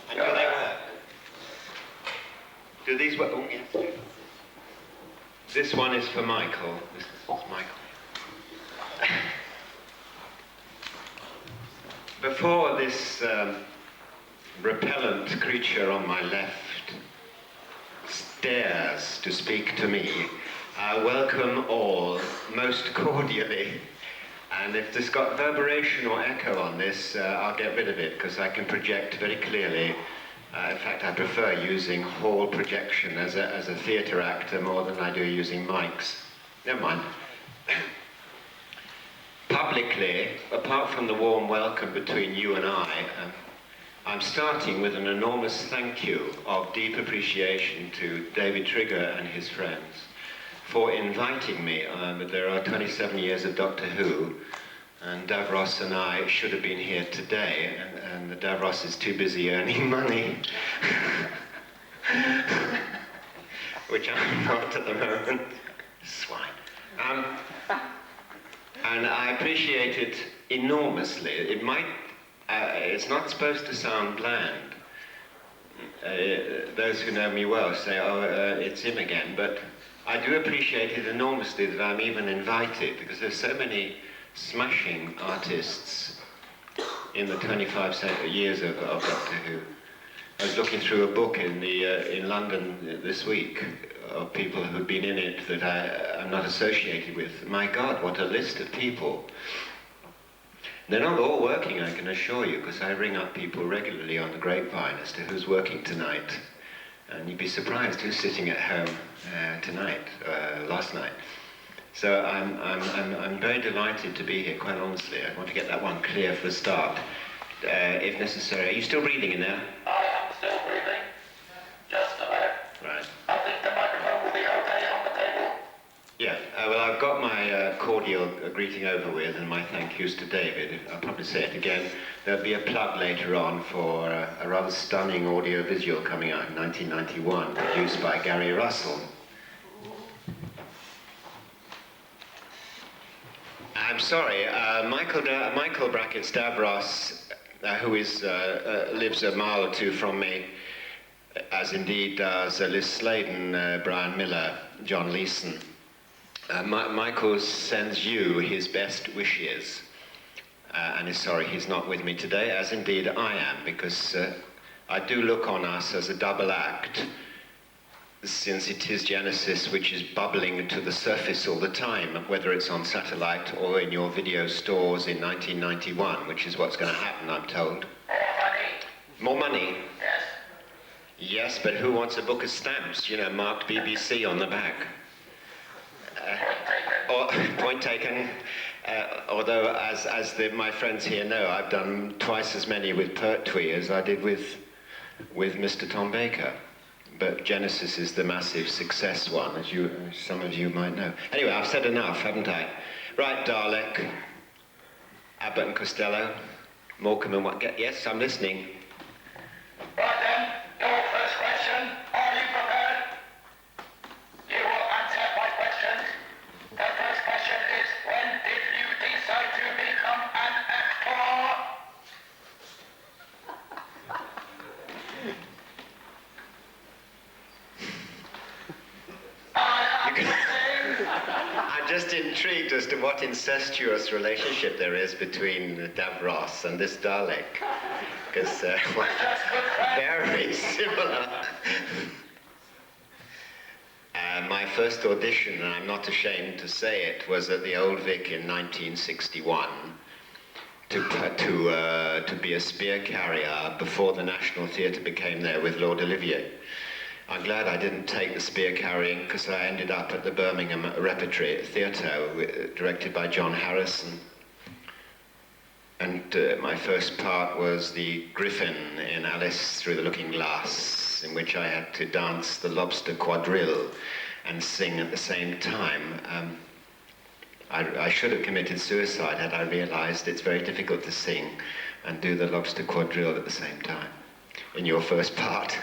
And do they work? Do these work? Oh, yes. This one is for Michael. This is Michael. Before this repellent creature on my left dares to speak to me, I welcome all most cordially. And if there's got reverberation or echo on this, I'll get rid of it because I can project very clearly. In fact, I prefer using hall projection as a theatre actor more than I do using mics. Never mind. Publicly, apart from the warm welcome between you and I'm starting with an enormous thank you of deep appreciation to David Trigger and his friends for inviting me. There are 27 years of Doctor Who, and Davros and I should have been here today, and the Davros is too busy earning money, which I'm not at the moment. Swine. And I appreciate it enormously. It might It's not supposed to sound bland. Those who know me well say, oh, it's him again, but I do appreciate it enormously that I'm even invited, because there's so many smashing artists in the 25 years of Doctor Who. I was looking through a book in London this week of people who've been in it that I'm not associated with. My God, what a list of people. They're not all working, I can assure you, because I ring up people regularly on the grapevine as to who's working tonight. And you'd be surprised who's sitting at home tonight, last night. So I'm very delighted to be here, quite honestly. I want to get that one clear for a start, if necessary. Are you still breathing in there? I am still breathing. Just about. Right. I think the microphone will be okay on the table. Yeah, well, I've got my cordial greeting over with and my thank yous to David. I'll probably say it again. There'll be a plug later on for a rather stunning audio-visual coming out in 1991, produced by Gary Russell. I'm sorry, Michael Brackett Stavros, who lives a mile or two from me, as indeed does Liz Sladen, Brian Miller, John Leeson. Michael sends you his best wishes, and is sorry he's not with me today, as indeed I am, because I do look on us as a double act, since it is Genesis which is bubbling to the surface all the time, whether it's on satellite or in your video stores in 1991, which is what's going to happen, I'm told. More money? Yes. Yes, but who wants a book of stamps, you know, marked BBC on the back? Point taken. Although, as my friends here know, I've done twice as many with Pertwee as I did with Mr. Tom Baker. But Genesis is the massive success one, as some of you might know. Anyway, I've said enough, haven't I? Right, Dalek, Abbott and Costello, Morecambe and what? Yes, I'm listening. Right then, your first question. Are you prepared? You will answer my questions. The first question is, when did you decide to become an actor? I'm just intrigued as to what incestuous relationship there is between Davros and this Dalek, because very similar. My first audition, and I'm not ashamed to say it, was at the Old Vic in 1961 to be a spear carrier before the National Theatre became there with Lord Olivier. I'm glad I didn't take the spear carrying, because I ended up at the Birmingham Repertory Theatre, directed by John Harrison. And my first part was the Griffin in Alice Through the Looking Glass, in which I had to dance the Lobster Quadrille and sing at the same time. I should have committed suicide had I realized it's very difficult to sing and do the Lobster Quadrille at the same time in your first part.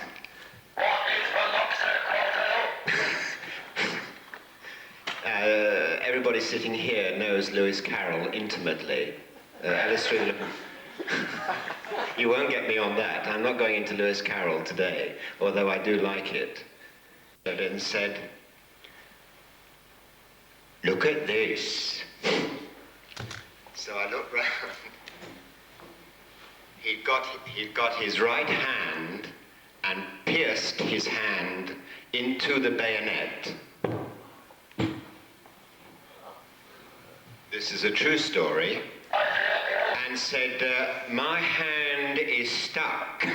Everybody sitting here knows Lewis Carroll intimately. Alice Through the You won't get me on that. I'm not going into Lewis Carroll today, although I do like it. And said, "Look at this." So I looked round. He'd got his right hand and pierced his hand into the bayonet. This is a true story. And said, "My hand is stuck."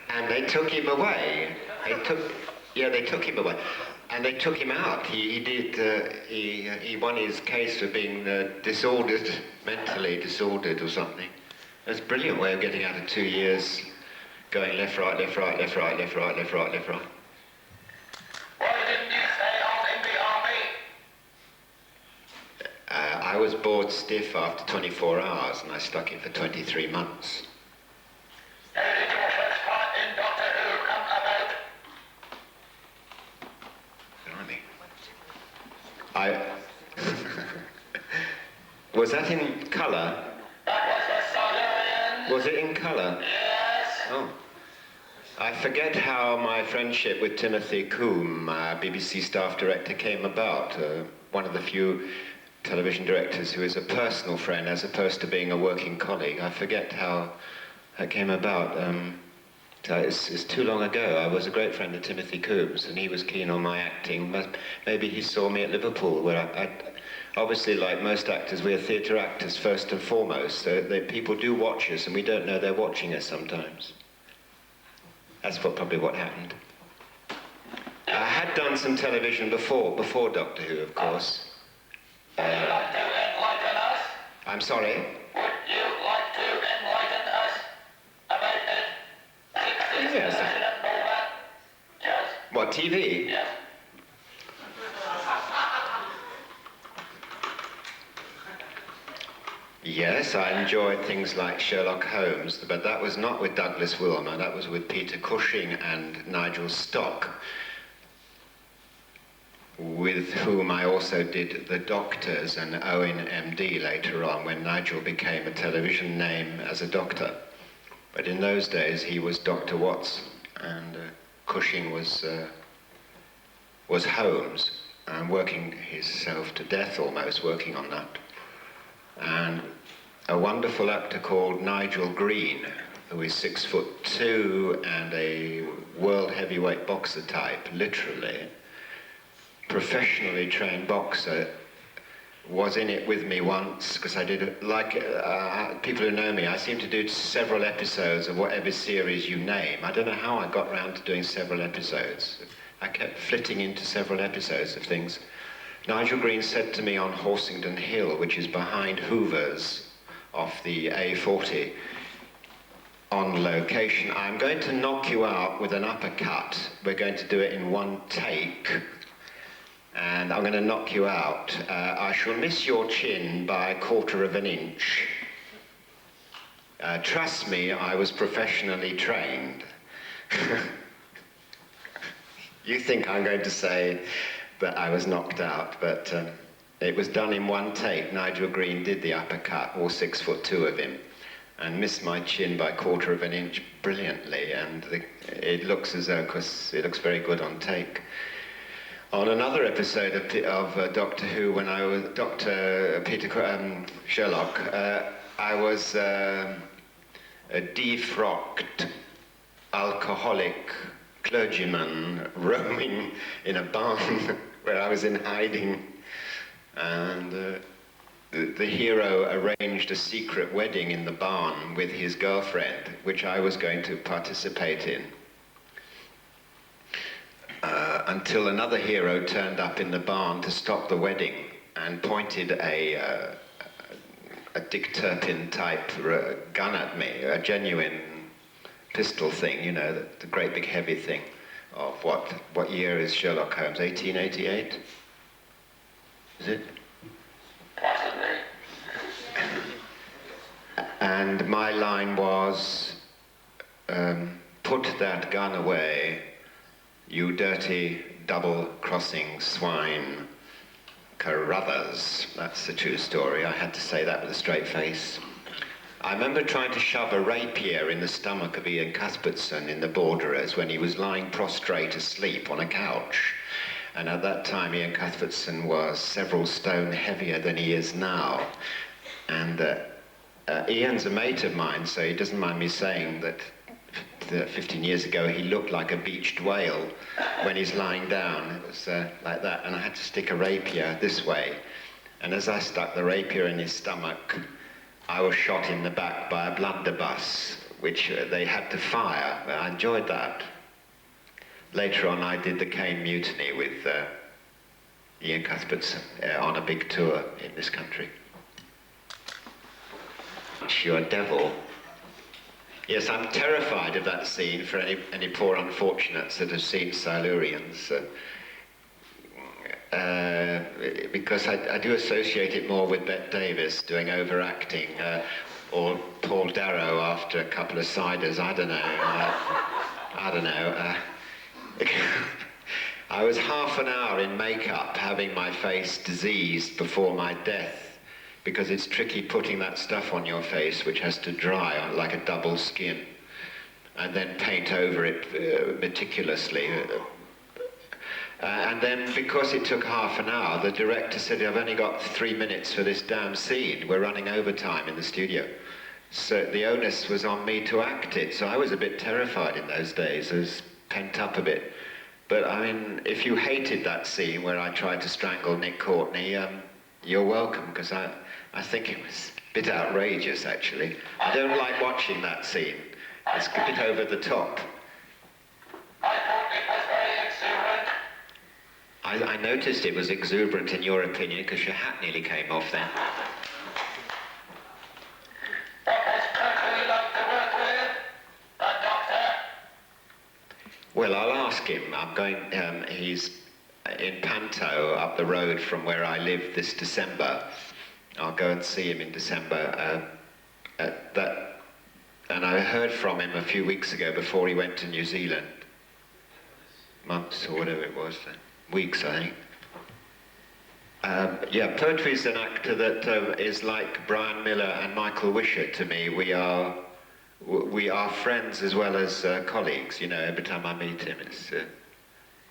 And they took him away. They took him away. And they took him out. He won his case for being disordered, mentally disordered or something. That's a brilliant way of getting out of 2 years, going left, right, left, right, left, right, left, right, left, right, left, right. Why didn't you stay on in the army? I was bored stiff after 24 hours, and I stuck it for 23 months. How did your first part in Doctor Who come about? Blimey. Was that in colour? Was it in colour? Yes. Oh. I forget how my friendship with Timothy Coombe, BBC staff director, came about. One of the few television directors who is a personal friend as opposed to being a working colleague. I forget how that came about. It's too long ago. I was a great friend of Timothy Coombe's, and he was keen on my acting. But maybe he saw me at Liverpool, where I obviously, like most actors, we are theatre actors first and foremost. So people do watch us, and we don't know they're watching us sometimes. That's probably what happened. I had done some television before Doctor Who, of course. Would you like to enlighten us? I'm sorry? Would you like to enlighten us about it? Yes. Yes. What, TV? Yes. Yes, I enjoyed things like Sherlock Holmes, but that was not with Douglas Wilmer, that was with Peter Cushing and Nigel Stock, with whom I also did The Doctors and Owen MD later on, when Nigel became a television name as a doctor. But in those days he was Dr. Watts, and Cushing was Holmes, and working himself to death almost, working on that. And a wonderful actor called Nigel Green, who is 6'2" and a world heavyweight boxer type, literally, professionally trained boxer, was in it with me once, because I did, like people who know me, I seem to do several episodes of whatever series you name. I don't know how I got round to doing several episodes. I kept flitting into several episodes of things. Nigel Green said to me on Horsington Hill, which is behind Hoover's off the A40, on location, I'm going to knock you out with an uppercut. We're going to do it in one take, and I'm going to knock you out. I shall miss your chin by 1/4 of an inch. Trust me, I was professionally trained. You think I'm going to say that I was knocked out, but it was done in one take. Nigel Green did the uppercut, all 6'2" of him, and missed my chin by 1/4 of an inch brilliantly, and it looks as though, because it looks very good on take. On another episode of Doctor Who, when I was Sherlock, I was a defrocked alcoholic clergyman roaming in a barn where I was in hiding, and the hero arranged a secret wedding in the barn with his girlfriend, which I was going to participate in, until another hero turned up in the barn to stop the wedding and pointed a Dick Turpin type gun at me, a genuine pistol thing, you know, the great big heavy thing of what year is Sherlock Holmes? 1888? Is it? Possibly. And my line was, put that gun away, you dirty double-crossing swine, Carruthers. That's the true story. I had to say that with a straight face. I remember trying to shove a rapier in the stomach of Ian Cuthbertson in The Borderers when he was lying prostrate asleep on a couch. And at that time, Ian Cuthbertson was several stone heavier than he is now. And Ian's a mate of mine, so he doesn't mind me saying that 15 years ago he looked like a beached whale when he's lying down. It was like that, and I had to stick a rapier this way. And as I stuck the rapier in his stomach, I was shot in the back by a blunderbuss, which they had to fire. I enjoyed that. Later on, I did the Caine Mutiny with Ian Cuthbertson on a big tour in this country. You're a devil. Yes, I'm terrified of that scene for any poor unfortunates that have seen Silurians. Because I do associate it more with Bette Davis doing overacting, or Paul Darrow after a couple of ciders. I don't know. I was half an hour in makeup having my face diseased before my death because it's tricky putting that stuff on your face which has to dry on like a double skin and then paint over it meticulously. And then because it took half an hour, the director said, I've only got 3 minutes for this damn scene. We're running overtime in the studio. So the onus was on me to act it. So I was a bit terrified in those days. I was pent up a bit. But I mean, if you hated that scene where I tried to strangle Nick Courtney, you're welcome, because I think it was a bit outrageous, actually. I don't like watching that scene. It's a bit over the top. I thought it was very exuberant. I noticed it was exuberant in your opinion, because your hat nearly came off then. What was Pertwee like to work with? The Doctor? Well, I'll ask him. I'm going, he's in Panto up the road from where I live this December. I'll go and see him in December. And I heard from him a few weeks ago before he went to New Zealand. Months or whatever it was then. Weeks, I think. Yeah, Pertwee's an actor that is like Brian Miller and Michael Wishart to me. We are friends as well as colleagues. You know, every time I meet him,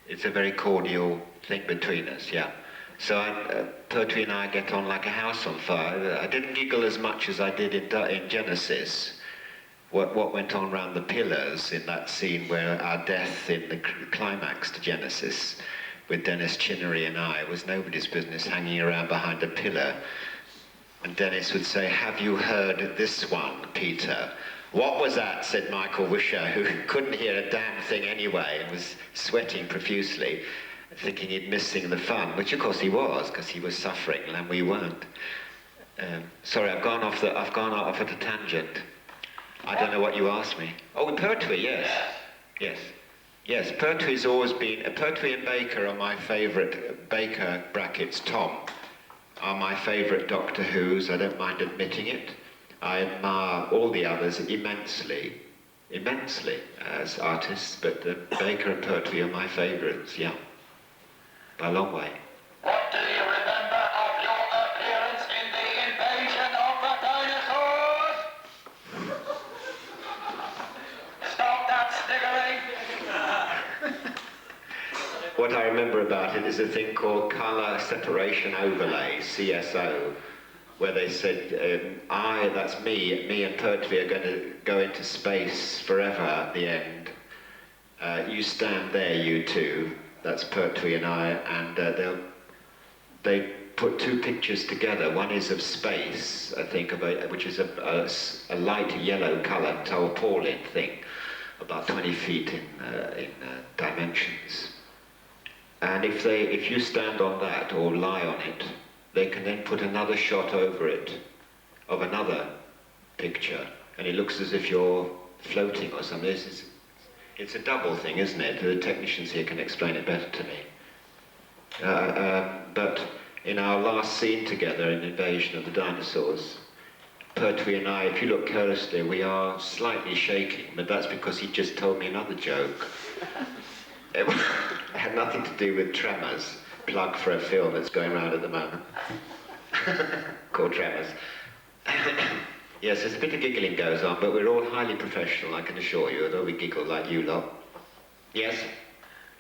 it's a very cordial thing between us. Yeah. So Pertwee and I get on like a house on fire. I didn't giggle as much as I did in Genesis. What went on around the pillars in that scene where our death in the climax to Genesis with Dennis Chinnery and I was nobody's business, hanging around behind a pillar. And Dennis would say, have you heard this one, Peter? What was that, said Michael Wishart, who couldn't hear a damn thing anyway and was sweating profusely, thinking he'd missing the fun, which of course he was, because he was suffering and we weren't. Sorry, I've gone off at a tangent. I don't know what you asked me. Oh, Pertwee, yes. Yes. Yes, Pertwee's always been... Pertwee and Baker are my favourite... Baker, brackets, Tom, are my favourite Doctor Who's. I don't mind admitting it. I admire all the others immensely as artists, but Baker and Pertwee are my favourites, yeah. By a long way. What do you remember of your appearance in the invasion of the dinosaurs? Stop that sniggering! What I remember about it is a thing called colour separation overlay, CSO, where they said, that's me and Pertwee are going to go into space forever at the end. You stand there, you two. That's Pertwee and I, and they put two pictures together. One is of space, I think, which is a light yellow colour tarpaulin thing, about 20 feet in dimensions. And if you stand on that or lie on it, they can then put another shot over it of another picture, and it looks as if you're floating or something. It's a double thing, isn't it? The technicians here can explain it better to me. But in our last scene together in Invasion of the Dinosaurs, Pertwee and I, if you look closely, we are slightly shaking, but that's because he just told me another joke. It had nothing to do with Tremors, plug for a film that's going around at the moment, called Tremors. Yes, there's a bit of giggling goes on, but we're all highly professional, I can assure you, although we giggle like you lot. Yes?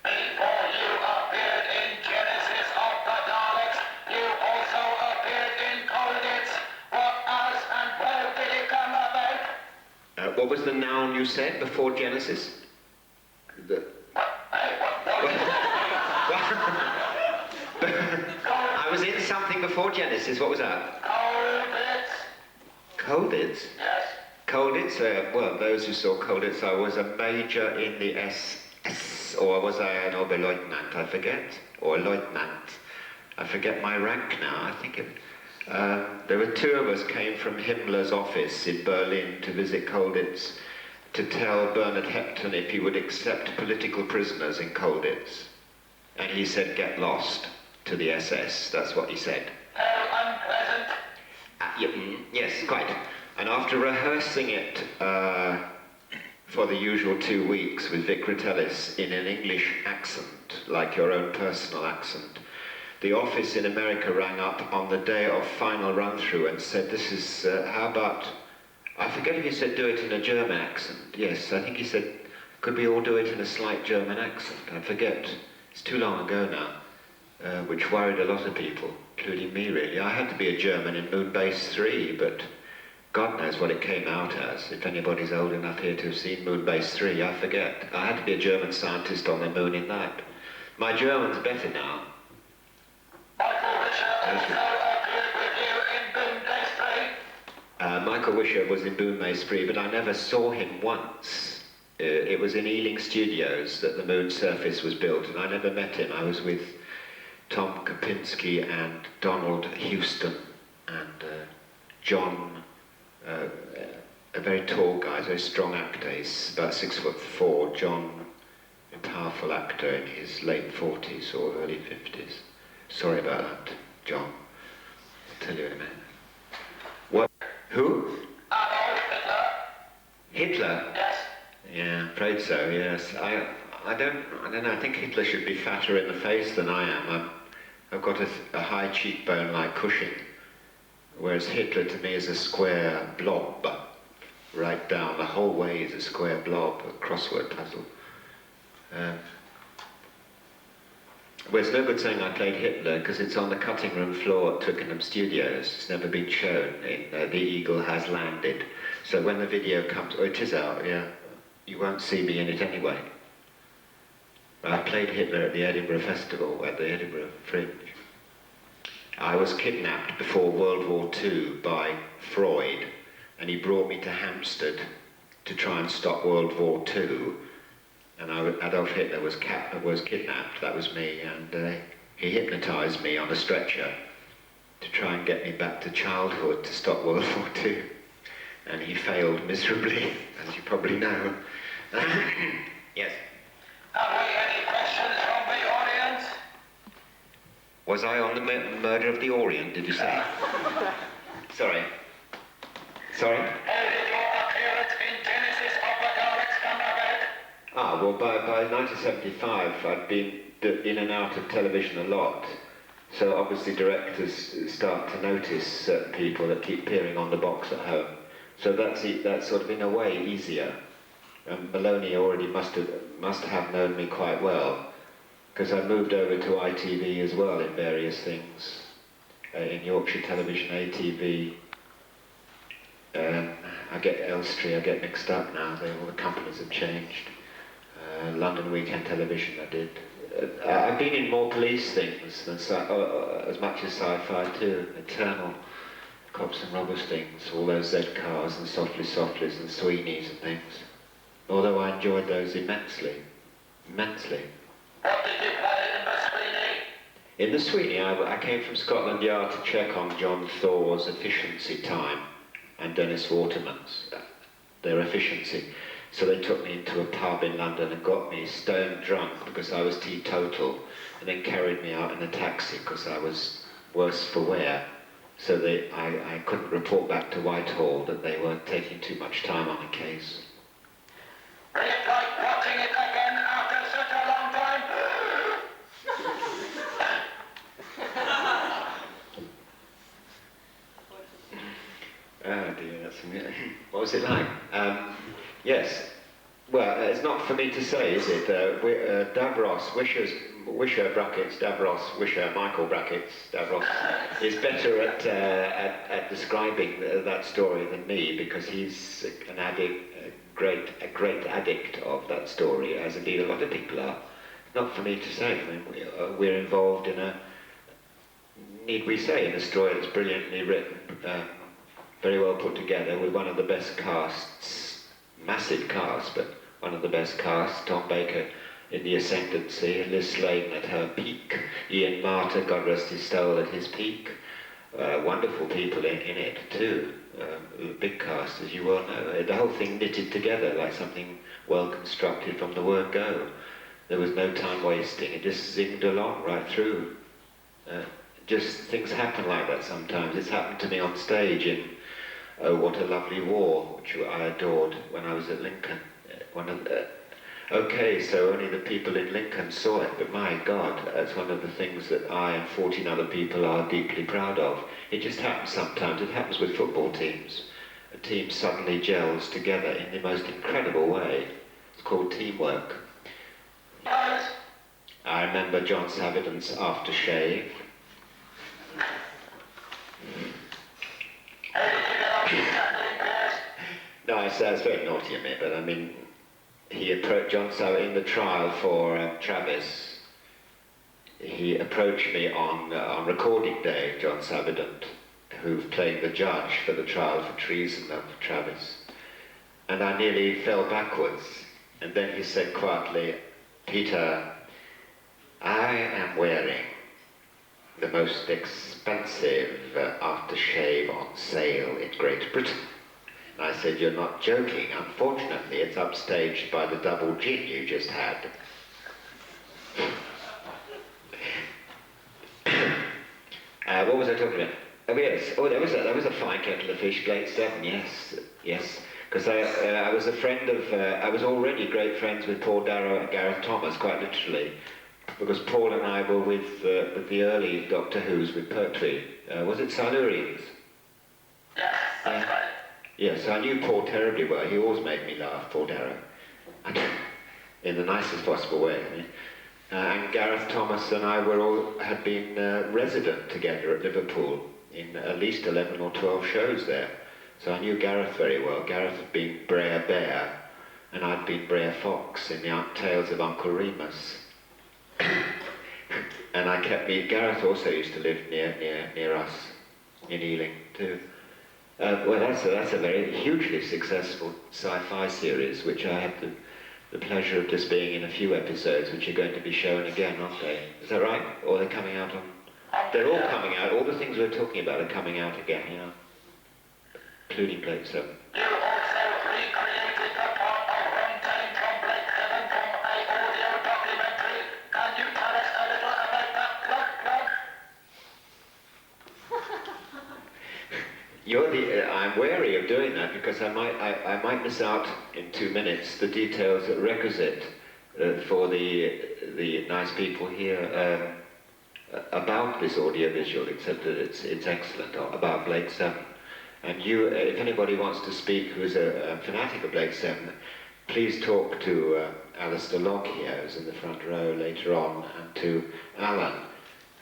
Before you appeared in Genesis of the Daleks, you also appeared in Colditz. What, as, and where did it come about? What was the noun you said before Genesis? I was in something before Genesis, what was that? Colditz? Yes. Colditz, well, those who saw Colditz, I was a major in the SS, or was I an Oberleutnant, I forget, or a Lieutenant. I forget my rank now, I think it... there were two of us came from Himmler's office in Berlin to visit Colditz to tell Bernard Hepton if he would accept political prisoners in Colditz. And he said, get lost to the SS, that's what he said. How unpleasant. Yes, quite. And after rehearsing it for the usual 2 weeks with Vic Ritellis in an English accent, like your own personal accent, the office in America rang up on the day of final run-through and said, this is, how about, I forget if he said do it in a German accent. Yes, I think he said, could we all do it in a slight German accent? I forget, it's too long ago now, which worried a lot of people, including me really. I had to be a German in Moonbase 3, but God knows what it came out as. If anybody's old enough here to have seen Moonbase 3, I forget. I had to be a German scientist on the moon in that. My German's better now. Michael Wisher was in Moonbase 3, but I never saw him once. It was in Ealing Studios that the moon surface was built, and I never met him. I was with Tom Kopinski and Donald Houston and John, a very tall guy, a very strong actor. He's about 6'4". John, a powerful actor in his late 40s or early 50s. Sorry about that, John. I'll tell you in a minute. What? Who? Hitler? Yes. Yeah, afraid so, yes. I don't know, I think Hitler should be fatter in the face than I am. I've got a high cheekbone like Cushing, whereas Hitler to me is a square blob, right down, the whole way is a square blob, a crossword puzzle. Well, it's no good saying I played Hitler, because it's on the cutting room floor at Twickenham Studios. It's never been shown. The Eagle has landed. So when the video comes, oh, it is out, yeah. You won't see me in it anyway. I played Hitler at the Edinburgh Festival, at the Edinburgh Fringe. I was kidnapped before World War II by Freud, and he brought me to Hampstead to try and stop World War II. And Adolf Hitler was kidnapped, that was me, and he hypnotized me on a stretcher to try and get me back to childhood to stop World War II. And he failed miserably, as you probably know. Yes? Have we any questions from the audience? Was I on the Murder of the Orient, did you say? Sorry. Sorry? How did your appearance in Genesis of the Daleks come about? Ah, well, by 1975, I'd been in and out of television a lot. So obviously directors start to notice certain people that keep appearing on the box at home. So that's sort of in a way easier. Maloney already must have known me quite well, because I moved over to ITV as well in various things. In Yorkshire Television, ATV. I get Elstree, I get mixed up now. All the companies have changed. London Weekend Television I did. I've been in more police things than as much as sci-fi too. Eternal, Cops and Robbers things, all those Z cars and Softly Softlys and Sweeneys and things. Although I enjoyed those immensely. Immensely. What did you play in the Sweeney? In the Sweeney, I came from Scotland Yard to check on John Thor's efficiency time and Dennis Waterman's, their efficiency. So they took me into a pub in London and got me stone drunk because I was teetotal, and then carried me out in a taxi because I was worse for wear. So I couldn't report back to Whitehall that they were taking too much time on the case. It's like watching it again after such a long time. Oh dear, that's what was it like? Yes. Well, it's not for me to say, is it? Davros, Wisher brackets, Davros, Wisher, Michael brackets, Davros, is better at describing that story than me, because he's an addict, a great addict of that story, as indeed a lot of people are. Not for me to say. I mean, we're involved in a, need we say, in a story that's brilliantly written, very well put together, with one of the best casts, massive cast, but one of the best casts, Tom Baker in the ascendancy, Liz Sladen at her peak, Ian Marter, God rest his soul, at his peak. Wonderful people in it too. Big cast, as you well know. The whole thing knitted together like something well constructed from the word go. There was no time wasting, it just zinged along right through. Just things happen like that sometimes. It's happened to me on stage in Oh What a Lovely War, which I adored when I was at Lincoln. Okay, so only the people in Lincoln saw it, but my God, that's one of the things that I and 14 other people are deeply proud of. It just happens sometimes. It happens with football teams. A team suddenly gels together in the most incredible way. It's called teamwork. I remember John Savidan's aftershave. No, I say it's very naughty of me, but I mean, he approached John Savidan in the trial for Travis. He approached me on recording day, John Savidan, who played the judge for the trial for treason of Travis. And I nearly fell backwards. And then he said quietly, "Peter, I am wearing the most expensive aftershave on sale in Great Britain." And I said, "You're not joking. Unfortunately, it's upstaged by the double gin you just had." What was I talking about? Oh yes, that was a fine kettle of fish, Blake 7, yes. Because I was a friend of, I was already great friends with Paul Darrow and Gareth Thomas, quite literally. Because Paul and I were with the early Doctor Who's with Pertwee. Was it Silurians? Yes, that's right. Yes, I knew Paul terribly well. He always made me laugh, Paul Darrow. In the nicest possible way, I mean. And Gareth Thomas and I had been resident together at Liverpool in at least 11 or 12 shows there. So I knew Gareth very well. Gareth had been Brer Bear, and I'd been Brer Fox in the Tales of Uncle Remus. And I kept meeting. Gareth also used to live near us in Ealing too. Well, that's a very hugely successful sci-fi series, which I had the pleasure of just being in a few episodes, which are going to be shown again, aren't they? Is that right? Or they're coming out on... They're all coming out. All the things we're talking about are coming out again, you know. Including Blake 7. You also recreated the part of Runtime from Blake 7 from an audio documentary. Can you tell us a little about that plug? I'm wary of doing that because I might miss out in 2 minutes the details that requisite for the nice people here about this audiovisual, except that it's excellent, about Blake 7. And you, if anybody wants to speak who's a fanatic of Blake 7, please talk to Alistair Locke here, who's in the front row later on, and to Alan,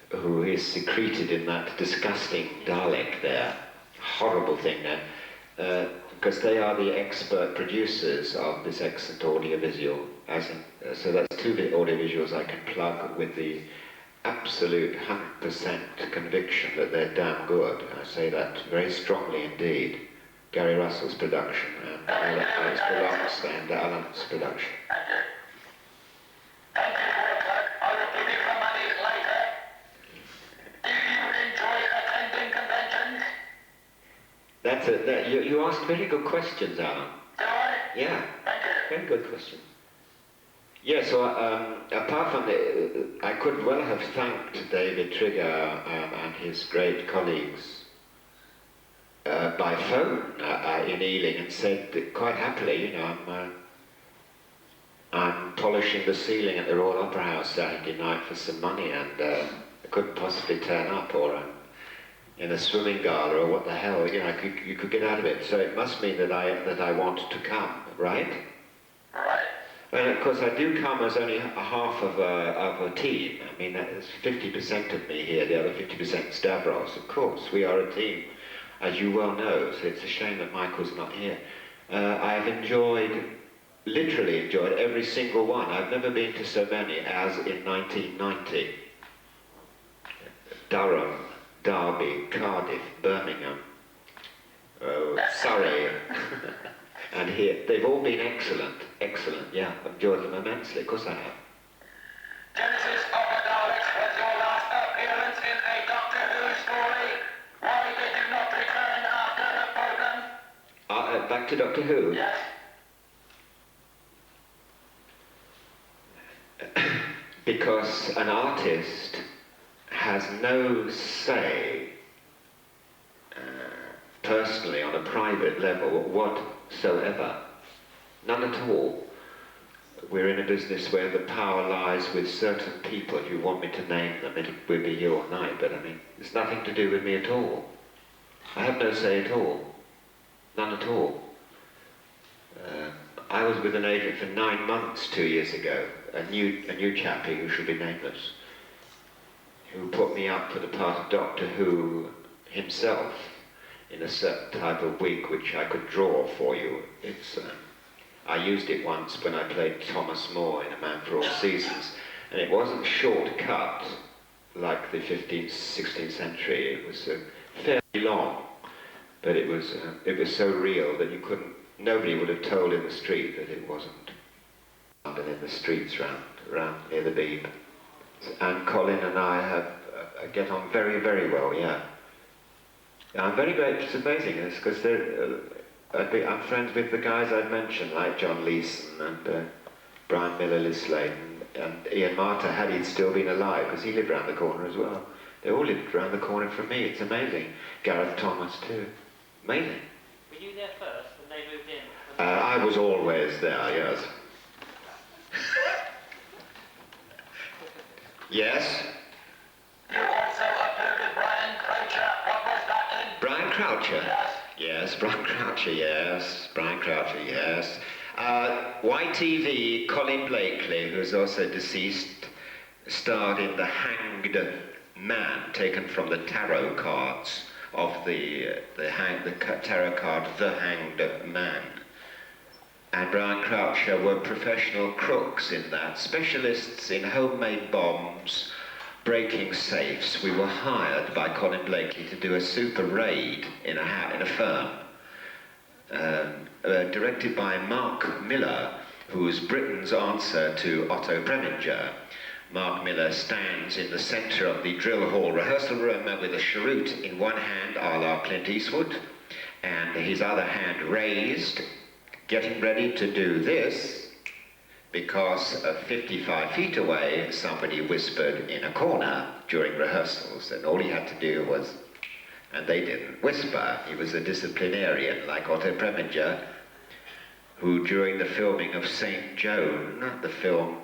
who is secreted in that disgusting Dalek there. Horrible thing there, because they are the expert producers of this excellent audiovisual. So that's 2 audiovisuals I can plug with the absolute 100% conviction that they're damn good. I say that very strongly indeed. Gary Russell's production and Alistair Locke's and Alan's production. Thank you for the plug. I will give you the money later. Do you enjoy attending conventions? You asked very good questions, Alan. Do I? Yeah. Thank you. Very good question. Yeah, so apart from I could well have thanked David Trigger and his great colleagues by phone in Ealing and said that quite happily, you know, I'm polishing the ceiling at the Royal Opera House Saturday night for some money and I couldn't possibly turn up, or I'm in a swimming gala, or what the hell, you know, you could get out of it. So it must mean that I want to come, right? Right. And of course I do come as only a half of a team. I mean, that's 50% of me here, the other 50% Stavros. Of course, we are a team, as you well know, so it's a shame that Michael's not here. I have literally enjoyed every single one. I've never been to so many as in 1990. Durham, Derby, Cardiff, Birmingham, Surrey, and here. They've all been excellent, yeah. I've enjoyed them immensely, of course I have. Genesis of the Daleks was your last appearance in a Doctor Who story. Why did you not return after the program? Back to Doctor Who? Yes. Because an artist has no say personally on a private level whatsoever. None at all. we're in a business where the power lies with certain people. If you want me to name them, it will be you or I, but I mean, it's nothing to do with me at all. I have no say at all. None at all. I was with an agent for 9 months 2 years ago, a new chappie who should be nameless, who put me up for the part of Doctor Who himself in a certain type of wig which I could draw for you. It's I used it once when I played Thomas More in A Man for All Seasons, and it wasn't short cut like the 15th, 16th century. It was fairly long, but it was so real that you couldn't. Nobody would have told in the street that it wasn't. London in the streets round near the Beeb, and Colin and I get on very, very well. Yeah, I'm very grateful. It's amazing. It's because I'm friends with the guys I've mentioned, like John Leeson and Brian Miller Lislade and Ian Marter, had he still been alive, because he lived round the corner as well. They all lived round the corner from me. It's amazing. Gareth Thomas too. Amazing. Were you there first and they moved in? I was always there, yes. Yes? You also appeared with Brian Croucher. What was that in? Brian Croucher? Yes. Yes, Brian Croucher, yes. Brian Croucher, yes. YTV, Colin Blakely, who's also deceased, starred in The Hanged Man, taken from the tarot cards of the tarot card The Hanged Man. And Brian Croucher were professional crooks in that, specialists in homemade bombs, breaking safes. We were hired by Colin Blakely to do a super raid in a firm, directed by Mark Miller, who was Britain's answer to Otto Preminger. Mark Miller stands in the centre of the drill hall rehearsal room with a cheroot in one hand, a la Clint Eastwood, and his other hand raised, getting ready to do this, because 55 feet away, somebody whispered in a corner during rehearsals, and all he had to do was, and they didn't whisper. He was a disciplinarian like Otto Preminger, who during the filming of St. Joan, the film,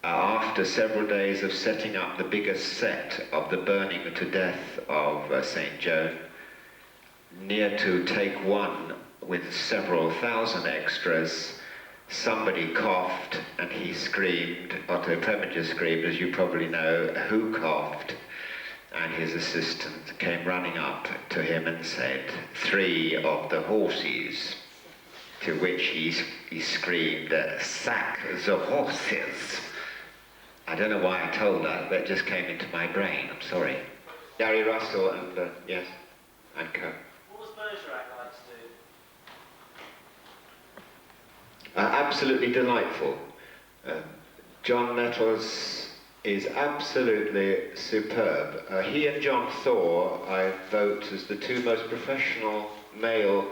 after several days of setting up the biggest set of the burning to death of St. Joan, near to take one with several thousand extras, somebody coughed and he screamed. Otto Preminger screamed, as you probably know, who coughed? And his assistant came running up to him and said, 3 of the horses. To which he screamed, sack the horses. I don't know why I told that, that just came into my brain, I'm sorry. Gary Russell and, yes, and Co. What was Bergerac like to do? Absolutely delightful. John Nettles is absolutely superb. He and John Thor, I vote, as the 2 most professional male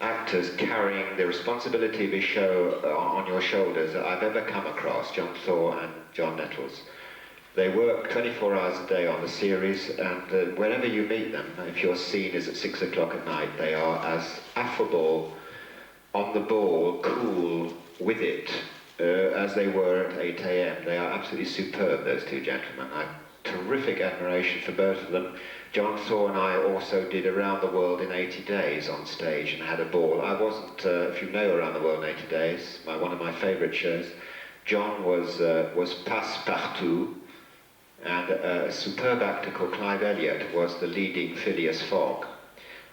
actors carrying the responsibility of a show on your shoulders that I've ever come across, John Thor and John Nettles. They work 24 hours a day on the series, and whenever you meet them, if your scene is at 6 o'clock at night, they are as affable, on the ball, cool, with it, as they were at 8 a.m. They are absolutely superb, those 2 gentlemen. I have terrific admiration for both of them. John Thor and I also did Around the World in 80 Days on stage and had a ball. I wasn't, if you know Around the World in 80 Days, one of my favourite shows. John was Passepartout, and a superb actor called Clive Elliott was the leading Phileas Fogg.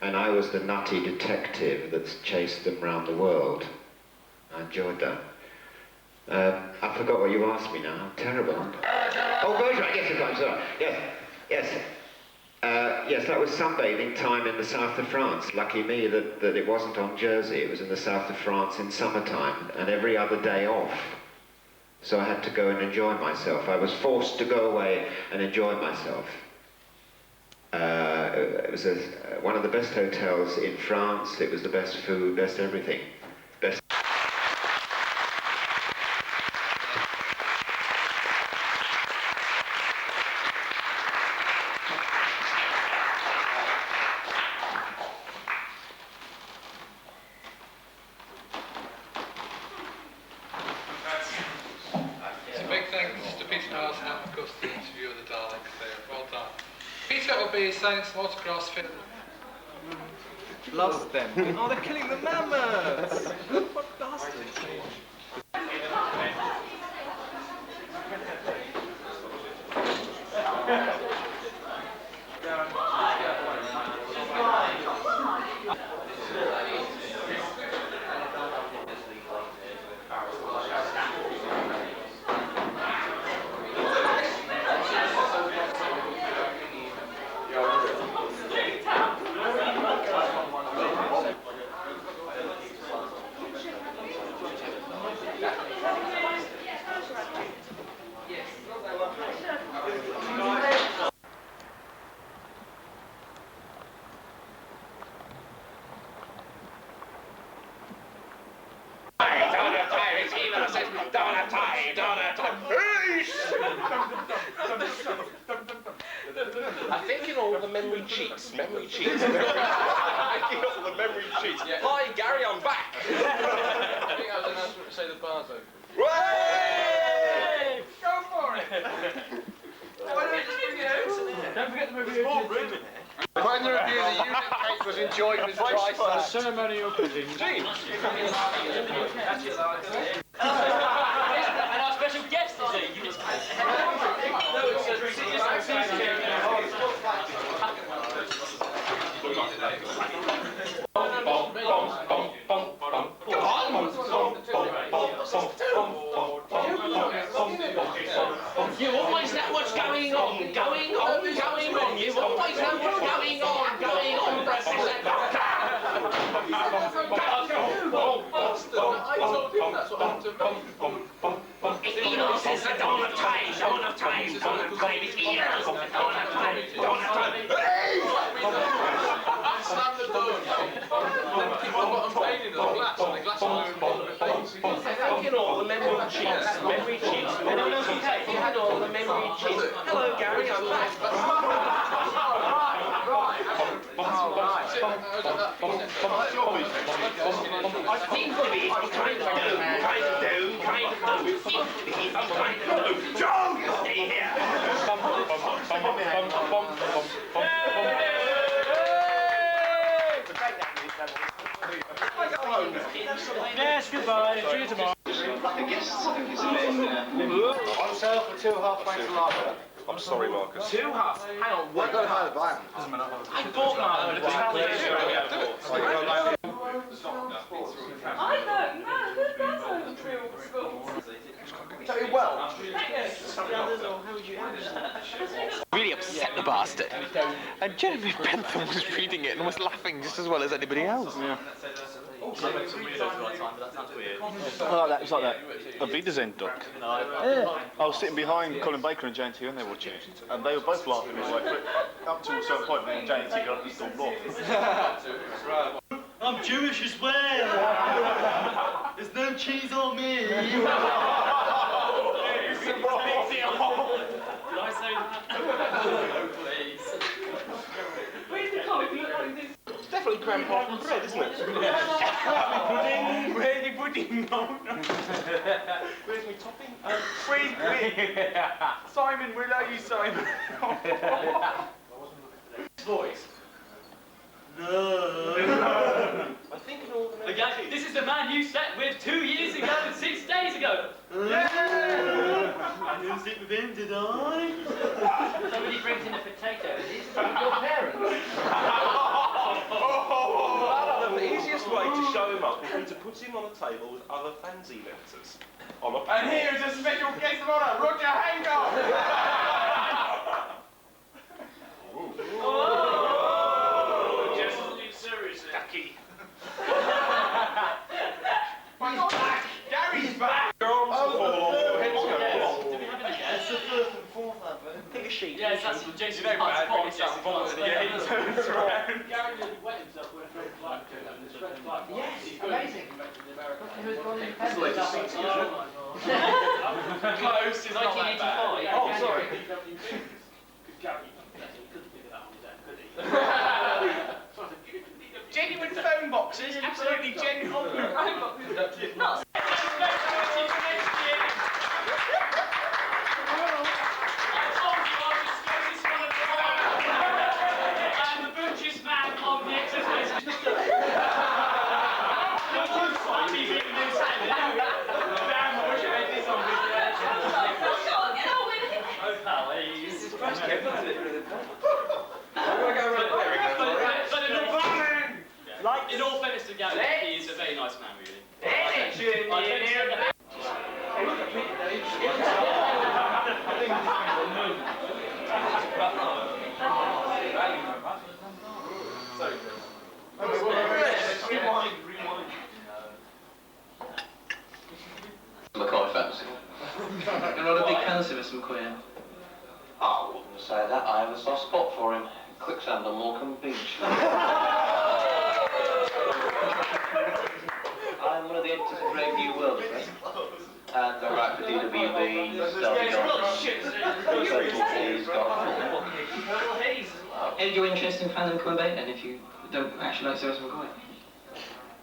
And I was the nutty detective that chased them round the world. I enjoyed that. I forgot what you asked me now. Terrible. Oh, Bergerac, yes, I'm sorry. Yes. Yes, that was sunbathing time in the south of France. Lucky me that it wasn't on Jersey. It was in the south of France in summertime, and every other day off. So I had to go and enjoy myself. I was forced to go away and enjoy myself. It was one of the best hotels in France. It was the best food, best everything. Best. Saints motocross film. Lost them. Oh, they're killing the mammoths! What bastards? I'm thinking all the memory cheats. I'm thinking all the memory cheats. Hi, Gary, I'm back. I think that was an announcement to say the bar's open. Way! Go for it! Don't forget the review. There's more room in there. When the review of the unit cake was enjoyed with dry salt. Ceremonial pudding. Gene! And our special guest is a unit cake. No, it's a You always know what's going on. You always know what's going on, Enos is the dawn of time, dawn of time, dawn of time, it's Enos, dawn of time, dawn of time. Slam the door. Then keep the bottom pane in the glass, and the glass will move on the face. Thinking all the memory cheats. Anyone else thinking all the memory cheats? Hello, Gary, I'm back. I think of it, I'm trying to do. Joe, you stay here. Yes, goodbye. See you tomorrow. I guess it's a bit... On sale for 2 half-pints of lager. I'm sorry, Marcus. 2 halves. Hang on, what? Go home, buy I bought mine. I don't know. Who does own true schools? Tell you well. Really upset the bastard. And Jeremy Bentham was reading it and was laughing just as well as anybody else. Yeah. I went to read over right time, but that sounds weird. It's like that. A Wiedersehen duck. Yeah. I was sitting behind Colin Baker and James Hugh and they were watching it. And they were both laughing this way, but up to a certain point, then James Hugh got this stormed off. I'm Jewish as well. There's no cheese on me. Did I say that? Please. Where's the comic? Look like this. It's definitely grandpa from bread, isn't it? Where's the pudding? No. Where's my topping? Where's Simon, where are you, Simon? Voice. No. I'm thinking all the... Okay, this is the man you sat with 2 years ago and 6 days ago. I didn't sit with him, did I? Somebody brings in a potato. Is this your parents? The easiest way to show him up would be to put him on a table with other fancy letters. And here is a special guest of honour, Roger Hancock! Just seriously. Ducky. He's back! Gary's back! Yes. It's the first and fourth advert. Take a sheet. Yes, that's what Jason Hunt's policy. Yeah, he turns around. Gary nearly wet himself when a red flag came out. This red flag. Yes, amazing. Who's gone in Close, it's not that bad. 1985. Oh, sorry. Gary, he couldn't figure that on his own, could he? Genuine phone boxes, absolutely genuine phone boxes. Nuts. land on Morecambe Beach. I'm one of the editors of Brave New World, and I write for DWB, Derby And your interest in fandom come about then if you don't actually like Sylvester McCoy?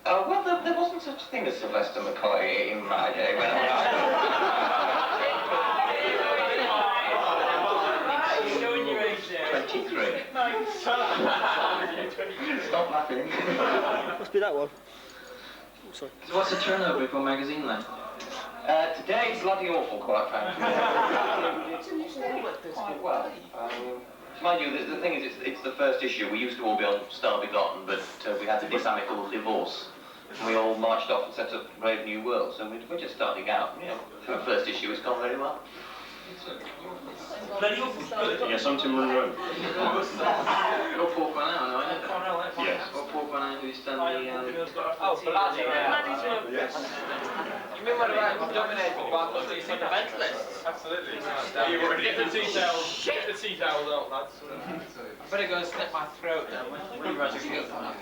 Well, there wasn't such a thing as Sylvester McCoy in my day when I was 23. Stop laughing. Must be that one. Oh, sorry. So what's the turnover for a magazine like? Today it's bloody awful, quite frankly. Quite well. Mind you, the thing is, it's the first issue. We used to all be on Star Begotten, but we had a disamicable divorce. And we all marched off and set up Brave New World, so we're just starting out. You know, for the first issue, it's gone very well. Yes, I'm Tim Monroe. Or Paul Cornell, no, I know. Yes. Or Paul Cornell, who's done the... Oh, bloody hell. Yes. You mean what about dominating by the fundamentalists? Absolutely. Get the tea towels. Get the tea towels out, lads. I better go and snip my throat now.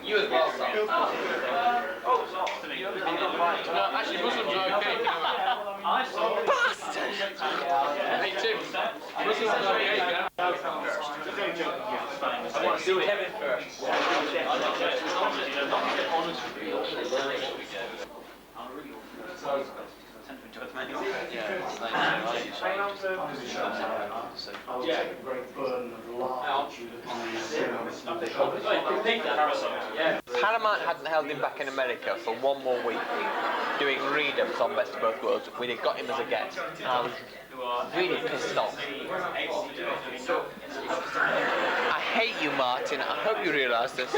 You as well, son. Oh, sorry. No, actually, Muslims are okay. Bastard! Hey, Tim. Muslims are okay. I want to do Kevin first. Paramount hadn't held him back in America for one more week, doing read-ups on Best of Both Worlds. We'd have got him as a guest. I was really pissed off. I hate you, Martin. I hope you realise this.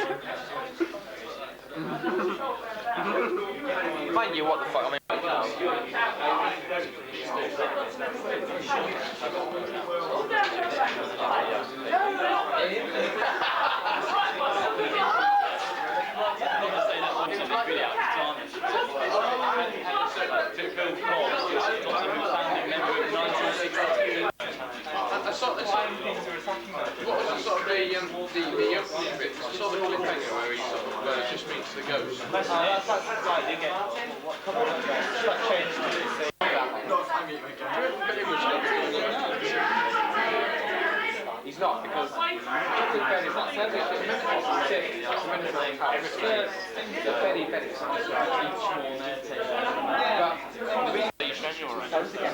Mind you, what the fuck? I mean, What was the sort of the opening bit? I saw the cliffhanger where he sort of just meets the ghost. That's right, you get he's not, because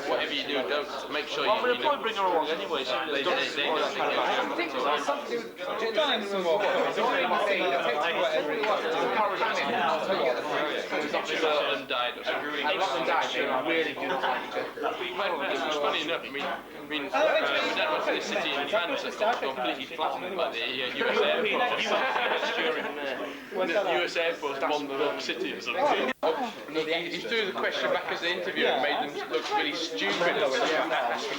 whatever you do, don't make sure you. Well, we'll probably bring her along anyway. So they don't think it's something to do with dining room or Lachlan died. Lachlan died, they really do It's funny enough, I mean, we don't want the city and fans are completely flattened by the US Air Force. The US Air Force bombed the city or something. He threw the question back as an interview and made them look really stupid.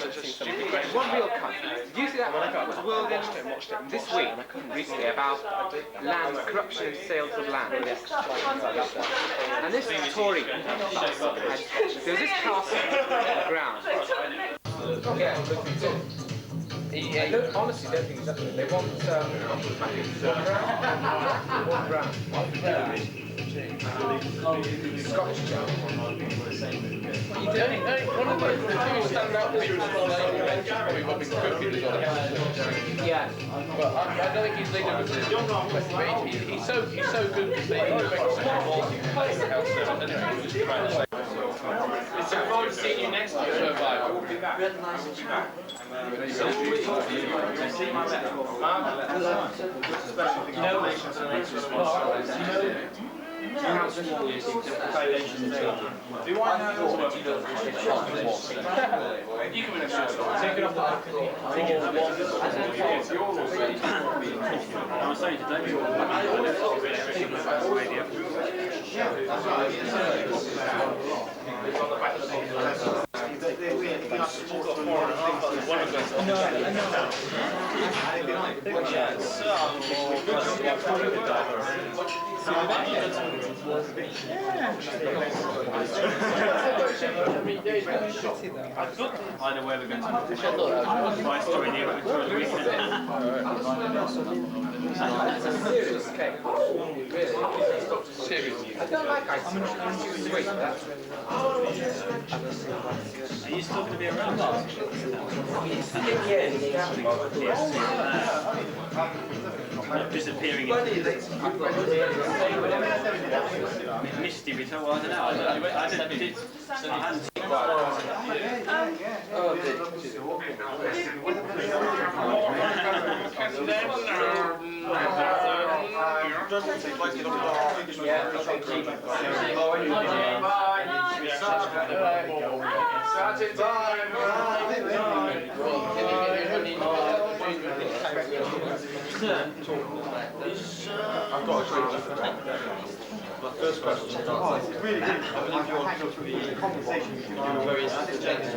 Such a stupid question. One real cunt. Did you see that one? I was world interested and watched it this week recently about land, corruption and sales of land. And this Tory there was this castle on the ground. I honestly don't think it's up to them. They want one brown. Scottish Jam. One of the two stand out pictures of probably what been cooking as well. Yeah. But I don't think he's leading with he's so good to say it's a fun to see you next year. Survival. We'll be back. Really nice to be back. Do I know what you can win a shirt. Take it off the I was saying today, Either way, we're going to my story here, which was Serious cake. Really? Serious. I don't like ice cream. It's too sweet. Are you still going to be around? Disappearing into Misty return. Well, I don't know. I hadn't I've got a question. My first question is, it's really good. I believe you're on the conversation between various agents.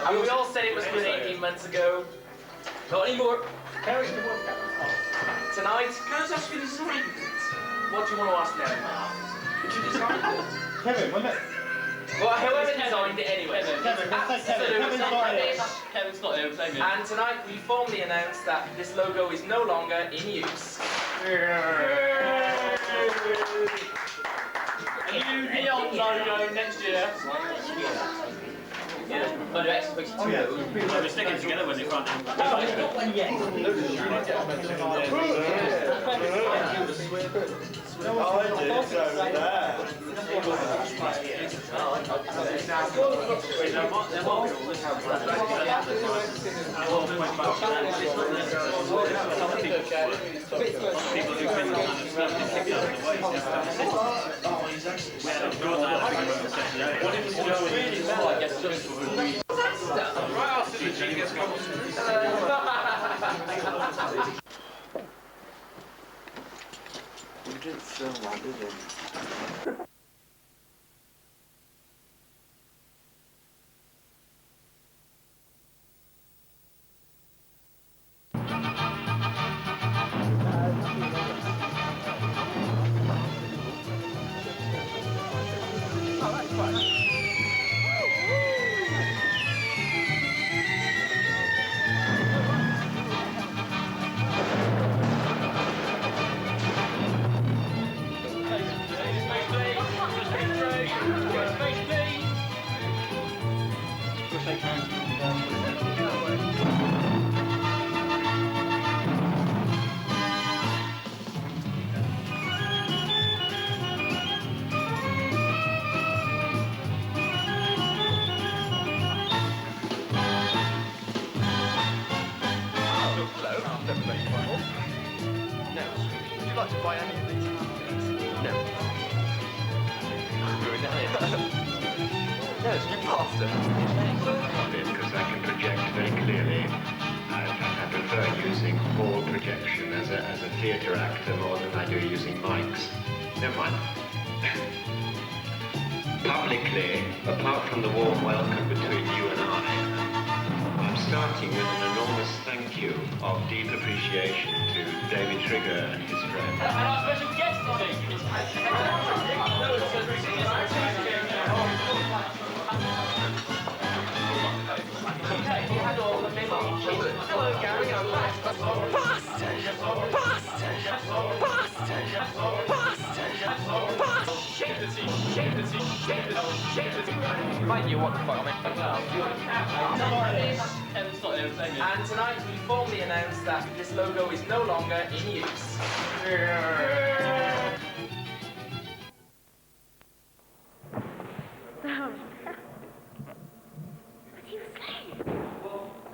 And we all said it was good 18 months ago. Not anymore. Tonight, can I just ask you this assignment? What do you want to ask now? Could you decide it? Kevin, wasn't it? Well, whoever designed it anyway. Kevin's not here, blame him. And tonight we formally announce that this logo is no longer in use. And you beyond logo next year. Yeah, but the Exo-Space Doctor Who. We're sticking together when they can't do that. You didn't film that, did you? Because I can project very clearly. I prefer using hall projection as a theatre actor more than I do using mics. Never mind. Publicly, apart from the warm welcome between you and I'm starting with an enormous thank you of deep appreciation to David Trigger and his friends. And our special guest today is Hello, Gary, I'm back. Bastard! Mind you, what the fuck, mate? And tonight we formally announce that this logo is no longer in use.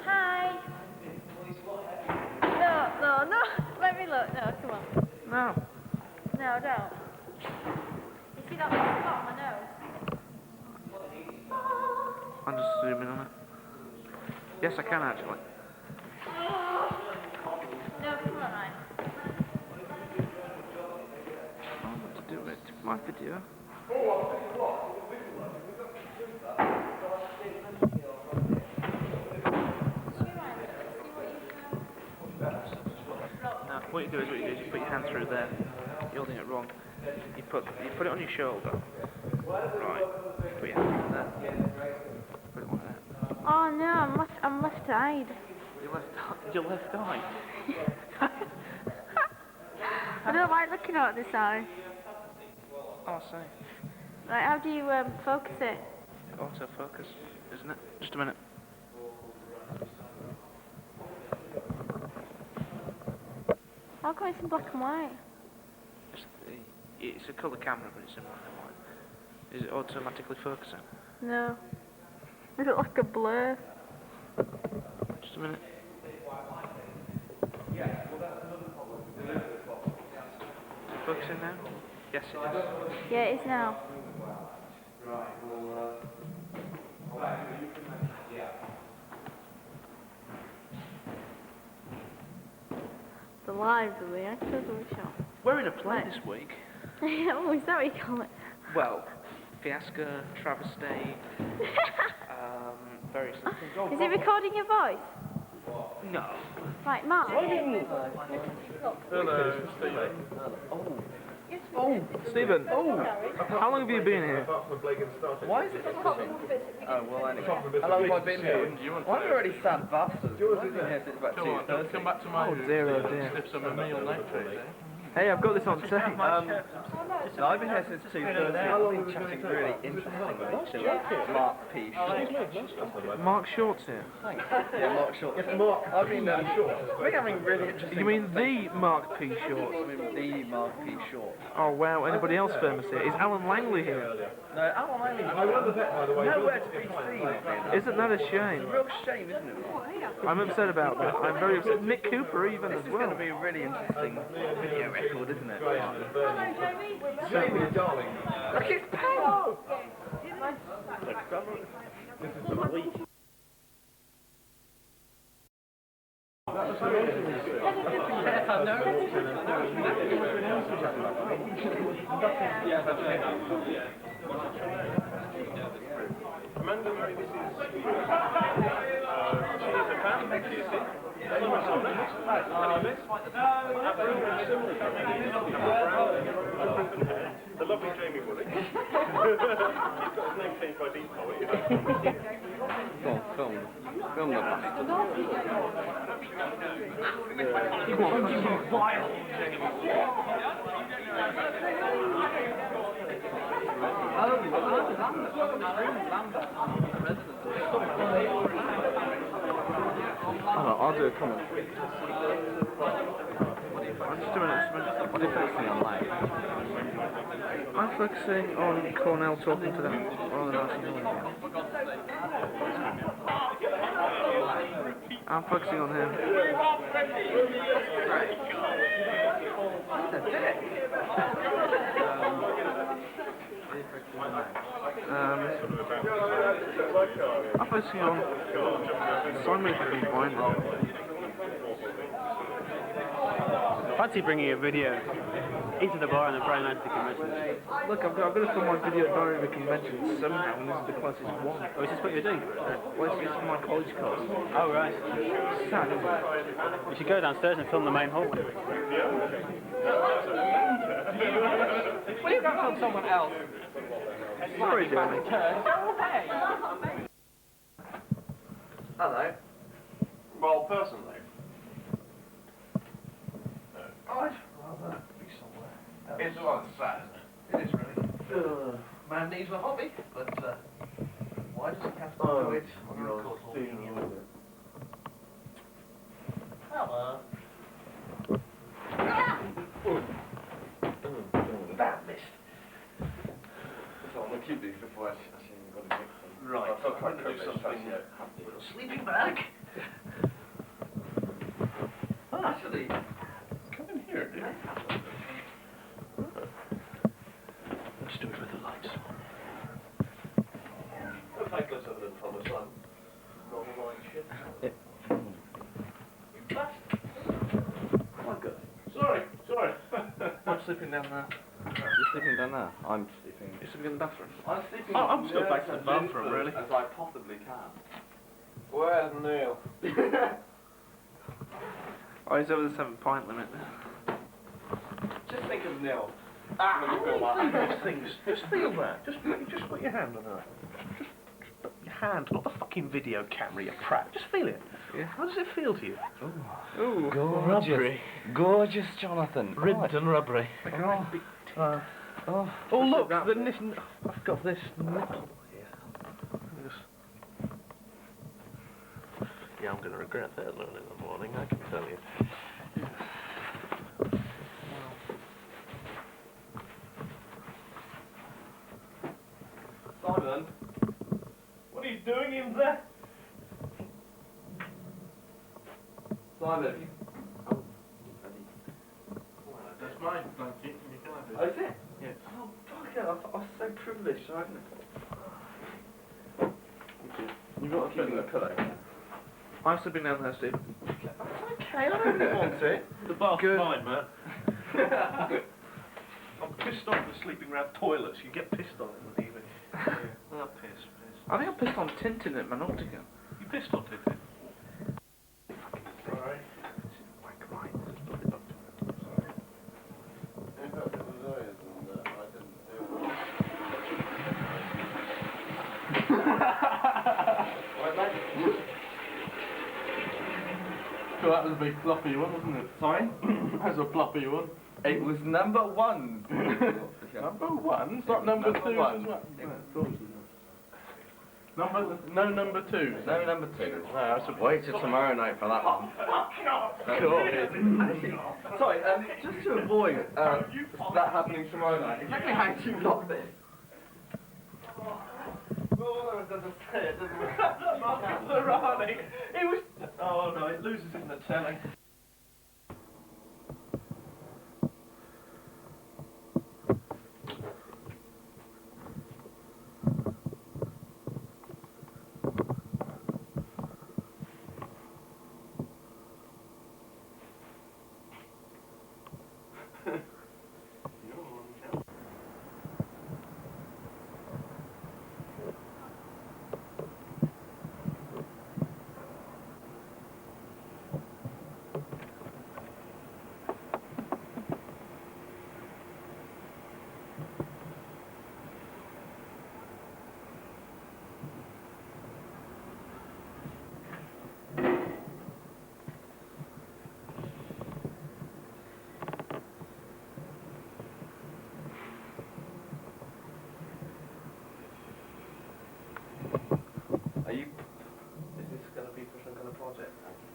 Hi. No. Let me look. No, come on. No. No, don't. You see that little spot on my nose? I'm just zooming on it. Yes, I can actually. No, come on, right. I want to do it. My video. What you do is you put your hand through there. You're holding it wrong. You put it on your shoulder. Right. Put your hand through there. Put it like that. Oh no, I'm left-eyed. Your left eye. I don't like looking at this eye. Oh, I see. Right, how do you focus it? Autofocus, isn't it? Just a minute. How come it's in black and white? It's a colour camera, but it's in black and white. Is it automatically focusing? No. It looks like a blur. Just a minute. Is it focusing now? Yes, it is. Yeah, it is now. The lives of the actors on the show. We're in a play this week. Oh, is that what you call it? Well, fiasco, travesty, various things. Is it recording your voice? No. Right, Mark. Hello, Stephen. Oh, Stephen. Oh, how long have you been here? Why is it? Oh, well, anyway. How long have I been here? I'm already sad bastard. I've been here since about 2:30. Come back to my dear, oh dear. Hey, I've got this on tape. No, I've been here since 2:30. I've been chatting really interestingly to Mark P. Short. Mark Short's here. Thanks. Yeah, Mark Short. Yes, Mark. I've been we're having really interesting. You mean the Mark P. Short? I mean the Mark P. Short. Oh wow, anybody else famous here? Is Alan Langley here? No, Alan Langley. Nowhere to be seen. Isn't that a shame? It's a real shame, isn't it? I'm upset about that. I'm very upset. Nick Cooper even as well. This is going to be a really interesting video record, isn't it? Certainly, darling. Look, it's Pam! This is the week. Amanda, this is a fan, thank you. The lovely Jamie Woolley. He's got his name changed by Deep Poet. Film the bastard. I'll do a comment. Just a minute. What are you focusing on, like? I'm focusing on Cornell talking to them. I'm focusing on him. I'm focusing on Simon Combine. Fancy bringing a video into the bar and then throwing out to the convention. Look, I've got to film my video at Barry the convention somehow, and this is the closest one. Oh, is this what you're doing? Well, it's my college course. Oh, right. Sad, isn't it? You should go downstairs and film the main hall. Will you go film someone else? Sorry, Jeremy. Hello. Well, personally, I'd rather be somewhere. it's rather sad, isn't it? It is really. Man needs a hobby, but why does he have to do it on a recordable medium? Hello. That missed. So I'm going to keep these before I see you've got to mix them. Right. I've got to do something. Sleeping bag. Oh, actually, come in here, dude. Let's do it with the lights. I'll take less evidence from the sun. Normal light shit. You bastard. Oh, good. Sorry. I'm sleeping down there. You're sleeping down there? I'm sleeping. You're sleeping in the bathroom? I'm sleeping. I'm still back to the bathroom, really. As I possibly can. Where's Neil? Oh, he's over the 7-pint limit. Just think of Neil. These things. Just feel that. Just put your hand on that. Just put your hand, not the fucking video camera, you prat. Just feel it. Yeah. How does it feel to you? Ooh, Gorgeous. Gorgeous, Jonathan. Ribbed and rubbery. Oh, look, I've got this nipple here. Yeah, I'm going to regret that alone in the morning, I can tell you. Simon, what are you doing in there? Simon. That's mine, thank you. You can have it. Oh, is it? Yes. Oh, fuck it, I was so privileged, so I didn't... You've got a feeling of pillow. I'm slipping down there, Steve. Okay, I don't want it. The bath's mine, man. I'm pissed off with sleeping around toilets. You get pissed on it in the evening. Oh, piss. I think I pissed on Tintin at Manoptica. You pissed on Tintin? Sorry. So that was a big floppy one, wasn't it? Sorry? That was a floppy one. It was number 1. Number 1? It's not number 2 as well. No number 2. No number 2. No, that's a wait till tomorrow night for that one. Actually, sorry, just to avoid that happening tomorrow night, exactly how do you lock this? Running. It was. Oh no! It loses in the telly.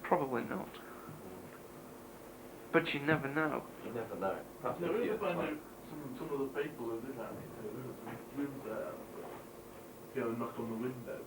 Probably not. But you never know. You never know. Perhaps no, we'll find out some of the people who live out here. Live there. Go and knock on the window.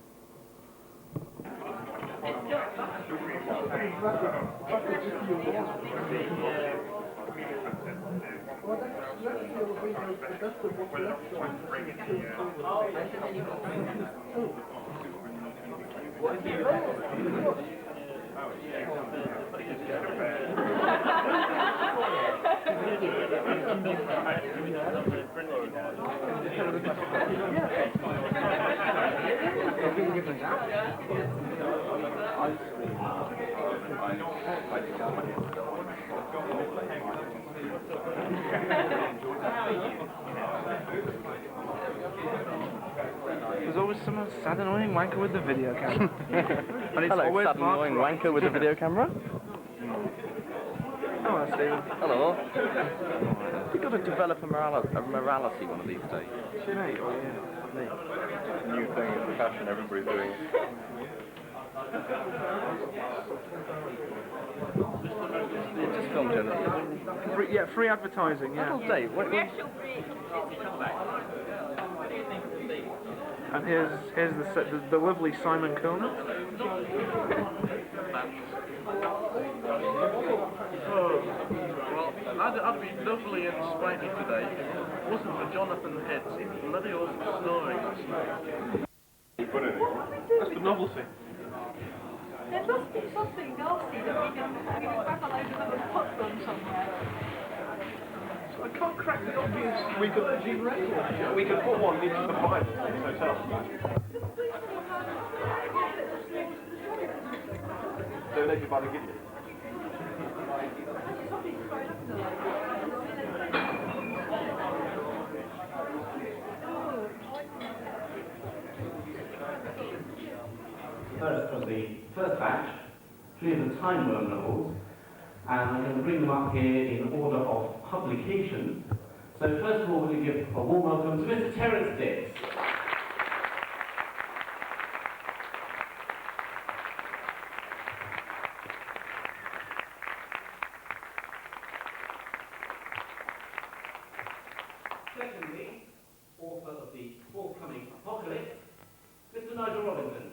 There's always some sad annoying wanker with the video camera. And it's Hello, always sad annoying wanker with the video camera. Hello, Stephen. Hello. We've got to develop a morality one of these days. Mate, oh yeah. New thing is the fashion everybody's doing. Just film generally. Free advertising, yeah. All day. And here's the lovely Simon Kilner. Well, I'd be lovely and sprightly today if it wasn't for Jonathan Heads. He was bloody awful snoring last night. That's the novelty. There must be something nasty that we can back on over the pot gun somewhere. I can't crack the obvious. We could put one into the Bible in this hotel. Donated by the gift. First of the first batch, 3 of the Time Worm novels, and I'm going to bring them up here in order of publication. So first of all, we're going to give a warm welcome to Mr. Terence Dix. Secondly, author of the forthcoming Apocalypse, Mr. Nigel Robinson.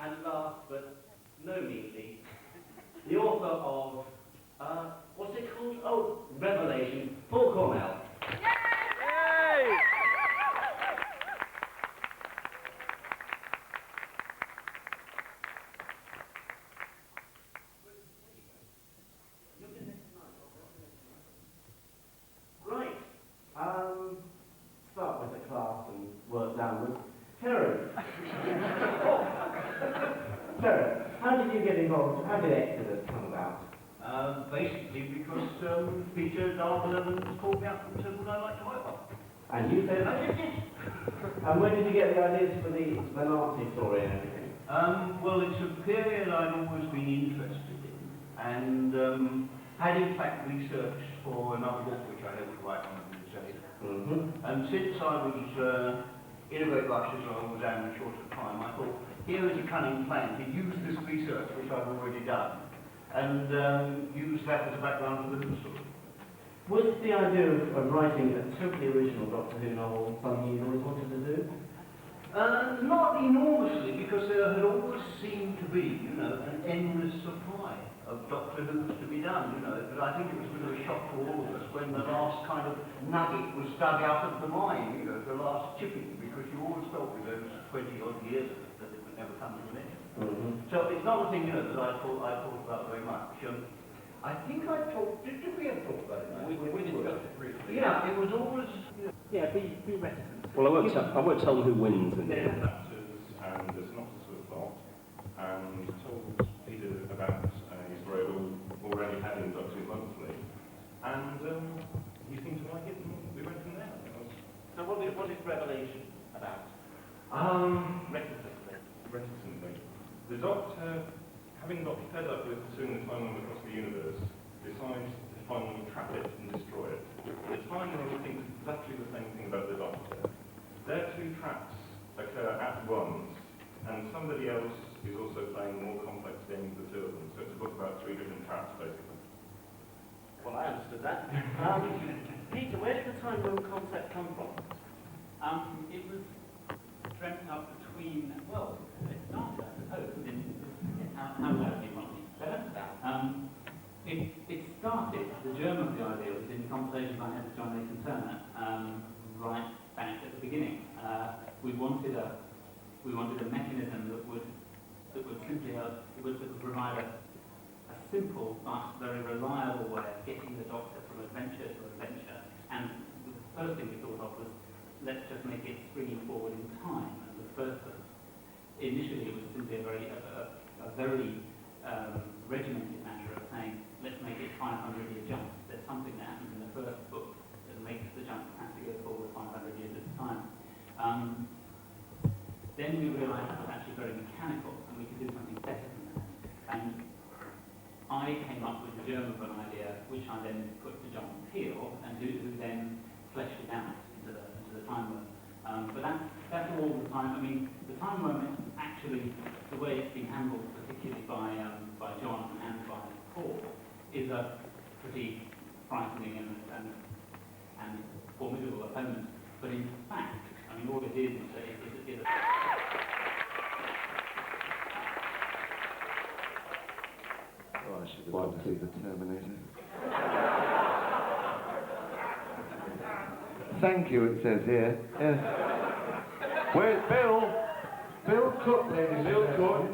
And last but no means least, the author of, what's it called? Oh, Revelation, Paul Cornell. Yay! Right. Start with the class and work downwards. Terence. Terence, how did you get involved? How did Exeter come about? Basically because Peter Darwin called me up and said, would I like to work on it? And you said, I did, yes. And where did you get the ideas for the Nazi story and everything? Well, it's a period I'd always been interested in, and had in fact researched for another book which I hope to write on in Exeter. And since I was in a great rush as I was down in short of time, I thought, here is a cunning plan to use this research which I've already done, and use that as a background for the new story. Was the idea of writing a totally original Doctor Who novel something you always wanted to do? Not enormously, because there had always seemed to be, you know, an endless supply of Doctor Who's to be done, you know. But I think it was a bit of a shock to all of us when the last kind of nugget was dug out of the mine, you know, the last chipping, because you always felt with those 20-odd years that it would never come to an end. So it's not a thing, you know, that I thought about very much. I think I talked, did we ever talk about it? We discussed it briefly. Yeah, it was always... Yeah, be reticent. Well, I won't tell them who wins in the end. And there's not a sort of plot, and told Peter about his role already had in Doctor Who Monthly, and he seemed to like it, and we went from there. So what is Revelation about? Reticently. The Doctor, having got fed up with pursuing the Time Worm across the universe, decides to finally trap it and destroy it. The Time Worm thinks exactly the same thing about the Doctor. Their 2 traps occur at once, and somebody else is also playing more complex games than the 2 of them. So it's a book about 3 different traps, basically. Well, I understood that. Peter, where did the Time Worm concept come from? It was dreamt up between, well, it started, I suppose, how would I be wrong? It started, the germ of the idea was in conversations I had with John Nathan Turner, right back at the beginning. We wanted a mechanism that would simply provide a simple but very reliable way of getting the Doctor from adventure to adventure. And the first thing we thought of was, let's just make it springing forward in time. And the first, initially, it was simply a very regimented matter of saying, let's make it 500-year jumps. There's something that happens in the first book that makes the jump have to go forward 500 years at a time. Then we realised it was actually very mechanical, and we could do something better than that. And I came up with the germ of an idea, which I then put to John Peel, and who then fleshed it out into the Time Worm. But that's all the time. I mean, the Time Worm, actually, the way it's been handled, particularly by John and by Paul, is a pretty frightening and formidable opponent. But in fact, I mean, all it is a Oh, I should have gone to see the Terminator. Thank you, it says here. Yes. Where's Bill? Bill Cook, ladies and gentlemen. Bill Cook.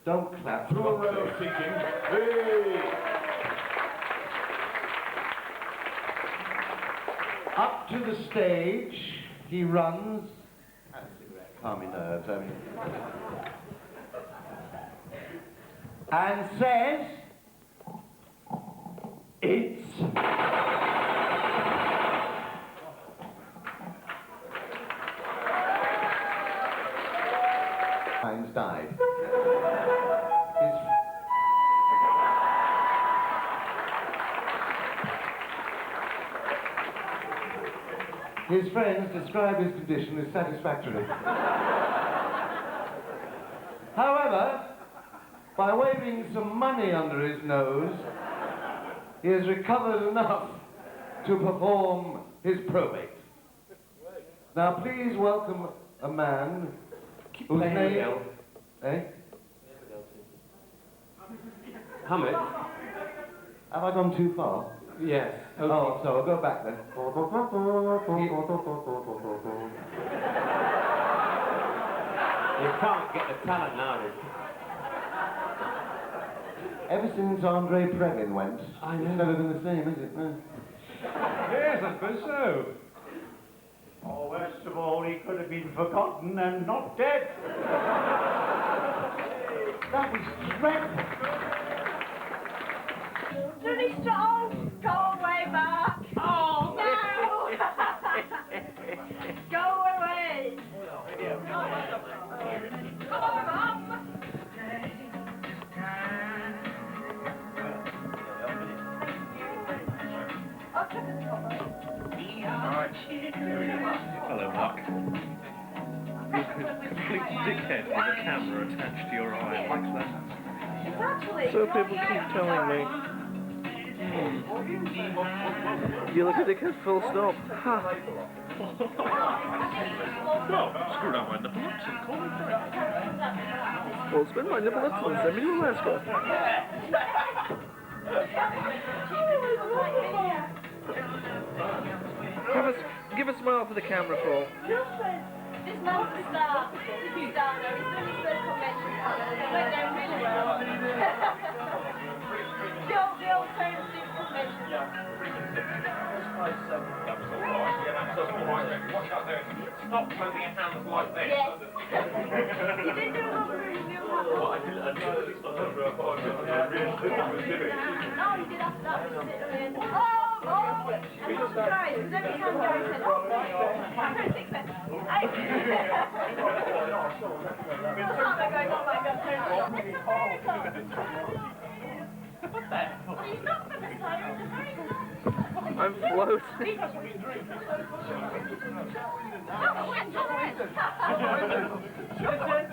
Don't clap. Through a row of kicking. Hey! Up to the stage, he runs, calm your nerves, and says, it's died. His friends describe his condition as satisfactory. However, by waving some money under his nose, he has recovered enough to perform his probate. Now please welcome a man whose name... Eh? Hum it. Have I gone too far? Yes. Okay. Oh, so I'll go back then. You can't get the talent nowadays. Ever since Andre Previn went, I know. it's never been the same, is it? No. Yes, I suppose so. Oh, worst of all, he could have been forgotten and not dead. That was dreadful. Johnny Strong, go away, Mark. Oh, no. Go away. Come on, Mum. Hello, Mark. You're a complete dickhead with a camera attached to your eye like that. So people keep telling me. You look a dickhead, full stop. Ha. Well, screw down my nipple ups and call me Frank. Well, spin my nipple ups and send me to Alaska. Give a smile for the camera, Paul. This man's a star. He's a star now. He's done his first convention. It went down really well. the old Parents Super Convention. Stop holding your hands like this. Yes. You did do a lot of really new ones. Well, I didn't No, you did after that. You sit there and I'm not surprised, because every time Gary said, oh, I'm very sick then. I going, oh my God, it's a miracle. He's not for the side. I'm floating.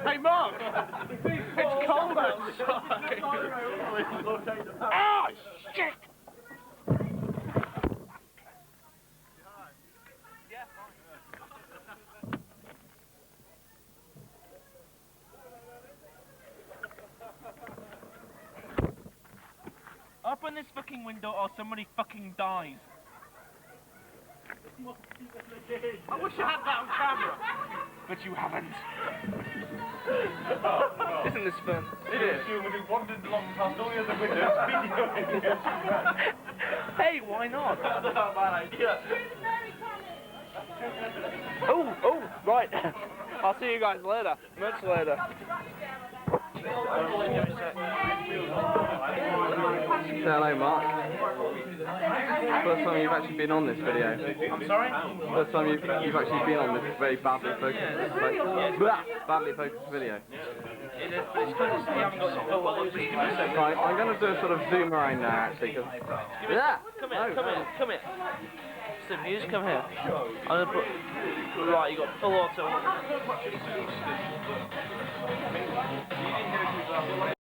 Hey, Mark! It's cold outside! Ah, shit! Open this fucking window or somebody fucking dies. I wish I had that on camera. But you haven't. Isn't this fun? It is. You wandered along past all the other windows videoing it. Hey, why not? That's not a bad idea. Oh, right. I'll see you guys later. Much later. Hello, Mark. First time you've actually been on this video. I'm sorry? First time you've actually been on this very badly focused, badly focused video. It is, but it's because you haven't got the full. Just give me a second. Right, I'm going to do a sort of zoom around now, actually. Cause Come here. Sim, you just come here. I'm going to put... Right, you got full auto.